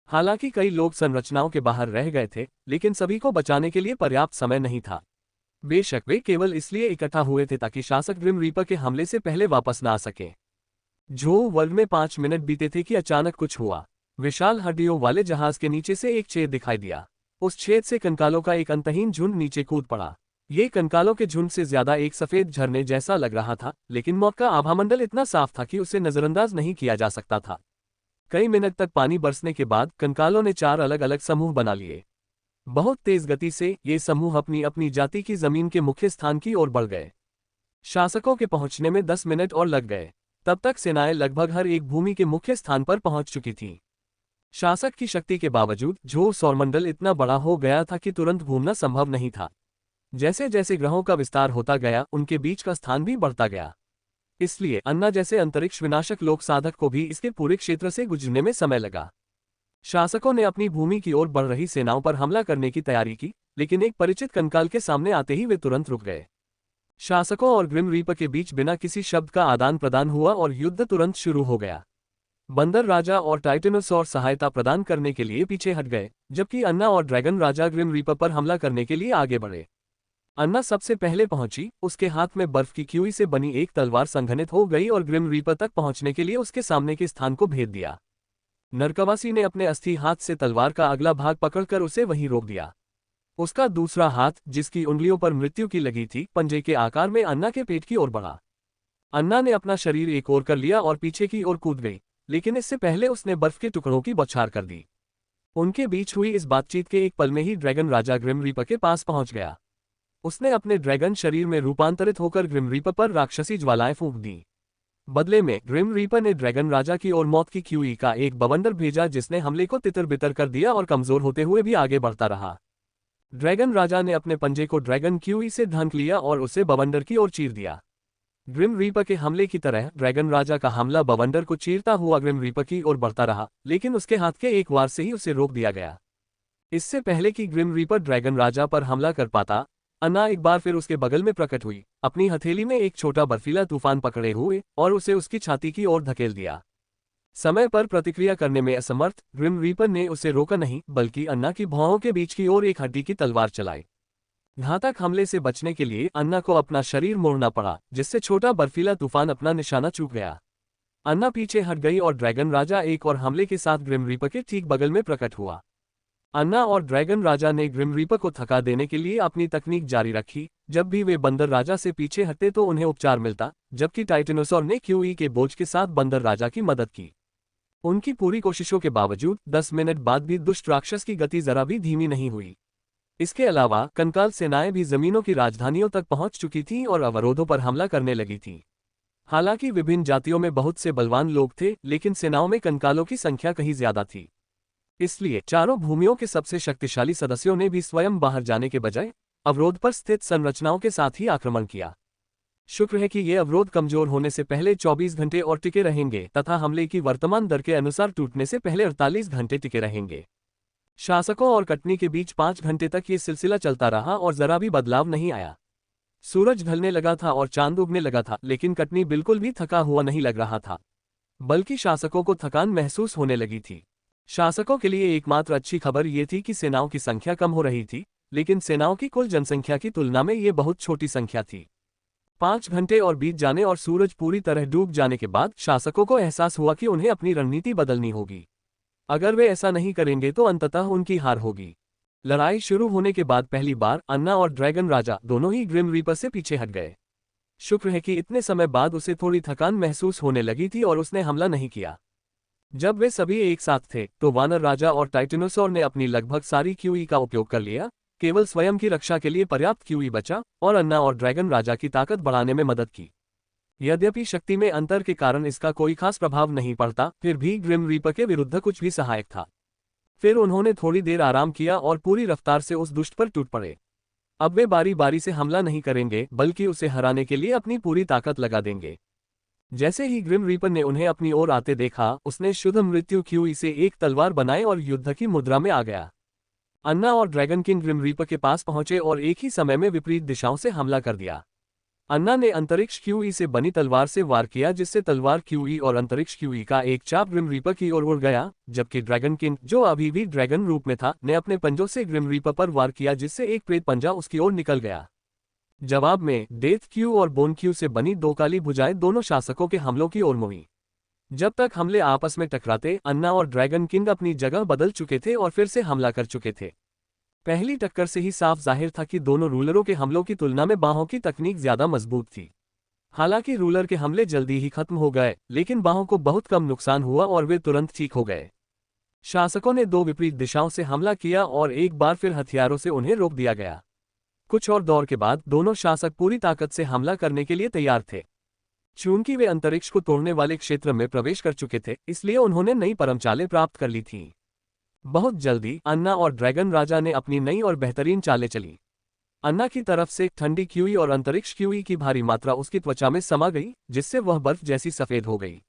हालांकि कई लोग संरचनाओं के बाहर रह गए थे, लेकिन सभी को बचाने के लिए पर्याप्त समय नहीं था। बेशक वे केवल इसलिए इकट्ठा हुए थे ताकि शासक ग्रिम रीपर के हमले से पहले वापस न आ सके। झो वर्ल्ड में 5 मिनट बीते थे कि अचानक कुछ हुआ। विशाल हड्डियों वाले जहाज के नीचे से एक छेद दिखाई दिया। उस छेद से कंकालों का एक अंतहीन झुंड नीचे कूद पड़ा। ये कंकालों के झुंड से ज्यादा एक सफेद झरने जैसा लग रहा था, लेकिन मौत का आभामंडल इतना साफ था कि उसे नजरअंदाज नहीं किया जा सकता था। कई मिनट तक पानी बरसने के बाद कंकालों ने 4 अलग अलग समूह बना लिए। बहुत तेज गति से ये समूह अपनी अपनी जाति की जमीन के मुख्य स्थान की ओर बढ़ गए। शासकों के पहुंचने में 10 मिनट और लग गए। तब तक सेनाएं लगभग हर एक भूमि के मुख्य स्थान पर पहुंच चुकी थीं। शासक की शक्ति के बावजूद झो सौरमंडल इतना बड़ा हो गया था कि तुरंत घूमना संभव नहीं था। जैसे जैसे ग्रहों का विस्तार होता गया, उनके बीच का स्थान भी बढ़ता गया। इसलिए अन्ना जैसे अंतरिक्ष विनाशक लोक साधक को भी इसके पूरे क्षेत्र से गुजरने में समय लगा। शासकों ने अपनी भूमि की ओर बढ़ रही सेनाओं पर हमला करने की तैयारी की, लेकिन एक परिचित कंकाल के सामने आते ही वे तुरंत रुक गए। शासकों और ग्रिम रीपर के बीच बिना किसी शब्द का आदान प्रदान हुआ और युद्ध तुरंत शुरू हो गया। बंदर राजा और टाइटेनोसॉर सहायता प्रदान करने के लिए पीछे हट गए, जबकि अन्ना और ड्रैगन राजा ग्रिम रीपर पर हमला करने के लिए आगे बढ़े। अन्ना सबसे पहले पहुंची, उसके हाथ में बर्फ की क्यूई से बनी एक तलवार संघनित हो गई और ग्रिम रीपर तक पहुंचने के लिए उसके सामने के स्थान को भेद दिया। नरकवासी ने अपने अस्थि हाथ से तलवार का अगला भाग पकड़कर उसे वहीं रोक दिया। उसका दूसरा हाथ, जिसकी उंगलियों पर मृत्यु की लगी थी, पंजे के आकार में अन्ना के पेट की ओर बढ़ा। अन्ना ने अपना शरीर एक ओर कर लिया और पीछे की ओर कूद गई, लेकिन इससे पहले उसने बर्फ के टुकड़ों की बौछार कर दी। उनके बीच हुई इस बातचीत के एक पल में ही ड्रैगन राजा ग्रिम रीपर के पास पहुंच गया। उसने अपने ड्रैगन शरीर में रूपांतरित होकर ग्रिम रीपर पर राक्षसी ज्वालाएं फूंक दी। बदले में ग्रिम रीपर ने ड्रैगन राजा की ओर मौत की क्यूई का एक बवंडर भेजा, जिसने हमले को तितर-बितर कर दिया और कमजोर होते हुए भी आगे बढ़ता रहा। ड्रैगन राजा ने अपने पंजे को ड्रैगन क्यूई से ढंक लिया और उसे बवंडर की ओर चीर दिया। ग्रिम रीपर के हमले की तरह ड्रैगन राजा का हमला बवंडर को चीरता हुआ ग्रिम रीपर की ओर बढ़ता रहा, लेकिन उसके हाथ के एक वार से ही उसे रोक दिया गया। इससे पहले कि ग्रिम रीपर ड्रैगन राजा पर हमला कर पाता, अन्ना एक बार फिर उसके बगल में प्रकट हुई, अपनी हथेली में एक छोटा बर्फीला तूफान पकड़े हुए, और उसे उसकी छाती की ओर धकेल दिया। समय पर प्रतिक्रिया करने में असमर्थ ग्रिम रीपर ने उसे रोका नहीं, बल्कि अन्ना की भौहों के बीच की ओर एक हड्डी की तलवार चलाई। घातक हमले से बचने के लिए अन्ना को अपना शरीर मोड़ना पड़ा, जिससे छोटा बर्फीला तूफान अपना निशाना चूक गया। अन्ना पीछे हट गई और ड्रैगन राजा एक और हमले के साथ ग्रिम रीपर के ठीक बगल में प्रकट हुआ। अन्ना और ड्रैगन राजा ने ग्रिम रीपर को थका देने के लिए अपनी तकनीक जारी रखी। जब भी वे बंदर राजा से पीछे हटते तो उन्हें उपचार मिलता, जबकि टाइटेनोसॉर ने क्यूई के बोझ के साथ बंदर राजा की मदद की। उनकी पूरी कोशिशों के बावजूद 10 मिनट बाद भी दुष्ट राक्षस की गति जरा भी धीमी नहीं हुई। इसके अलावा कंकाल सेनाएं भी जमीनों की राजधानियों तक पहुंच चुकी थीं और अवरोधों पर हमला करने लगी थीं। हालांकि विभिन्न जातियों में बहुत से बलवान लोग थे, लेकिन सेनाओं में कंकालों की संख्या कहीं ज्यादा थी। इसलिए चारों भूमियों के सबसे शक्तिशाली सदस्यों ने भी स्वयं बाहर जाने के बजाय अवरोध पर स्थित संरचनाओं के साथ ही आक्रमण किया। शुक्र है कि ये अवरोध कमजोर होने से पहले 24 घंटे और टिके रहेंगे तथा हमले की वर्तमान दर के अनुसार टूटने से पहले 48 घंटे टिके रहेंगे। शासकों और कटनी के बीच 5 घंटे तक ये सिलसिला चलता रहा और जरा भी बदलाव नहीं आया। सूरज ढलने लगा था और चांद उगने लगा था, लेकिन कटनी बिल्कुल भी थका हुआ नहीं लग रहा था, बल्कि शासकों को थकान महसूस होने लगी थी। शासकों के लिए एकमात्र अच्छी खबर ये थी कि सेनाओं की संख्या कम हो रही थी, लेकिन सेनाओं की कुल जनसंख्या की तुलना में ये बहुत छोटी संख्या थी। 5 घंटे और बीत जाने और सूरज पूरी तरह डूब जाने के बाद शासकों को एहसास हुआ कि उन्हें अपनी रणनीति बदलनी होगी। अगर वे ऐसा नहीं करेंगे तो अंततः उनकी हार होगी। लड़ाई शुरू होने के बाद पहली बार अन्ना और ड्रैगन राजा दोनों ही ग्रिम रीपर से पीछे हट गए। शुक्र है कि इतने समय बाद उसे थोड़ी थकान महसूस होने लगी थी और उसने हमला नहीं किया। जब वे सभी एक साथ थे तो वानर राजा और टाइटेनोसॉर ने अपनी लगभग सारी क्यूई का उपयोग कर लिया। केवल स्वयं की रक्षा के लिए पर्याप्त क्यूई बचा और अन्ना और ड्रैगन राजा की ताकत बढ़ाने में मदद की। यद्यपि शक्ति में अंतर के कारण इसका कोई खास प्रभाव नहीं पड़ता, फिर भी ग्रिम रीपर के विरुद्ध कुछ भी सहायक था। फिर उन्होंने थोड़ी देर आराम किया और पूरी रफ्तार से उस दुष्ट पर टूट पड़े। अब वे बारी बारी से हमला नहीं करेंगे, बल्कि उसे हराने के लिए अपनी पूरी ताकत लगा देंगे। जैसे ही ग्रिम रीपर ने उन्हें अपनी ओर आते देखा, उसने शुद्ध मृत्यु क्यूई से एक तलवार बनाई और युद्ध की मुद्रा में आ गया। अन्ना और ड्रैगन किंग ग्रिम रीपर के पास पहुंचे और एक ही समय में विपरीत दिशाओं से हमला कर दिया। अन्ना ने अंतरिक्ष क्यूई से बनी तलवार से वार किया, जिससे तलवार क्यूई और अंतरिक्ष क्यूई का एक चाप ग्रिम रीपर की ओर उड़ गया, जबकि ड्रैगन किंग, जो अभी भी ड्रैगन रूप में था, ने अपने पंजों से ग्रिम रीपर पर वार किया, जिससे एक प्रेत पंजा उसकी ओर निकल गया। जवाब में डेथ क्यू और बोन क्यू से बनी दो काली भुजाएं दोनों शासकों के हमलों की ओर मुड़ी। जब तक हमले आपस में टकराते, अन्ना और ड्रैगन किंग अपनी जगह बदल चुके थे और फिर से हमला कर चुके थे। पहली टक्कर से ही साफ जाहिर था कि दोनों रूलरों के हमलों की तुलना में बाहों की तकनीक ज्यादा मजबूत थी। हालांकि रूलर के हमले जल्दी ही खत्म हो गए, लेकिन बाहों को बहुत कम नुकसान हुआ और वे तुरंत ठीक हो गए। शासकों ने दो विपरीत दिशाओं से हमला किया और एक बार फिर हथियारों से उन्हें रोक दिया गया। कुछ और दौर के बाद दोनों शासक पूरी ताकत से हमला करने के लिए तैयार थे। चूंकि वे अंतरिक्ष को तोड़ने वाले क्षेत्र में प्रवेश कर चुके थे, इसलिए उन्होंने नई परमचालें प्राप्त कर ली थीं। बहुत जल्दी अन्ना और ड्रैगन राजा ने अपनी नई और बेहतरीन चालें चली। अन्ना की तरफ से ठंडी क्यूई और अंतरिक्ष क्यूई की भारी मात्रा उसकी त्वचा में समा गई, जिससे वह बर्फ जैसी सफेद हो गई।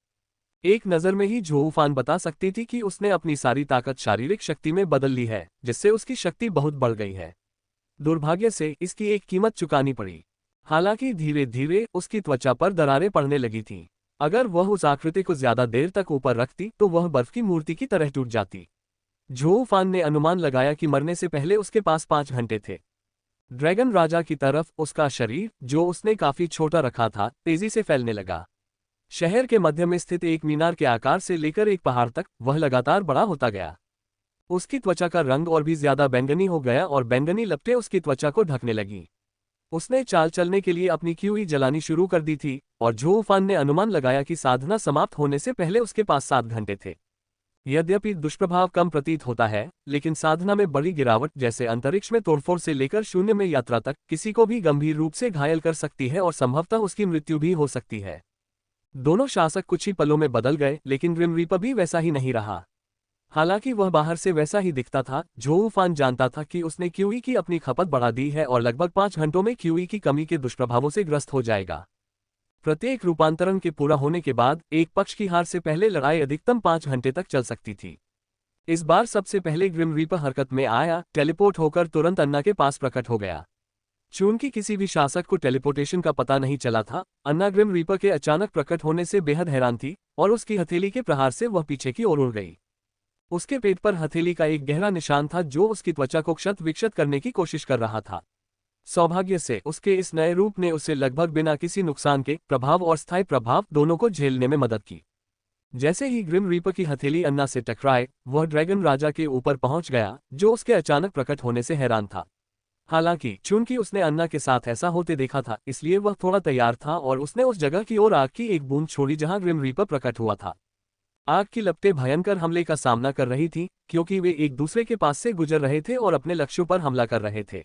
एक नज़र में ही झोऊफान बता सकती थी कि उसने अपनी सारी ताकत शारीरिक शक्ति में बदल ली है, जिससे उसकी शक्ति बहुत बढ़ गई है। दुर्भाग्य से इसकी एक कीमत चुकानी पड़ी। हालांकि धीरे धीरे उसकी त्वचा पर दरारें पड़ने लगी थीं। अगर वह उस आकृति को ज्यादा देर तक ऊपर रखती तो वह बर्फ की मूर्ति की तरह टूट जाती। झोऊफान ने अनुमान लगाया कि मरने से पहले उसके पास 5 घंटे थे। ड्रैगन राजा की तरफ उसका शरीर, जो उसने काफी छोटा रखा था, तेजी से फैलने लगा। शहर के मध्य में स्थित एक मीनार के आकार से लेकर एक पहाड़ तक वह लगातार बड़ा होता गया। उसकी त्वचा का रंग और भी ज्यादा बैंगनी हो गया और बैंगनी लपटें उसकी त्वचा को ढकने लगी। उसने चाल चलने के लिए अपनी क्यूई जलानी शुरू कर दी थी और झोउफान ने अनुमान लगाया कि साधना समाप्त होने से पहले उसके पास 7 घंटे थे। यद्यपि दुष्प्रभाव कम प्रतीत होता है, लेकिन साधना में बड़ी गिरावट, जैसे अंतरिक्ष में तोड़फोड़ से लेकर शून्य में यात्रा तक, किसी को भी गंभीर रूप से घायल कर सकती है और संभवतः उसकी मृत्यु भी हो सकती है। दोनों शासक कुछ ही पलों में बदल गए, लेकिन ग्रिम रीपर भी वैसा ही नहीं रहा। हालांकि वह बाहर से वैसा ही दिखता था, झोउफान जानता था कि उसने क्यूई की अपनी खपत बढ़ा दी है और लगभग 5 घंटों में क्यूई की कमी के दुष्प्रभावों से ग्रस्त हो जाएगा। प्रत्येक रूपांतरण के पूरा होने के बाद एक पक्ष की हार से पहले लड़ाई अधिकतम 5 घंटे तक चल सकती थी। इस बार सबसे पहले ग्रिम रीपर हरकत में आया, टेलीपोर्ट होकर तुरंत अन्ना के पास प्रकट हो गया। चूंकि किसी भी शासक को टेलीपोर्टेशन का पता नहीं चला था, अन्ना ग्रिम रीपर के अचानक प्रकट होने से बेहद हैरान थी और उसकी हथेली के प्रहार से वह पीछे की ओर उड़ गई। उसके पेट पर हथेली का एक गहरा निशान था जो उसकी त्वचा को क्षत विक्षत करने की कोशिश कर रहा था। सौभाग्य से उसके इस नए रूप ने उसे लगभग बिना किसी नुकसान के प्रभाव और स्थायी प्रभाव दोनों को झेलने में मदद की। जैसे ही ग्रिम रीपर की हथेली अन्ना से टकराए, वह ड्रैगन राजा के ऊपर पहुंच गया, जो उसके अचानक प्रकट होने से हैरान था। हालांकि चूंकि उसने अन्ना के साथ ऐसा होते देखा था, इसलिए वह थोड़ा तैयार था और उसने उस जगह की ओर आग की एक बूंद छोड़ी जहां ग्रिम रीपर प्रकट हुआ था। आग की लपटें भयंकर हमले का सामना कर रही थीं, क्योंकि वे एक दूसरे के पास से गुजर रहे थे और अपने लक्ष्यों पर हमला कर रहे थे।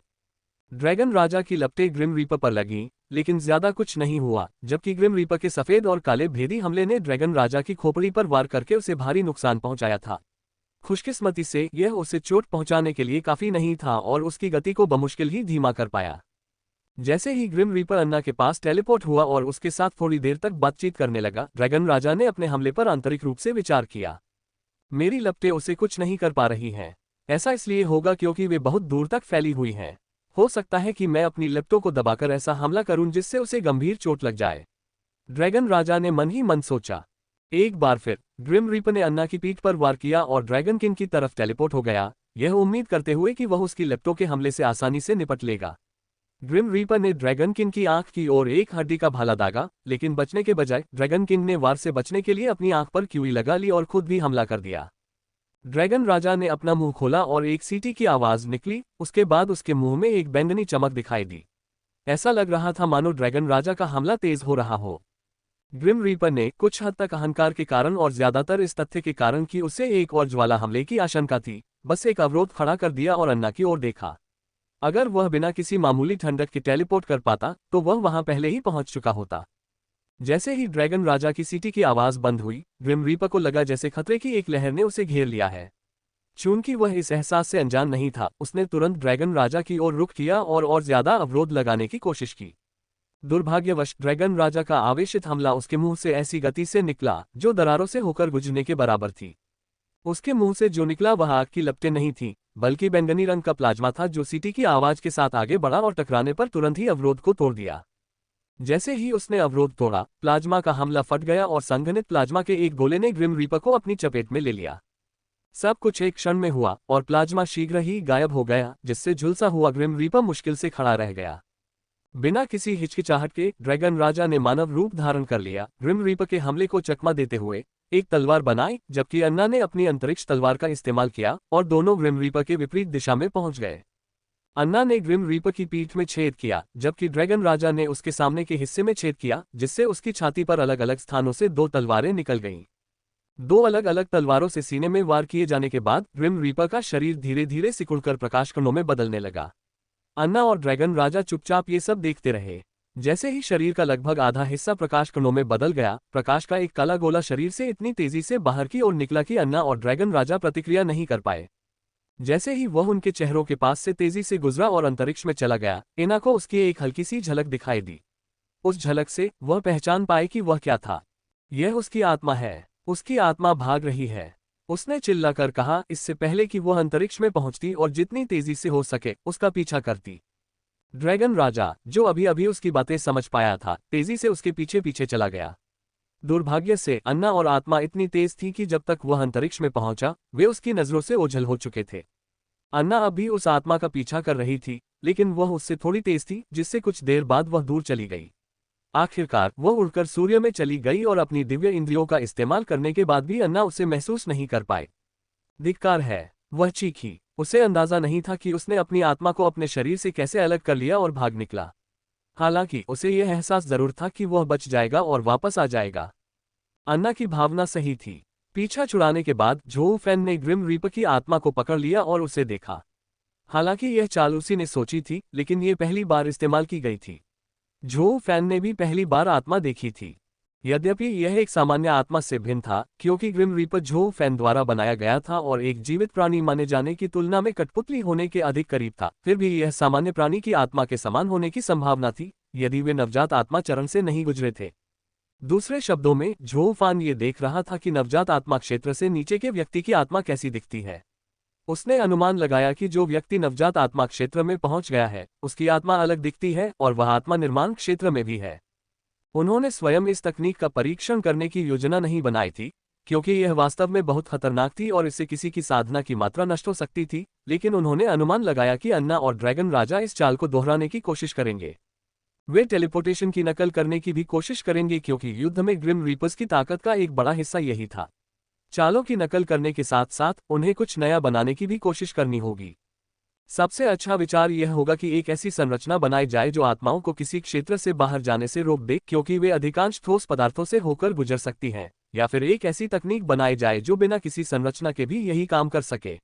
ड्रैगन राजा की लपटें ग्रिम रीपर पर लगीं, लेकिन ज्यादा कुछ नहीं हुआ, जबकि ग्रिम रीपर के सफेद और काले भेदी हमले ने ड्रैगन राजा की खोपड़ी पर वार करके उसे भारी नुकसान पहुंचाया था। खुशकिस्मती से यह उसे चोट पहुंचाने के लिए काफी नहीं था और उसकी गति को बमुश्किल ही धीमा कर पाया। जैसे ही ग्रिम रीपर अन्ना के पास टेलीपोर्ट हुआ और उसके साथ थोड़ी देर तक बातचीत करने लगा, ड्रैगन राजा ने अपने हमले पर आंतरिक रूप से विचार किया। मेरी लपटें उसे कुछ नहीं कर पा रही हैं। ऐसा इसलिए होगा क्योंकि वे बहुत दूर तक फैली हुई हैं। हो सकता है कि मैं अपनी लपटों को दबाकर ऐसा हमला करूं जिससे उसे गंभीर चोट लग जाए। ड्रैगन राजा ने मन ही मन सोचा। एक बार फिर ग्रिम रीपर ने अन्ना की पीठ पर वार किया और ड्रैगन किंग की तरफ टेलीपोर्ट हो गया, यह उम्मीद करते हुए कि वह उसकी लपटों के हमले से आसानी से निपट लेगा। ग्रिम रीपर ने ड्रैगन किंग की आंख की ओर एक हड्डी का भाला दागा, लेकिन बचने के बजाय ड्रैगन किंग ने वार से बचने के लिए अपनी आंख पर क्यूई लगा ली और खुद भी हमला कर दिया। ड्रैगन राजा ने अपना मुंह खोला और एक सीटी की आवाज निकली। उसके बाद उसके मुंह में एक बैंगनी चमक दिखाई दी। ऐसा लग रहा था मानो ड्रैगन राजा का हमला तेज हो रहा हो। ग्रिम रीपर ने कुछ हद तक अहंकार के कारण और ज्यादातर इस तथ्य के कारण कि उसे एक और ज्वाला हमले की आशंका थी, बस एक अवरोध खड़ा कर दिया और अन्ना की ओर देखा। अगर वह बिना किसी मामूली ठंडक के टेलीपोर्ट कर पाता तो वह वहां पहले ही पहुंच चुका होता। जैसे ही ड्रैगन राजा की सीटी की आवाज बंद हुई, ग्रिम रीपर को लगा जैसे खतरे की एक लहर ने उसे घेर लिया है। चूंकि वह इस एहसास से अनजान नहीं था, उसने तुरंत ड्रैगन राजा की ओर रुख किया और ज्यादा अवरोध लगाने की कोशिश की। दुर्भाग्यवश ड्रैगन राजा का आवेशित हमला उसके मुंह से ऐसी गति से निकला जो दरारों से होकर गुजरने के बराबर थी। उसके मुंह से जो निकला वह आग की लपटें नहीं थीं, बल्कि बैंगनी रंग का प्लाज्मा था जो सीटी की आवाज के साथ आगे बढ़ा और टकराने पर तुरंत ही अवरोध को तोड़ दिया। जैसे ही उसने अवरोध तोड़ा, प्लाज्मा का हमला फट गया और संघनित प्लाज्मा के एक गोले ने ग्रिम रीपर को अपनी चपेट में ले लिया। सब कुछ एक क्षण में हुआ और प्लाज्मा शीघ्र ही गायब हो गया, जिससे झुलसा हुआ ग्रिम रीपर मुश्किल से खड़ा रह गया। बिना किसी हिचकिचाहट के ड्रैगन राजा ने मानव रूप धारण कर लिया। ग्रिम रीपर के हमले को चकमा देते हुए एक तलवार बनाई, जबकि अन्ना ने अपनी अंतरिक्ष तलवार का इस्तेमाल किया और दोनों ग्रिम रीपर के विपरीत दिशा में पहुंच गए। अन्ना ने ग्रिम रीपर की पीठ में छेद किया, जबकि ड्रैगन राजा ने उसके सामने के हिस्से में छेद किया, जिससे उसकी छाती पर अलग अलग स्थानों से 2 तलवारें निकल गईं। 2 अलग अलग तलवारों से सीने में वार किए जाने के बाद ग्रिम रीपर का शरीर धीरे धीरे सिकुड़कर प्रकाश कणों में बदलने लगा। अन्ना और ड्रैगन राजा चुपचाप ये सब देखते रहे। जैसे ही शरीर का लगभग आधा हिस्सा प्रकाश कणों में बदल गया, प्रकाश का एक काला गोला शरीर से इतनी तेजी से बाहर की ओर निकला कि अन्ना और ड्रैगन राजा प्रतिक्रिया नहीं कर पाए। जैसे ही वह उनके चेहरों के पास से तेजी से गुजरा और अंतरिक्ष में चला गया, एना को उसकी एक हल्की सी झलक दिखाई दी। उस झलक से वह पहचान पाए कि वह क्या था। यह उसकी आत्मा है। उसकी आत्मा भाग रही है। उसने चिल्लाकर कहा, इससे पहले कि वह अंतरिक्ष में पहुंचती और जितनी तेजी से हो सके उसका पीछा करती। ड्रैगन राजा, जो अभी अभी उसकी बातें समझ पाया था, तेजी से उसके पीछे पीछे चला गया। दुर्भाग्य से अन्ना और आत्मा इतनी तेज थी कि जब तक वह अंतरिक्ष में पहुंचा, वे उसकी नजरों से ओझल हो चुके थे। अन्ना अब भी उस आत्मा का पीछा कर रही थी, लेकिन वह उससे थोड़ी तेज थी, जिससे कुछ देर बाद वह दूर चली गई। आखिरकार वह उड़कर सूर्य में चली गई और अपनी दिव्य इंद्रियों का इस्तेमाल करने के बाद भी अन्ना उसे महसूस नहीं कर पाए। धिक्कार है, वह चीखी। उसे अंदाजा नहीं था कि उसने अपनी आत्मा को अपने शरीर से कैसे अलग कर लिया और भाग निकला। हालांकि उसे यह एहसास जरूर था कि वह बच जाएगा और वापस आ जाएगा। अन्ना की भावना सही थी। पीछा छुड़ाने के बाद झोऊ फैन ने ग्रिम रीपर की आत्मा को पकड़ लिया और उसे देखा। हालांकि यह चाल उसी ने सोची थी, लेकिन यह पहली बार इस्तेमाल की गई थी। झोऊ फैन ने भी पहली बार आत्मा देखी थी। यद्यपि यह एक सामान्य आत्मा से भिन्न था, क्योंकि ग्रिम रीपर झोऊ फैन द्वारा बनाया गया था और एक जीवित प्राणी माने जाने की तुलना में कठपुतली होने के अधिक करीब था, फिर भी यह सामान्य प्राणी की आत्मा के समान होने की संभावना थी, यदि वे नवजात आत्मा चरण से नहीं गुजरे थे। दूसरे शब्दों में, झोऊ फैन ये देख रहा था कि नवजात आत्मा क्षेत्र से नीचे के व्यक्ति की आत्मा कैसी दिखती है। उसने अनुमान लगाया कि जो व्यक्ति नवजात आत्मा क्षेत्र में पहुंच गया है, उसकी आत्मा अलग दिखती है और वह आत्मा निर्माण क्षेत्र में भी है। उन्होंने स्वयं इस तकनीक का परीक्षण करने की योजना नहीं बनाई थी, क्योंकि यह वास्तव में बहुत खतरनाक थी और इससे किसी की साधना की मात्रा नष्ट हो सकती थी, लेकिन उन्होंने अनुमान लगाया कि अन्ना और ड्रैगन राजा इस चाल को दोहराने की कोशिश करेंगे। वे टेलीपोर्टेशन की नकल करने की भी कोशिश करेंगे, क्योंकि युद्ध में ग्रिम रीपर्स की ताकत का एक बड़ा हिस्सा यही था। चालों की नकल करने के साथ साथ उन्हें कुछ नया बनाने की भी कोशिश करनी होगी। सबसे अच्छा विचार यह होगा कि एक ऐसी संरचना बनाई जाए जो आत्माओं को किसी क्षेत्र से बाहर जाने से रोक दे, क्योंकि वे अधिकांश ठोस पदार्थों से होकर गुजर सकती हैं, या फिर एक ऐसी तकनीक बनाई जाए जो बिना किसी संरचना के भी यही काम कर सके।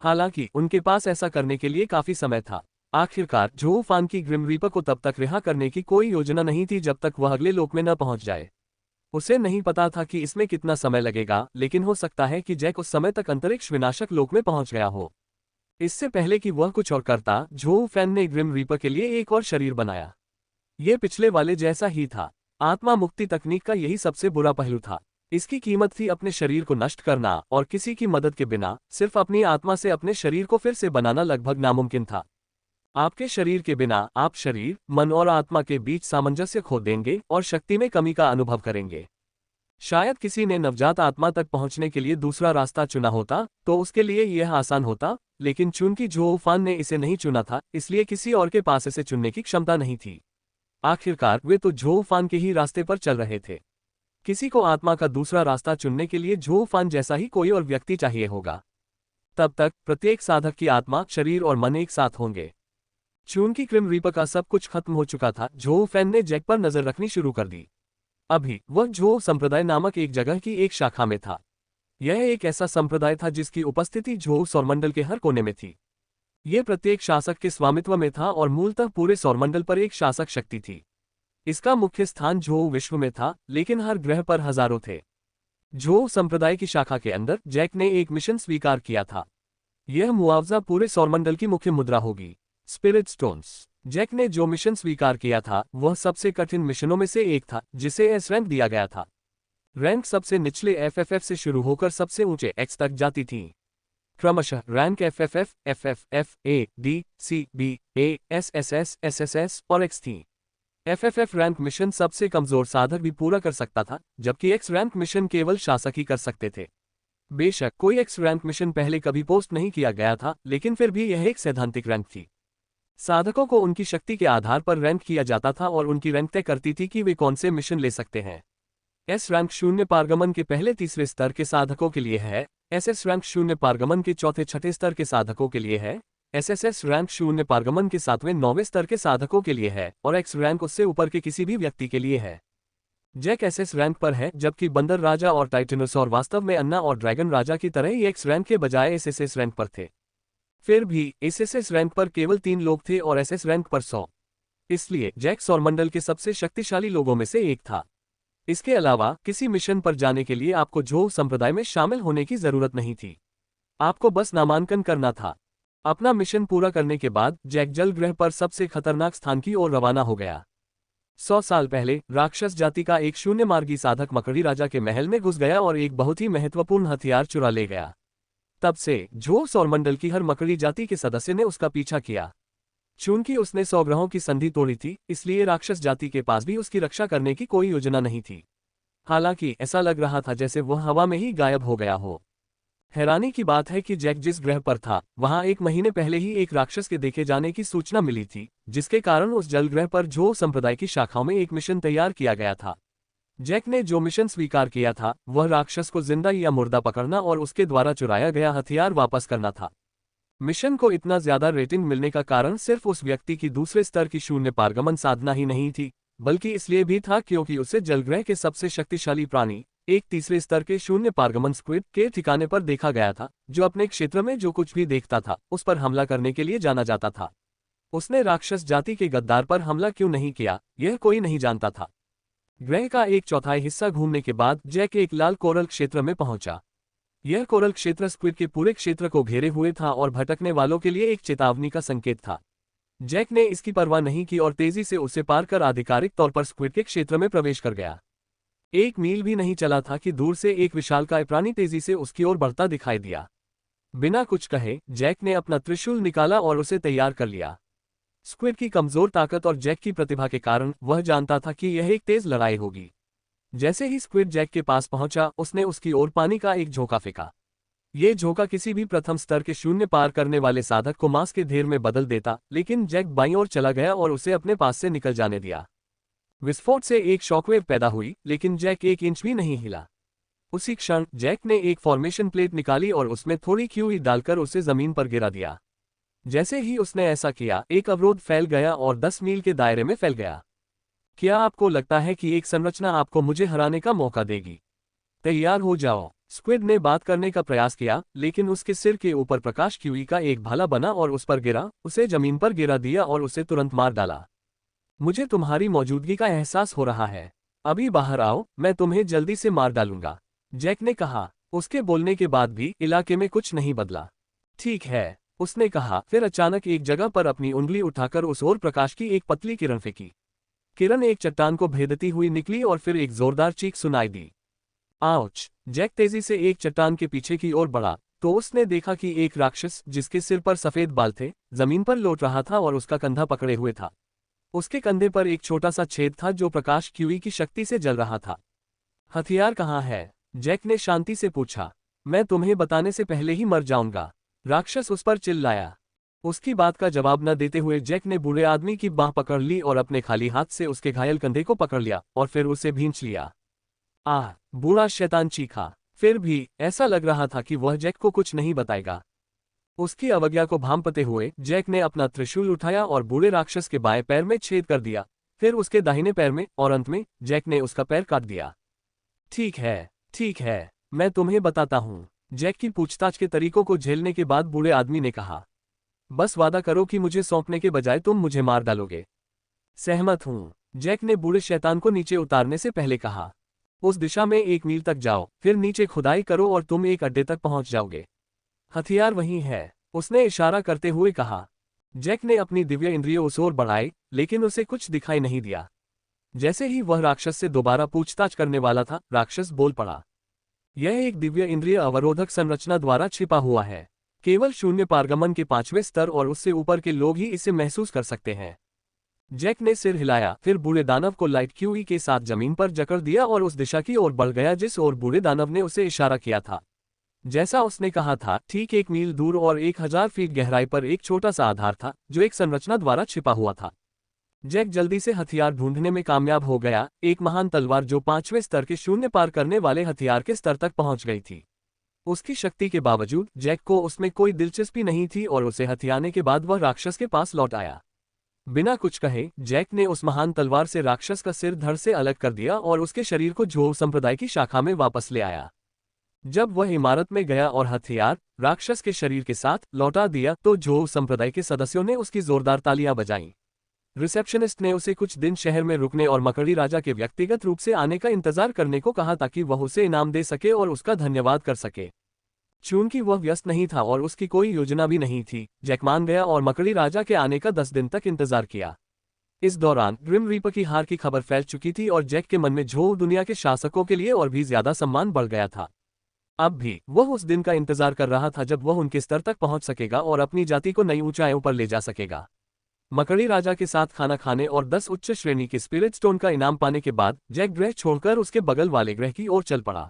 हालांकि उनके पास ऐसा करने के लिए काफी समय था। आखिरकार झोऊ फैन की ग्रिम रीपर को तब तक रिहा करने की कोई योजना नहीं थी जब तक वह अगले लोक में न पहुंच जाए। उसे नहीं पता था कि इसमें कितना समय लगेगा, लेकिन हो सकता है कि जैक उस समय तक अंतरिक्ष विनाशक लोक में पहुंच गया हो। इससे पहले कि वह कुछ और करता, झोऊ फैन ने ग्रिम रीपर के लिए एक और शरीर बनाया। यह पिछले वाले जैसा ही था। आत्मा मुक्ति तकनीक का यही सबसे बुरा पहलू था। इसकी कीमत थी अपने शरीर को नष्ट करना, और किसी की मदद के बिना सिर्फ अपनी आत्मा से अपने शरीर को फिर से बनाना लगभग नामुमकिन था। आपके शरीर के बिना आप शरीर, मन और आत्मा के बीच सामंजस्य खो देंगे और शक्ति में कमी का अनुभव करेंगे। शायद किसी ने नवजात आत्मा तक पहुंचने के लिए दूसरा रास्ता चुना होता तो उसके लिए यह आसान होता, लेकिन चूंकि झोऊ फैन ने इसे नहीं चुना था, इसलिए किसी और के पास इसे चुनने की क्षमता नहीं थी। आखिरकार वे तो झोऊ फैन के ही रास्ते पर चल रहे थे। किसी को आत्मा का दूसरा रास्ता चुनने के लिए झोऊ फैन जैसा ही कोई और व्यक्ति चाहिए होगा। तब तक प्रत्येक साधक की आत्मा, शरीर और मन एक साथ होंगे। चूंकि ग्रिम रीपर का सब कुछ खत्म हो चुका था, झोऊ फैन ने जैक पर नजर रखनी शुरू कर दी। अभी वह झोऊ संप्रदाय नामक एक जगह की एक शाखा में था। यह एक ऐसा संप्रदाय था जिसकी उपस्थिति झोऊ सौरमंडल के हर कोने में थी। यह प्रत्येक शासक के स्वामित्व में था और मूलतः पूरे सौरमंडल पर एक शासक शक्ति थी। इसका मुख्य स्थान झोऊ विश्व में था, लेकिन हर ग्रह पर हजारों थे। झोऊ संप्रदाय की शाखा के अंदर जैक ने एक मिशन स्वीकार किया था। यह मुआवजा पूरे सौरमंडल की मुख्य मुद्रा होगी, स्पिरिट स्टोन्स। जैक ने जो मिशन स्वीकार किया था वह सबसे कठिन मिशनों में से एक था, जिसे एस रैंक दिया गया था। रैंक सबसे निचले एफएफएफ से शुरू होकर सबसे ऊंचे एक्स तक जाती थी। क्रमशः रैंक एफएफएफ, एफएफएफ, ए, डी, सी, बी, ए, एसएसएस, एसएसएस और एक्स थी। एफएफएफ रैंक मिशन सबसे कमजोर साधक भी पूरा कर सकता था, जबकि एक्स रैंक मिशन केवल शासक ही कर सकते थे। बेशक कोई एक्स रैंक मिशन पहले कभी पोस्ट नहीं किया गया था, लेकिन फिर भी यह एक सैद्धांतिक रैंक थी। साधकों को उनकी शक्ति के आधार पर रैंक किया जाता था और उनकी रैंक तय करती थी कि वे कौन से मिशन ले सकते हैं। एस रैंक शून्य पारगमन के पहले तीसरे स्तर के साधकों के लिए है, एसएस रैंक शून्य पारगमन के चौथे छठे स्तर के साधकों के लिए है, एसएसएस रैंक शून्य पारगमन के सातवें नौवें स्तर के साधकों के लिए है, और एक्स रैंक उससे ऊपर के किसी भी व्यक्ति के लिए है। जैक एसएस रैंक पर है, जबकि बंदर राजा और टाइटेनोसॉर वास्तव में अन्ना और ड्रैगन राजा की तरह ही एक्स रैंक के बजाय एसएसएस रैंक पर थे। फिर भी एसएसएस रैंक पर केवल 3 लोग थे और एसएस रैंक पर 100। इसलिए जैक सौरमंडल के सबसे शक्तिशाली लोगों में से एक था। इसके अलावा किसी मिशन पर जाने के लिए आपको झोऊ संप्रदाय में शामिल होने की जरूरत नहीं थी। आपको बस नामांकन करना था। अपना मिशन पूरा करने के बाद जैक जल ग्रह पर सबसे खतरनाक स्थान की ओर रवाना हो गया। 100 साल पहले राक्षस जाति का एक शून्य मार्गी साधक मकड़ी राजा के महल में घुस गया और एक बहुत ही महत्वपूर्ण हथियार चुरा ले गया। तब से झोऊ सौरमंडल की हर मकड़ी जाति के सदस्य ने उसका पीछा किया। चूंकि उसने 100 ग्रहों की संधि तोड़ी थी, इसलिए राक्षस जाति के पास भी उसकी रक्षा करने की कोई योजना नहीं थी। हालांकि ऐसा लग रहा था जैसे वह हवा में ही गायब हो गया हो। हैरानी की बात है कि जैक जिस ग्रह पर था वहां 1 महीने पहले ही एक राक्षस के देखे जाने की सूचना मिली थी, जिसके कारण उस जल ग्रह पर झो संप्रदाय की शाखाओं में एक मिशन तैयार किया गया था। जैक ने जो मिशन स्वीकार किया था वह राक्षस को जिंदा या मुर्दा पकड़ना और उसके द्वारा चुराया गया हथियार वापस करना था। मिशन को इतना ज्यादा रेटिंग मिलने का कारण सिर्फ उस व्यक्ति की दूसरे स्तर की शून्य पारगमन साधना ही नहीं थी, बल्कि इसलिए भी था क्योंकि उसे जलग्रह के सबसे शक्तिशाली प्राणी, एक तीसरे स्तर के शून्य पारगमन स्क्विड के ठिकाने पर देखा गया था, जो अपने क्षेत्र में जो कुछ भी देखता था उस पर हमला करने के लिए जाना जाता था। उसने राक्षस जाति के गद्दार पर हमला क्यों नहीं किया, यह कोई नहीं जानता था। ग्रह का 1/4 हिस्सा घूमने के बाद जैक एक लाल कोरल क्षेत्र में पहुंचा। यह कोरल क्षेत्र स्क्विड के पूरे क्षेत्र को घेरे हुए था और भटकने वालों के लिए एक चेतावनी का संकेत था। जैक ने इसकी परवाह नहीं की और तेजी से उसे पार कर आधिकारिक तौर पर स्क्विड के क्षेत्र में प्रवेश कर गया। 1 मील भी नहीं चला था कि दूर से एक विशालकाय प्राणी तेजी से उसकी ओर बढ़ता दिखाई दिया। बिना कुछ कहे जैक ने अपना त्रिशूल निकाला और उसे तैयार कर लिया। स्क्विड की कमजोर ताकत और जैक की प्रतिभा के कारण वह जानता था कि यह एक तेज लड़ाई होगी। जैसे ही स्क्विड जैक के पास पहुंचा उसने उसकी ओर पानी का एक झोंका फेंका। ये झोंका किसी भी प्रथम स्तर के शून्य पार करने वाले साधक को मांस के ढेर में बदल देता, लेकिन जैक बाईं ओर चला गया और उसे अपने पास से निकल जाने दिया। विस्फोट से एक शॉकवेव पैदा हुई, लेकिन जैक 1 इंच भी नहीं हिला। उसी क्षण जैक ने एक फॉर्मेशन प्लेट निकाली और उसमें थोड़ी क्यूई डालकर उसे जमीन पर गिरा दिया। जैसे ही उसने ऐसा किया एक अवरोध फैल गया और 10 मील के दायरे में फैल गया। क्या आपको लगता है कि एक संरचना आपको मुझे हराने का मौका देगी? तैयार हो जाओ। स्क्विड ने बात करने का प्रयास किया, लेकिन उसके सिर के ऊपर प्रकाश क्यूई का एक भाला बना और उस पर गिरा, उसे जमीन पर गिरा दिया और उसे तुरंत मार डाला। मुझे तुम्हारी मौजूदगी का एहसास हो रहा है। अभी बाहर आओ, मैं तुम्हें जल्दी से मार डालूंगा, जैक ने कहा। उसके बोलने के बाद भी इलाके में कुछ नहीं बदला। ठीक है, उसने कहा, फिर अचानक एक जगह पर अपनी उंगली उठाकर उस ओर प्रकाश की एक पतली किरण फेंकी। किरण एक चट्टान को भेदती हुई निकली और फिर एक जोरदार चीख सुनाई दी। आउच! जैक तेजी से एक चट्टान के पीछे की ओर बढ़ा तो उसने देखा कि एक राक्षस जिसके सिर पर सफेद बाल थे जमीन पर लौट रहा था और उसका कंधा पकड़े हुए था। उसके कंधे पर एक छोटा सा छेद था जो प्रकाश क्यूई की शक्ति से जल रहा था। हथियार कहाँ है? जैक ने शांति से पूछा। मैं तुम्हें बताने से पहले ही मर जाऊंगा, राक्षस उस पर चिल्लाया। उसकी बात का जवाब न देते हुए जैक ने बूढ़े आदमी की बाह पकड़ ली और अपने खाली हाथ से उसके घायल कंधे को पकड़ लिया और फिर उसे भींच लिया। आह! बूढ़ा शैतान चीखा। फिर भी ऐसा लग रहा था कि वह जैक को कुछ नहीं बताएगा। उसकी अवज्ञा को भांपते हुए जैक ने अपना त्रिशूल उठाया और बूढ़े राक्षस के बाएं पैर में छेद कर दिया, फिर उसके दाहिने पैर में, और अंत में जैक ने उसका पैर काट दिया। ठीक है, मैं तुम्हें बताता हूँ, जैक की पूछताछ के तरीकों को झेलने के बाद बूढ़े आदमी ने कहा। बस वादा करो कि मुझे सौंपने के बजाय तुम मुझे मार डालोगे। सहमत हूँ, जैक ने बूढ़े शैतान को नीचे उतारने से पहले कहा। उस दिशा में 1 मील तक जाओ, फिर नीचे खुदाई करो और तुम एक अड्डे तक पहुंच जाओगे। हथियार वहीं है, उसने इशारा करते हुए कहा। जैक ने अपनी दिव्य इंद्रियों उस ओर बढ़ाई, लेकिन उसे कुछ दिखाई नहीं दिया। जैसे ही वह राक्षस से दोबारा पूछताछ करने वाला था, राक्षस बोल पड़ा। यह एक दिव्य इंद्रिय अवरोधक संरचना द्वारा छिपा हुआ है। केवल शून्य पारगमन के 5वें स्तर और उससे ऊपर के लोग ही इसे महसूस कर सकते हैं। जैक ने सिर हिलाया, फिर बूढ़े दानव को लाइट क्यूई के साथ जमीन पर जकड़ दिया और उस दिशा की ओर बढ़ गया जिस ओर बूढ़े दानव ने उसे इशारा किया था। जैसा उसने कहा था, ठीक 1 मील दूर और 1000 फीट गहराई पर एक छोटा सा आधार था जो एक संरचना द्वारा छिपा हुआ था। जैक जल्दी से हथियार ढूंढने में कामयाब हो गया, एक महान तलवार जो 5वें स्तर के शून्य पार करने वाले हथियार के स्तर तक पहुंच गई थी। उसकी शक्ति के बावजूद जैक को उसमें कोई दिलचस्पी नहीं थी और उसे हथियाने के बाद वह राक्षस के पास लौट आया। बिना कुछ कहे जैक ने उस महान तलवार से राक्षस का सिर धड़ से अलग कर दिया और उसके शरीर को झोव संप्रदाय की शाखा में वापस ले आया। जब वह इमारत में गया और हथियार राक्षस के शरीर के साथ लौटा दिया तो झोव संप्रदाय के सदस्यों ने उसकी जोरदार तालियां बजाईं। रिसेप्शनिस्ट ने उसे कुछ दिन शहर में रुकने और मकड़ी राजा के व्यक्तिगत रूप से आने का इंतजार करने को कहा ताकि वह उसे इनाम दे सके और उसका धन्यवाद कर सके। चूंकि वह व्यस्त नहीं था और उसकी कोई योजना भी नहीं थी, जैक मान गया और मकड़ी राजा के आने का 10 दिन तक इंतजार किया। इस दौरान ग्रिम रीपर की हार की खबर फैल चुकी थी और जैक के मन में झोव दुनिया के शासकों के लिए और भी ज्यादा सम्मान बढ़ गया था। अब भी वह उस दिन का इंतजार कर रहा था जब वह उनके स्तर तक पहुंच सकेगा और अपनी जाति को नई ऊंचाइयों पर ले जा सकेगा। मकड़ी राजा के साथ खाना खाने और 10 उच्च श्रेणी के स्पिरिट स्टोन का इनाम पाने के बाद जैक ग्रह छोड़कर उसके बगल वाले ग्रह की ओर चल पड़ा।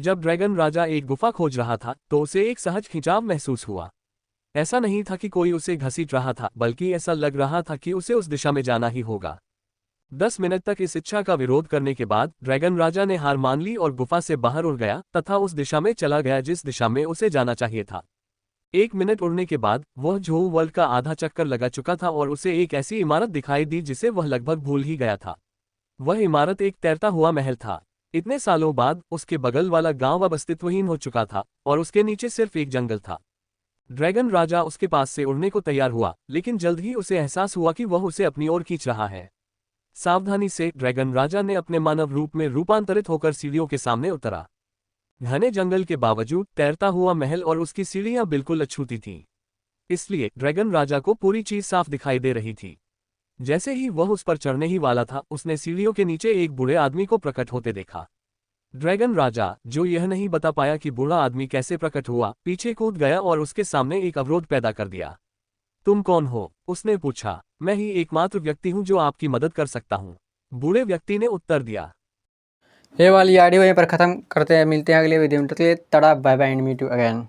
जब ड्रैगन राजा एक गुफा खोज रहा था तो उसे एक सहज खिंचाव महसूस हुआ। ऐसा नहीं था कि कोई उसे घसीट रहा था, बल्कि ऐसा लग रहा था कि उसे उस दिशा में जाना ही होगा। 10 मिनट तक इस इच्छा का विरोध करने के बाद ड्रैगन राजा ने हार मान ली और गुफा से बाहर उड़ गया तथा उस दिशा में चला गया जिस दिशा में उसे जाना चाहिए था। 1 मिनट उड़ने के बाद वह झोऊ वर्ल्ड का आधा चक्कर लगा चुका था और उसे एक ऐसी इमारत दिखाई दी जिसे वह लगभग भूल ही गया था। वह इमारत एक तैरता हुआ महल था। इतने सालों बाद उसके बगल वाला गांव अब अस्तित्वहीन हो चुका था और उसके नीचे सिर्फ एक जंगल था। ड्रैगन राजा उसके पास से उड़ने को तैयार हुआ, लेकिन जल्द ही उसे एहसास हुआ कि वह उसे अपनी ओर खींच रहा है। सावधानी से ड्रैगन राजा ने अपने मानव रूप में रूपांतरित होकर सीढ़ियों के सामने उतरा। घने जंगल के बावजूद तैरता हुआ महल और उसकी सीढ़ियां बिल्कुल अछूती थीं। इसलिए ड्रैगन राजा को पूरी चीज साफ दिखाई दे रही थी। जैसे ही वह उस पर चढ़ने ही वाला था, उसने सीढ़ियों के नीचे एक बूढ़े आदमी को प्रकट होते देखा। ड्रैगन राजा, जो यह नहीं बता पाया कि बूढ़ा आदमी कैसे प्रकट हुआ, पीछे कूद गया और उसके सामने एक अवरोध पैदा कर दिया। तुम कौन हो? उसने पूछा। मैं ही एकमात्र व्यक्ति हूं जो आपकी मदद कर सकता हूं, बूढ़े व्यक्ति ने उत्तर दिया।
ये वाली ऑडियो यहीं पर ख़त्म करते हैं, मिलते हैं अगले वीडियो में। तब तक के लिए tata bye bye and meet you again.